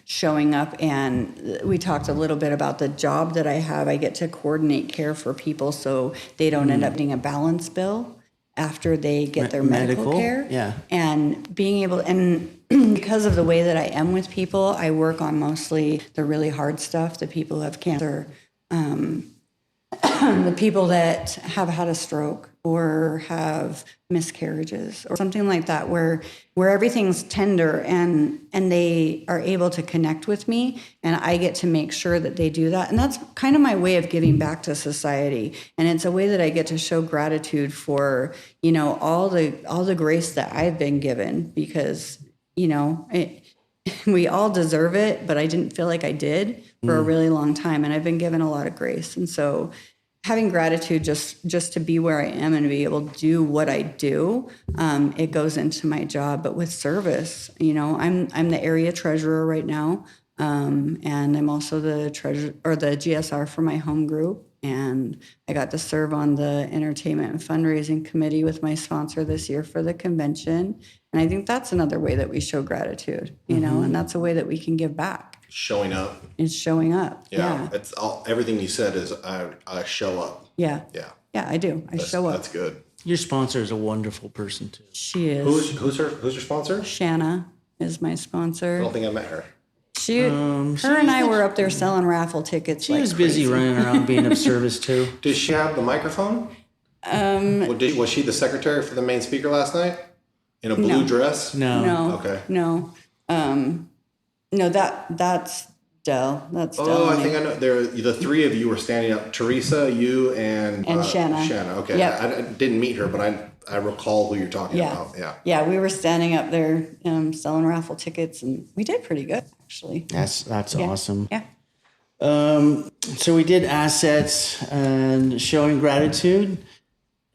Showing up, and we talked a little bit about the job that I have. I get to coordinate care for people so they don't end up getting a balance bill after they get their medical care. Yeah. And being able, and because of the way that I am with people, I work on mostly the really hard stuff, the people who have cancer, the people that have had a stroke or have miscarriages or something like that, where everything's tender and they are able to connect with me, and I get to make sure that they do that. And that's kind of my way of giving back to society. And it's a way that I get to show gratitude for, you know, all the grace that I've been given, because, you know, we all deserve it, but I didn't feel like I did for a really long time. And I've been given a lot of grace. And so having gratitude just to be where I am and to be able to do what I do, it goes into my job. But with service, you know, I'm the area treasurer right now, and I'm also the treasurer or the GSR for my home group. And I got to serve on the entertainment and fundraising committee with my sponsor this year for the convention. And I think that's another way that we show gratitude, you know, and that's a way that we can give back. Showing up. It's showing up. Yeah. It's all, everything you said is I show up. Yeah. Yeah. Yeah, I do. I show up. That's good. Your sponsor is a wonderful person too. She is. Who's your sponsor? Shanna is my I sponsor. don't think I met her. Her and I were up there selling raffle tickets. She was busy running around being of service too. Does she have the microphone? Was she the secretary for the main speaker last night? In a blue dress? No. Okay. No. No, that's Dell. That's Dell. Oh, I think I know. The three of you were standing up. Teresa, you, and Shanna. Shanna. Okay. Yep. I didn't meet her, but I recall who you're talking about. Yeah. Yeah, we were standing up there selling raffle tickets, and we did pretty good, actually. That's awesome. Yeah. So we did assets and showing gratitude.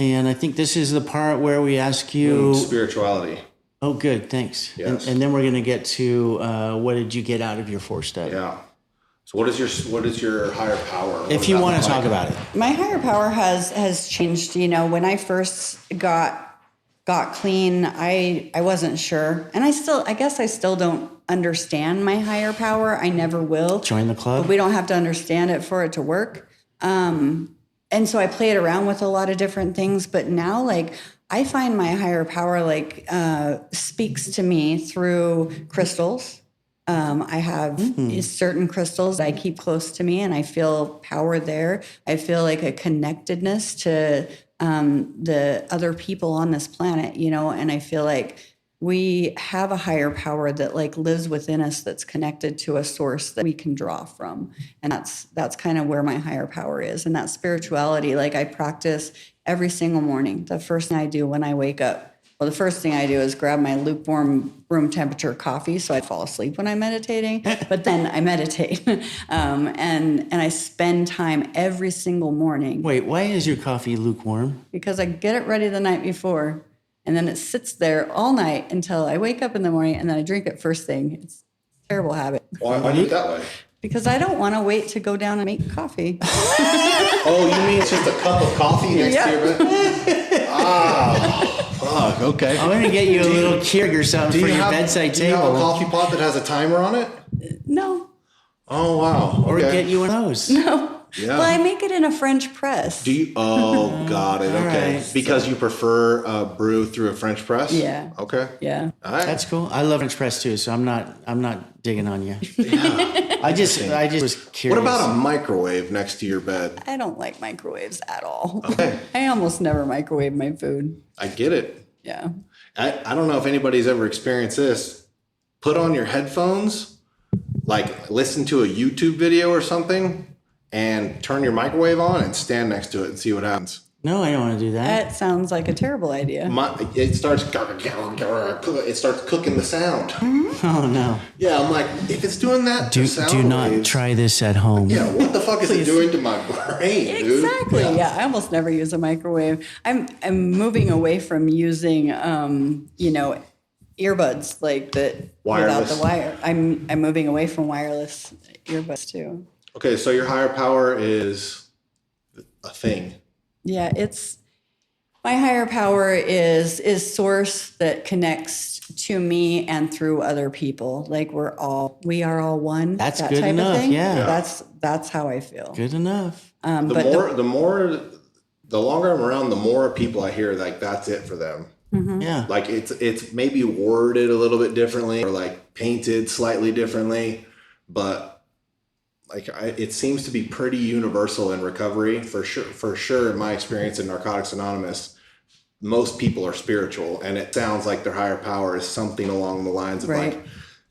And I think this is the part where we ask you. Spirituality. Oh, good. Thanks. Yes. And then we're going to get to what did you get out of your 4-step? Yeah. So what is your higher power? If you want to talk about it. My higher power has changed. You know, when I first got clean, I wasn't sure. And I guess I still don't understand my higher power. I never will. Join the club. But we don't have to understand it for it to work. And so I played around with a lot of different things. But now, like, I find my higher power, like, speaks to me through crystals. I have certain crystals that I keep close to me, and I feel power there. I feel like a connectedness to the other people on this planet, you know, and I feel like we have a higher power that like lives within us, that's connected to a source that we can draw from. And that's kind of where my higher power is. And that spirituality, like I practice every single morning. The first thing I do when I wake up, Well, the first thing I do is grab my lukewarm room temperature coffee so I fall asleep when I'm meditating. But then I meditate, and I spend time every single morning. Wait, why is your coffee lukewarm? Because I get it ready the night before, and then it sits there all night until I wake up in the morning, and then I drink it first thing. It's a terrible habit. Why do you do it that way? Because I don't want to wait to go down and make coffee. Oh, you mean it's just a cup of coffee next to your bed? Fuck, okay. I'm gonna get you a little Keurig or something for your bedside do you have a table, coffee pot that has a timer on it? No. Oh, wow. or Okay. get you one of those. No. Yeah. Well, I make it in a French press. Do you? Oh, got it. Okay. right. Because you prefer brew through a French press? Yeah. Okay. Yeah. All right. That's cool. I love French press too, so I'm not digging on you. I just was curious. What about a microwave next to your bed? I don't like microwaves at all. Okay. I almost never microwave my food. I get it. Yeah. I don't know if anybody's ever experienced this. Put on your headphones, like listen to a YouTube video or something, and turn your microwave on and stand next to it and see what happens. No, I don't want to do that. That sounds like a terrible idea. It starts cooking the sound. Oh no. Yeah, I'm like, if it's doing that, to sound Do not waves, try this at home. Yeah, what the fuck is it doing to my brain, dude? Exactly. Yeah. I almost never use a microwave. I'm moving away from using earbuds like that Wireless. without the wire. I'm moving away from wireless earbuds too. Okay, so your higher power is a thing. Yeah, it's my higher power is source that connects to me and through other people. Like we are all one. That's that good type enough, of thing. yeah. That's how I feel. Good enough. The longer I'm around, the more people I hear like that's it for them. Yeah. Like it's maybe worded a little bit differently or like painted slightly differently, but like it seems to be pretty universal in recovery for sure. For sure, in my experience in Narcotics Anonymous, most people are spiritual, and it sounds like their higher power is something along the lines of Right. like,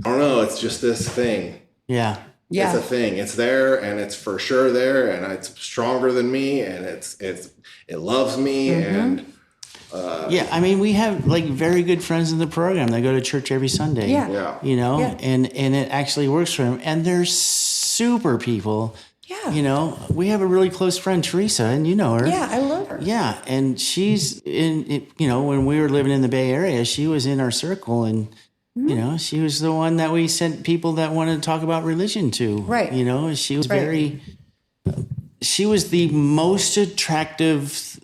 I don't know, it's just this thing. Yeah. Yeah. It's a thing. It's there, and it's for sure there, and it's stronger than me, and it loves me, and Yeah, I mean, we have like very good friends in the program. They go to church every Sunday. Yeah. yeah. You know, Yeah. and it actually works for them. And they're super people. Yeah. You know, we have a really close friend, Teresa, and you know her. Yeah, I love her. Yeah, and she's when we were living in the Bay Area, she was in our circle, and you know, she was the one that we sent people that wanted to talk about religion to. Right. You know, she was Right. she was the most attractive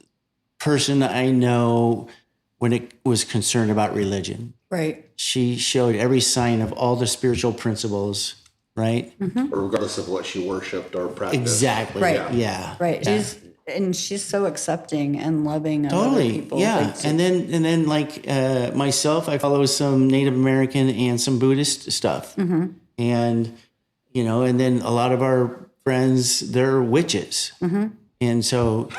person I know when it was concerned about religion. Right. She showed every sign of all the spiritual principles, right? Regardless of what she worshipped or practiced. Exactly. Right. Yeah. Right. Yeah. She's so accepting and loving of other Totally. people. Yeah. Like, And then like myself, I follow some Native American and some Buddhist stuff. And, you know, and then a lot of our friends, they're witches. And so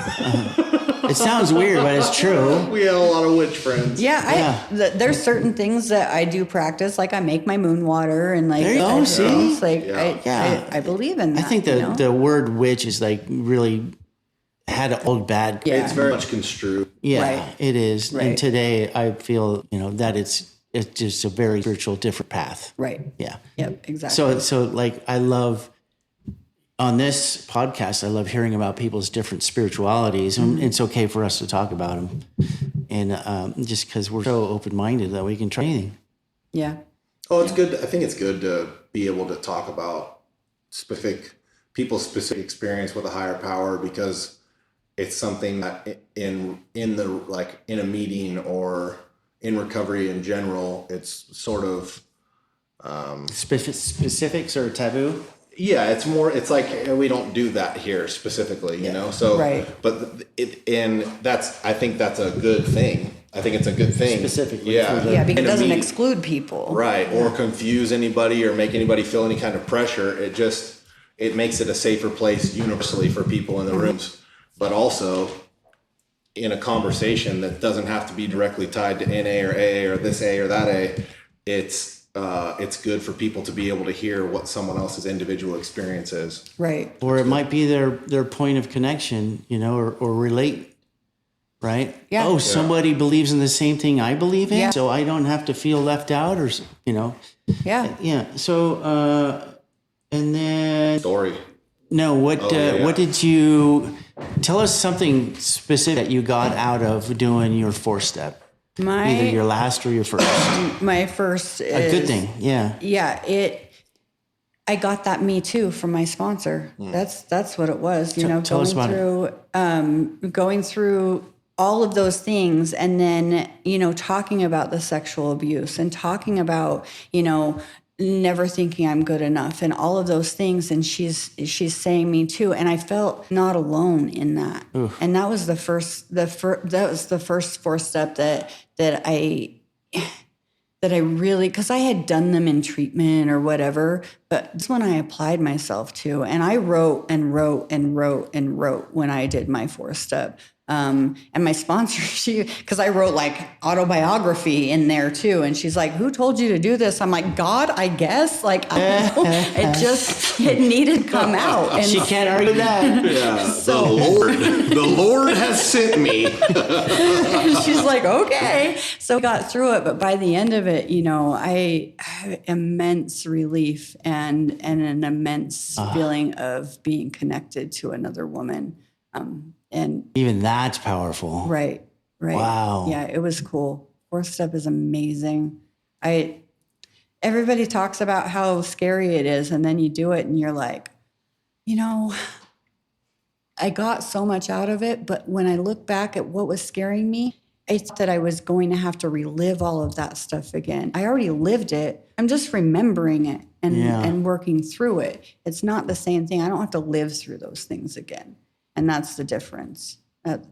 it sounds weird, but it's true. We have a lot of witch friends. yeah, there's certain things that I do practice, like I make my moon water and like There you go, see? things. Like Yeah. I believe in that. I think the word witch is like really had an old bad. Yeah. It's very much construed. Yeah, Right. it is. Right. And today I feel, you know, that it's just a very spiritual, different path. Right. Yeah. Yep. Exactly. So like I love on this podcast, I love hearing about people's different spiritualities, and it's okay for us to talk about them. And just because we're so open-minded that we can try anything. yeah. Oh, it's good. I think it's good to be able to talk about people's specific experience with a higher power, because it's something that in a meeting or in recovery in general, it's sort of Specifics are taboo. yeah, it's like we don't do that here specifically, you know. So Right. but I think that's a good thing. I think it's a good thing. Specifically Yeah. for the- Yeah, because In it a doesn't meeting. exclude people. Right, or confuse anybody or make anybody feel any kind of pressure. It makes it a safer place universally for people in the rooms, but also in a conversation that doesn't have to be directly tied to NA or AA or this A or that A. It's good for people to be able to hear what someone else's individual experience is. Right. Or it might be their point of connection, you know, or relate right? Yeah. Oh, somebody believes in the same thing I believe in, Yeah. so I don't have to feel left out, or Yeah. yeah. So, and then Story. no, what yeah. what did you tell us something specific that you got out of doing your 4-step? Either your last or your first. My first is A good thing, yeah. Yeah, I got that me too from my sponsor. That's what it was. Tell us about it. Going through all of those things, and then talking about the sexual abuse and talking about never thinking I'm good enough and all of those things. And she's saying me too. And I felt not alone in that. Oof. And that was the first 4-step that I really, because I had done them in treatment or whatever, but this one I applied myself to. And I wrote and wrote and wrote and wrote when I did my 4-step. And my sponsor, because I wrote like autobiography in there too. And she's like, who told you to do this? I'm like, God, I guess. Like, it needed to come out. And she can't argue that. Yeah, so, the Lord has sent me. She's like, okay. So I got through it. But by the end of it, I had immense relief and an immense feeling of being connected to another woman. And even that's powerful. Right. Wow. Yeah, it was cool. 4-step is amazing. Everybody talks about how scary it is, and then you do it and you're like, I got so much out of it, but when I look back at what was scaring me, I thought that I was going to have to relive all of that stuff again. I already lived it. I'm just remembering it and working through it. It's not the same thing. I don't have to live through those things again. And that's the difference. That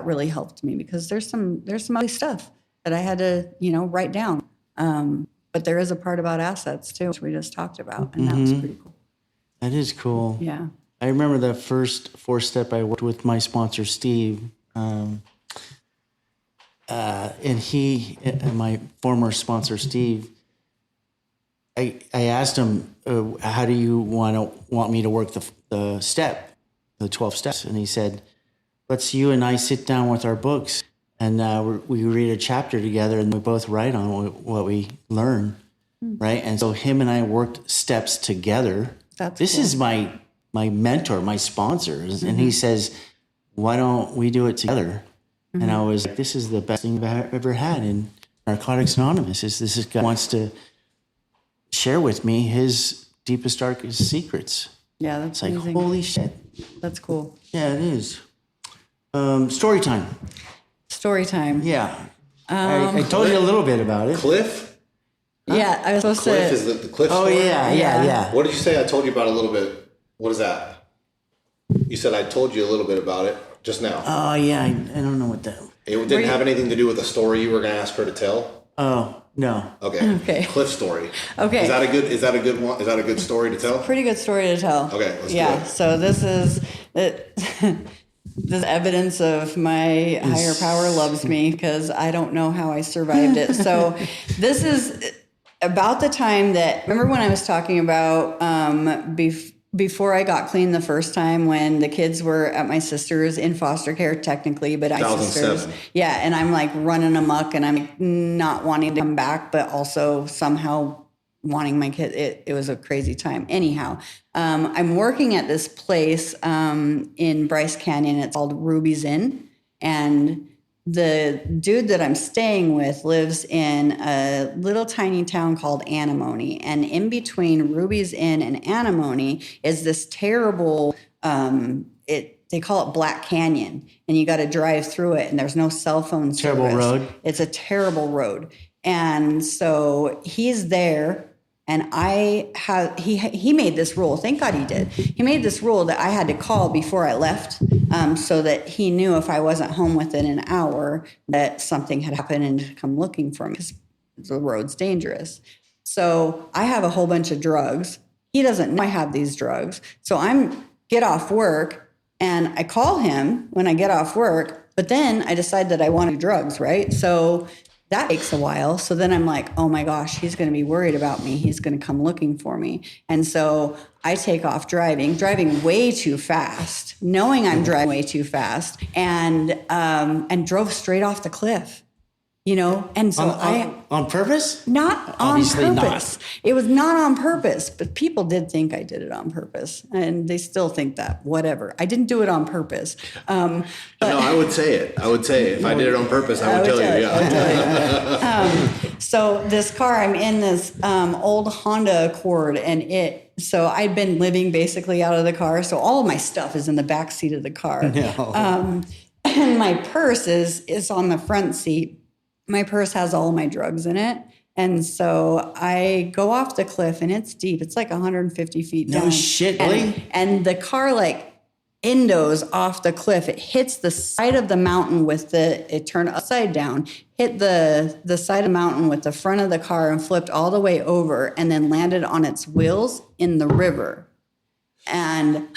really helped me, because there's some other stuff that I had to write down. But there is a part about assets too, which we just talked about, and that was pretty cool. That is cool. Yeah. I remember the first 4-step I worked with my sponsor Steve, and he, my former sponsor Steve. I asked him, how do you want me to work the step? The 12 steps. And he said, let's you and I sit down with our books and we read a chapter together and we both write on what we learn. Right. And so him and I worked steps together. This is my mentor, my sponsor. And he says, why don't we do it together? And I was like, this is the best thing I've ever had in Narcotics Anonymous. This guy wants to share with me his deepest, darkest secrets. Yeah, that's like, amazing. Holy shit. That's cool. Yeah, it is. Story time. Story time. Yeah. I told you a little bit about it. Cliff? Yeah, I was supposed Cliff to. is the Cliff Oh, story? yeah. What did you say? I told you about a little bit. What is that? You said I told you a little bit about it just now. Oh, yeah. I don't know what that. It didn't have anything to do with the story you were going to ask her to tell? Oh, no. Okay. Cliff story. Okay. Is that a good one? Is that a good story to tell? Pretty good story to tell. Okay, let's do it. So this is this evidence of my higher power loves me, because I don't know how I survived it. So this is about the time that, remember when I was talking about before I got clean the first time, when the kids were at my sister's in foster care technically, but 2007. Yeah, and I'm like running amok and I'm not wanting to come back, but also somehow wanting my kid. It was a crazy time. Anyhow, I'm working at this place in Bryce Canyon. It's called Ruby's Inn. And the dude that I'm staying with lives in a little tiny town called Anemone. And in between Ruby's Inn and Anemone is this terrible, they call it Black Canyon. And you got to drive through it, and there's no cell phone service. Terrible road. It's a terrible And so he's there. And he made this rule. Thank God he did. He made this rule that I had to call before I left, so that he knew if I wasn't home within an hour that something had happened and to come looking for me, because the road's dangerous. So I have a whole bunch of drugs. He doesn't know I have these drugs. So get off work and I call him when I get off work, but then I decide that I want drugs, right? So that takes a while. So then I'm like, oh my gosh, he's going to be worried about me. He's going to come looking for me. And so I take off driving way too fast, knowing I'm driving way too fast, and drove straight off the cliff. And so on purpose? Not Obviously on purpose. not. It was not on purpose, but people did think I did it on purpose, and they still think that. Whatever. I didn't do it on purpose. No, I would say it. If I did it on purpose, I would tell you. Yeah. So this car, I'm in this old Honda Accord, and so I'd been living basically out of the car, so all of my stuff is in the back seat of the car. No. And my purse is on the front seat. My purse has all my drugs in it. And so I go off the cliff, and it's deep. It's like 150 feet down. No shit, really? And the car endos off the cliff. It hits the side of the mountain it turned upside down, hit the side of the mountain with the front of the car and flipped all the way over, and then landed on its wheels in the river. And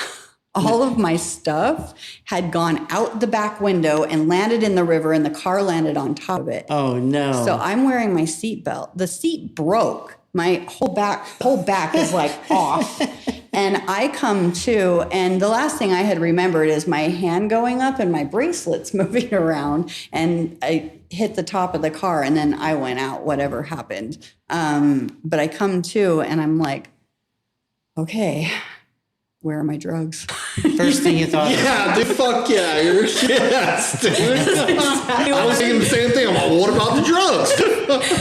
all of my stuff had gone out the back window and landed in the river, and the car landed on top of it. Oh no. So I'm wearing my seatbelt. The seat broke. My whole back is off. And I come to, and the last thing I had remembered is my hand going up and my bracelets moving around, and I hit the top of the car, and then I went out, whatever happened. But I come to, and I'm like, okay, where are my drugs? First thing you thought. Yeah, dude, fuck yeah, you're yes, dude. I was thinking the same thing. I'm like, what about the drugs?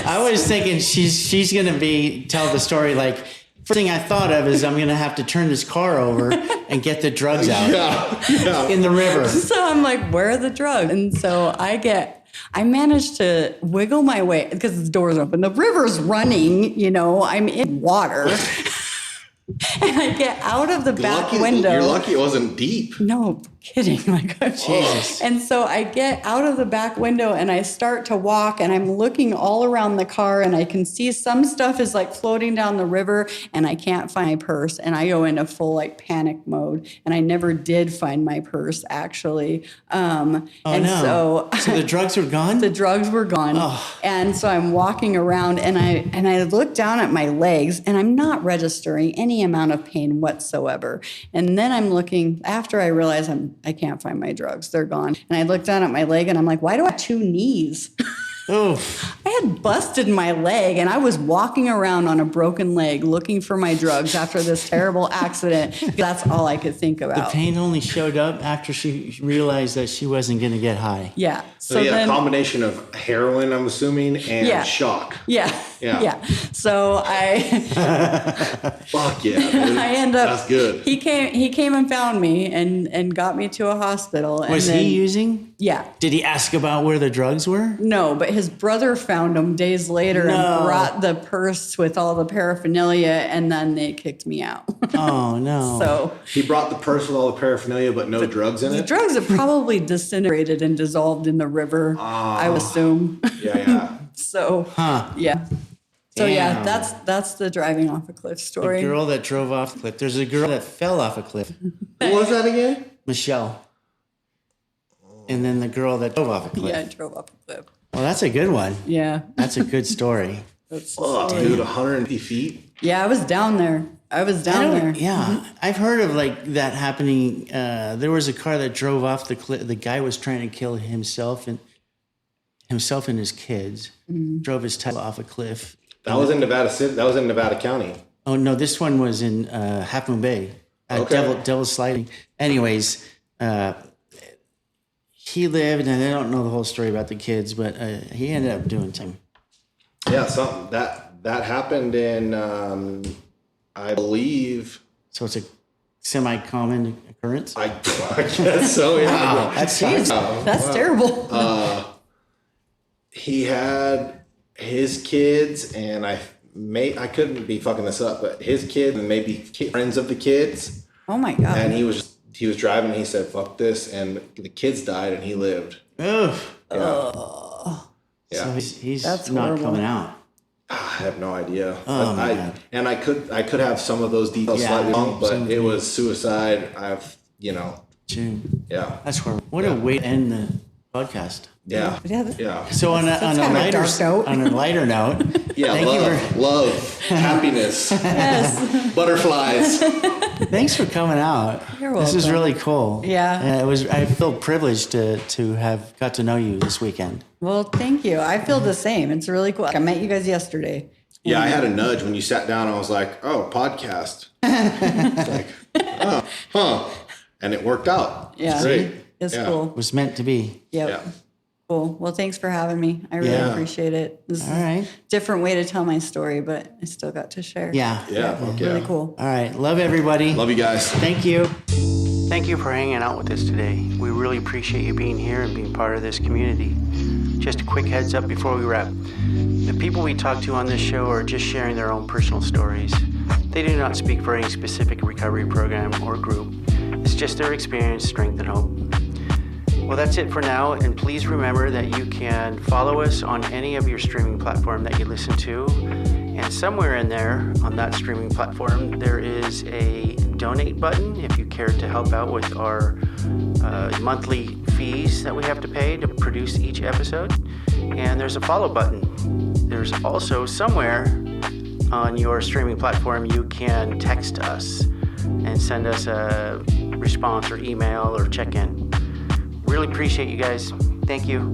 I was thinking she's gonna tell the story first thing I thought of is I'm gonna have to turn this car over and get the drugs out in the river. So I'm like, where are the drugs? And so I managed to wiggle my way, because the door's open. The river's running, I'm in water. And I get out of the back window. You're lucky it wasn't deep. No kidding. Jesus. And so I get out of the back window, and I start to walk, and I'm looking all around the car, and I can see some stuff is floating down the river, and I can't find my purse. And I go into full panic mode, and I never did find my purse actually. So the drugs were gone? The drugs were gone. Oh. And so I'm walking around, and I look down at my legs, and I'm not registering any amount of pain whatsoever. And then I'm looking, after I realize I can't find my drugs, they're gone. And I look down at my leg, and I'm like, why do I have two knees? Oof. I had busted my leg, and I was walking around on a broken leg looking for my drugs after this terrible accident. That's all I could think about. The pain only showed up after she realized that she wasn't going to get high. Yeah. So a combination of heroin, I'm assuming, and shock. Yeah. So fuck yeah, dude. I end up. That's good. He came and found me and got me to a hospital. Was he using? Yeah. Did he ask about where the drugs were? No, but his brother found him days later and brought the purse with all the paraphernalia, and then they kicked me out. Oh, no. So he brought the purse with all the paraphernalia, but no drugs in it? The drugs have probably disintegrated and dissolved in the river, I would assume. Yeah. So, yeah. So, Damn. that's the driving off a cliff story. The girl that drove off a cliff. There's a girl that fell off a cliff. What was that again? Michelle. And then the girl that drove off a cliff. Yeah, I drove off a cliff. Well, that's a good one. Yeah. That's a good story. Fuck, dude, 150 feet? Yeah, I was down there. Yeah. I've heard of that happening. There was a car that drove off the cliff. The guy was trying to kill himself and his kids. Drove his Tesla off a cliff. That was in Nevada City. That was in Nevada County. Oh, no, this one was in Half Moon Bay. Devil's Sliding. Anyways, he lived, and I don't know the whole story about the kids, but he ended up doing time. Yeah, something that happened in, I believe. So it's a semi-common occurrence. I guess so. Yeah. Wow, that's terrible. He had his kids, and I couldn't be fucking this up, but his kid and maybe friends of the kids. Oh my God. And he was driving, and he said, fuck this, and the kids died, and he lived. Ugh. Yeah. So he's That's not horrible. coming out. I have no idea. Oh, my God. And I could have some of those details slightly wrong, but it was suicide. June. Yeah. That's horrible. What a way to end the podcast. Yeah. Yeah. So on a kind of a dark note. on a lighter note, Yeah, love, happiness, Yes. butterflies. thanks for coming out. You're This is welcome. really cool. Yeah. And I feel privileged to have got to know you this weekend. Well, thank you. I feel the same. It's really cool. I met you guys yesterday. Yeah, I had a nudge when you sat down. I was like, "Oh, podcast." It's like, oh, huh, and it worked out. Yeah. It's great. It's Yeah. cool. It was meant to be. Yep. Yeah. Cool. Well, thanks for having me. I really Yeah. appreciate it. This is All right. a different way to tell my story, but I still got to share. Yeah. Yeah. Okay. Really cool. All right. Love everybody. Love you guys. Thank you. Thank you for hanging out with us today. We really appreciate you being here and being part of this community. Just a quick heads up before we wrap. The people we talk to on this show are just sharing their own personal stories. They do not speak for any specific recovery program or group. It's just their experience, strength, and hope. Well, that's it for now, and please remember that you can follow us on any of your streaming platform that you listen to, and somewhere in there on that streaming platform there is a donate button if you care to help out with our monthly fees that we have to pay to produce each episode, and there's a follow button. There's also somewhere on your streaming platform you can text us and send us a response or email or check-in. Really appreciate you guys. Thank you.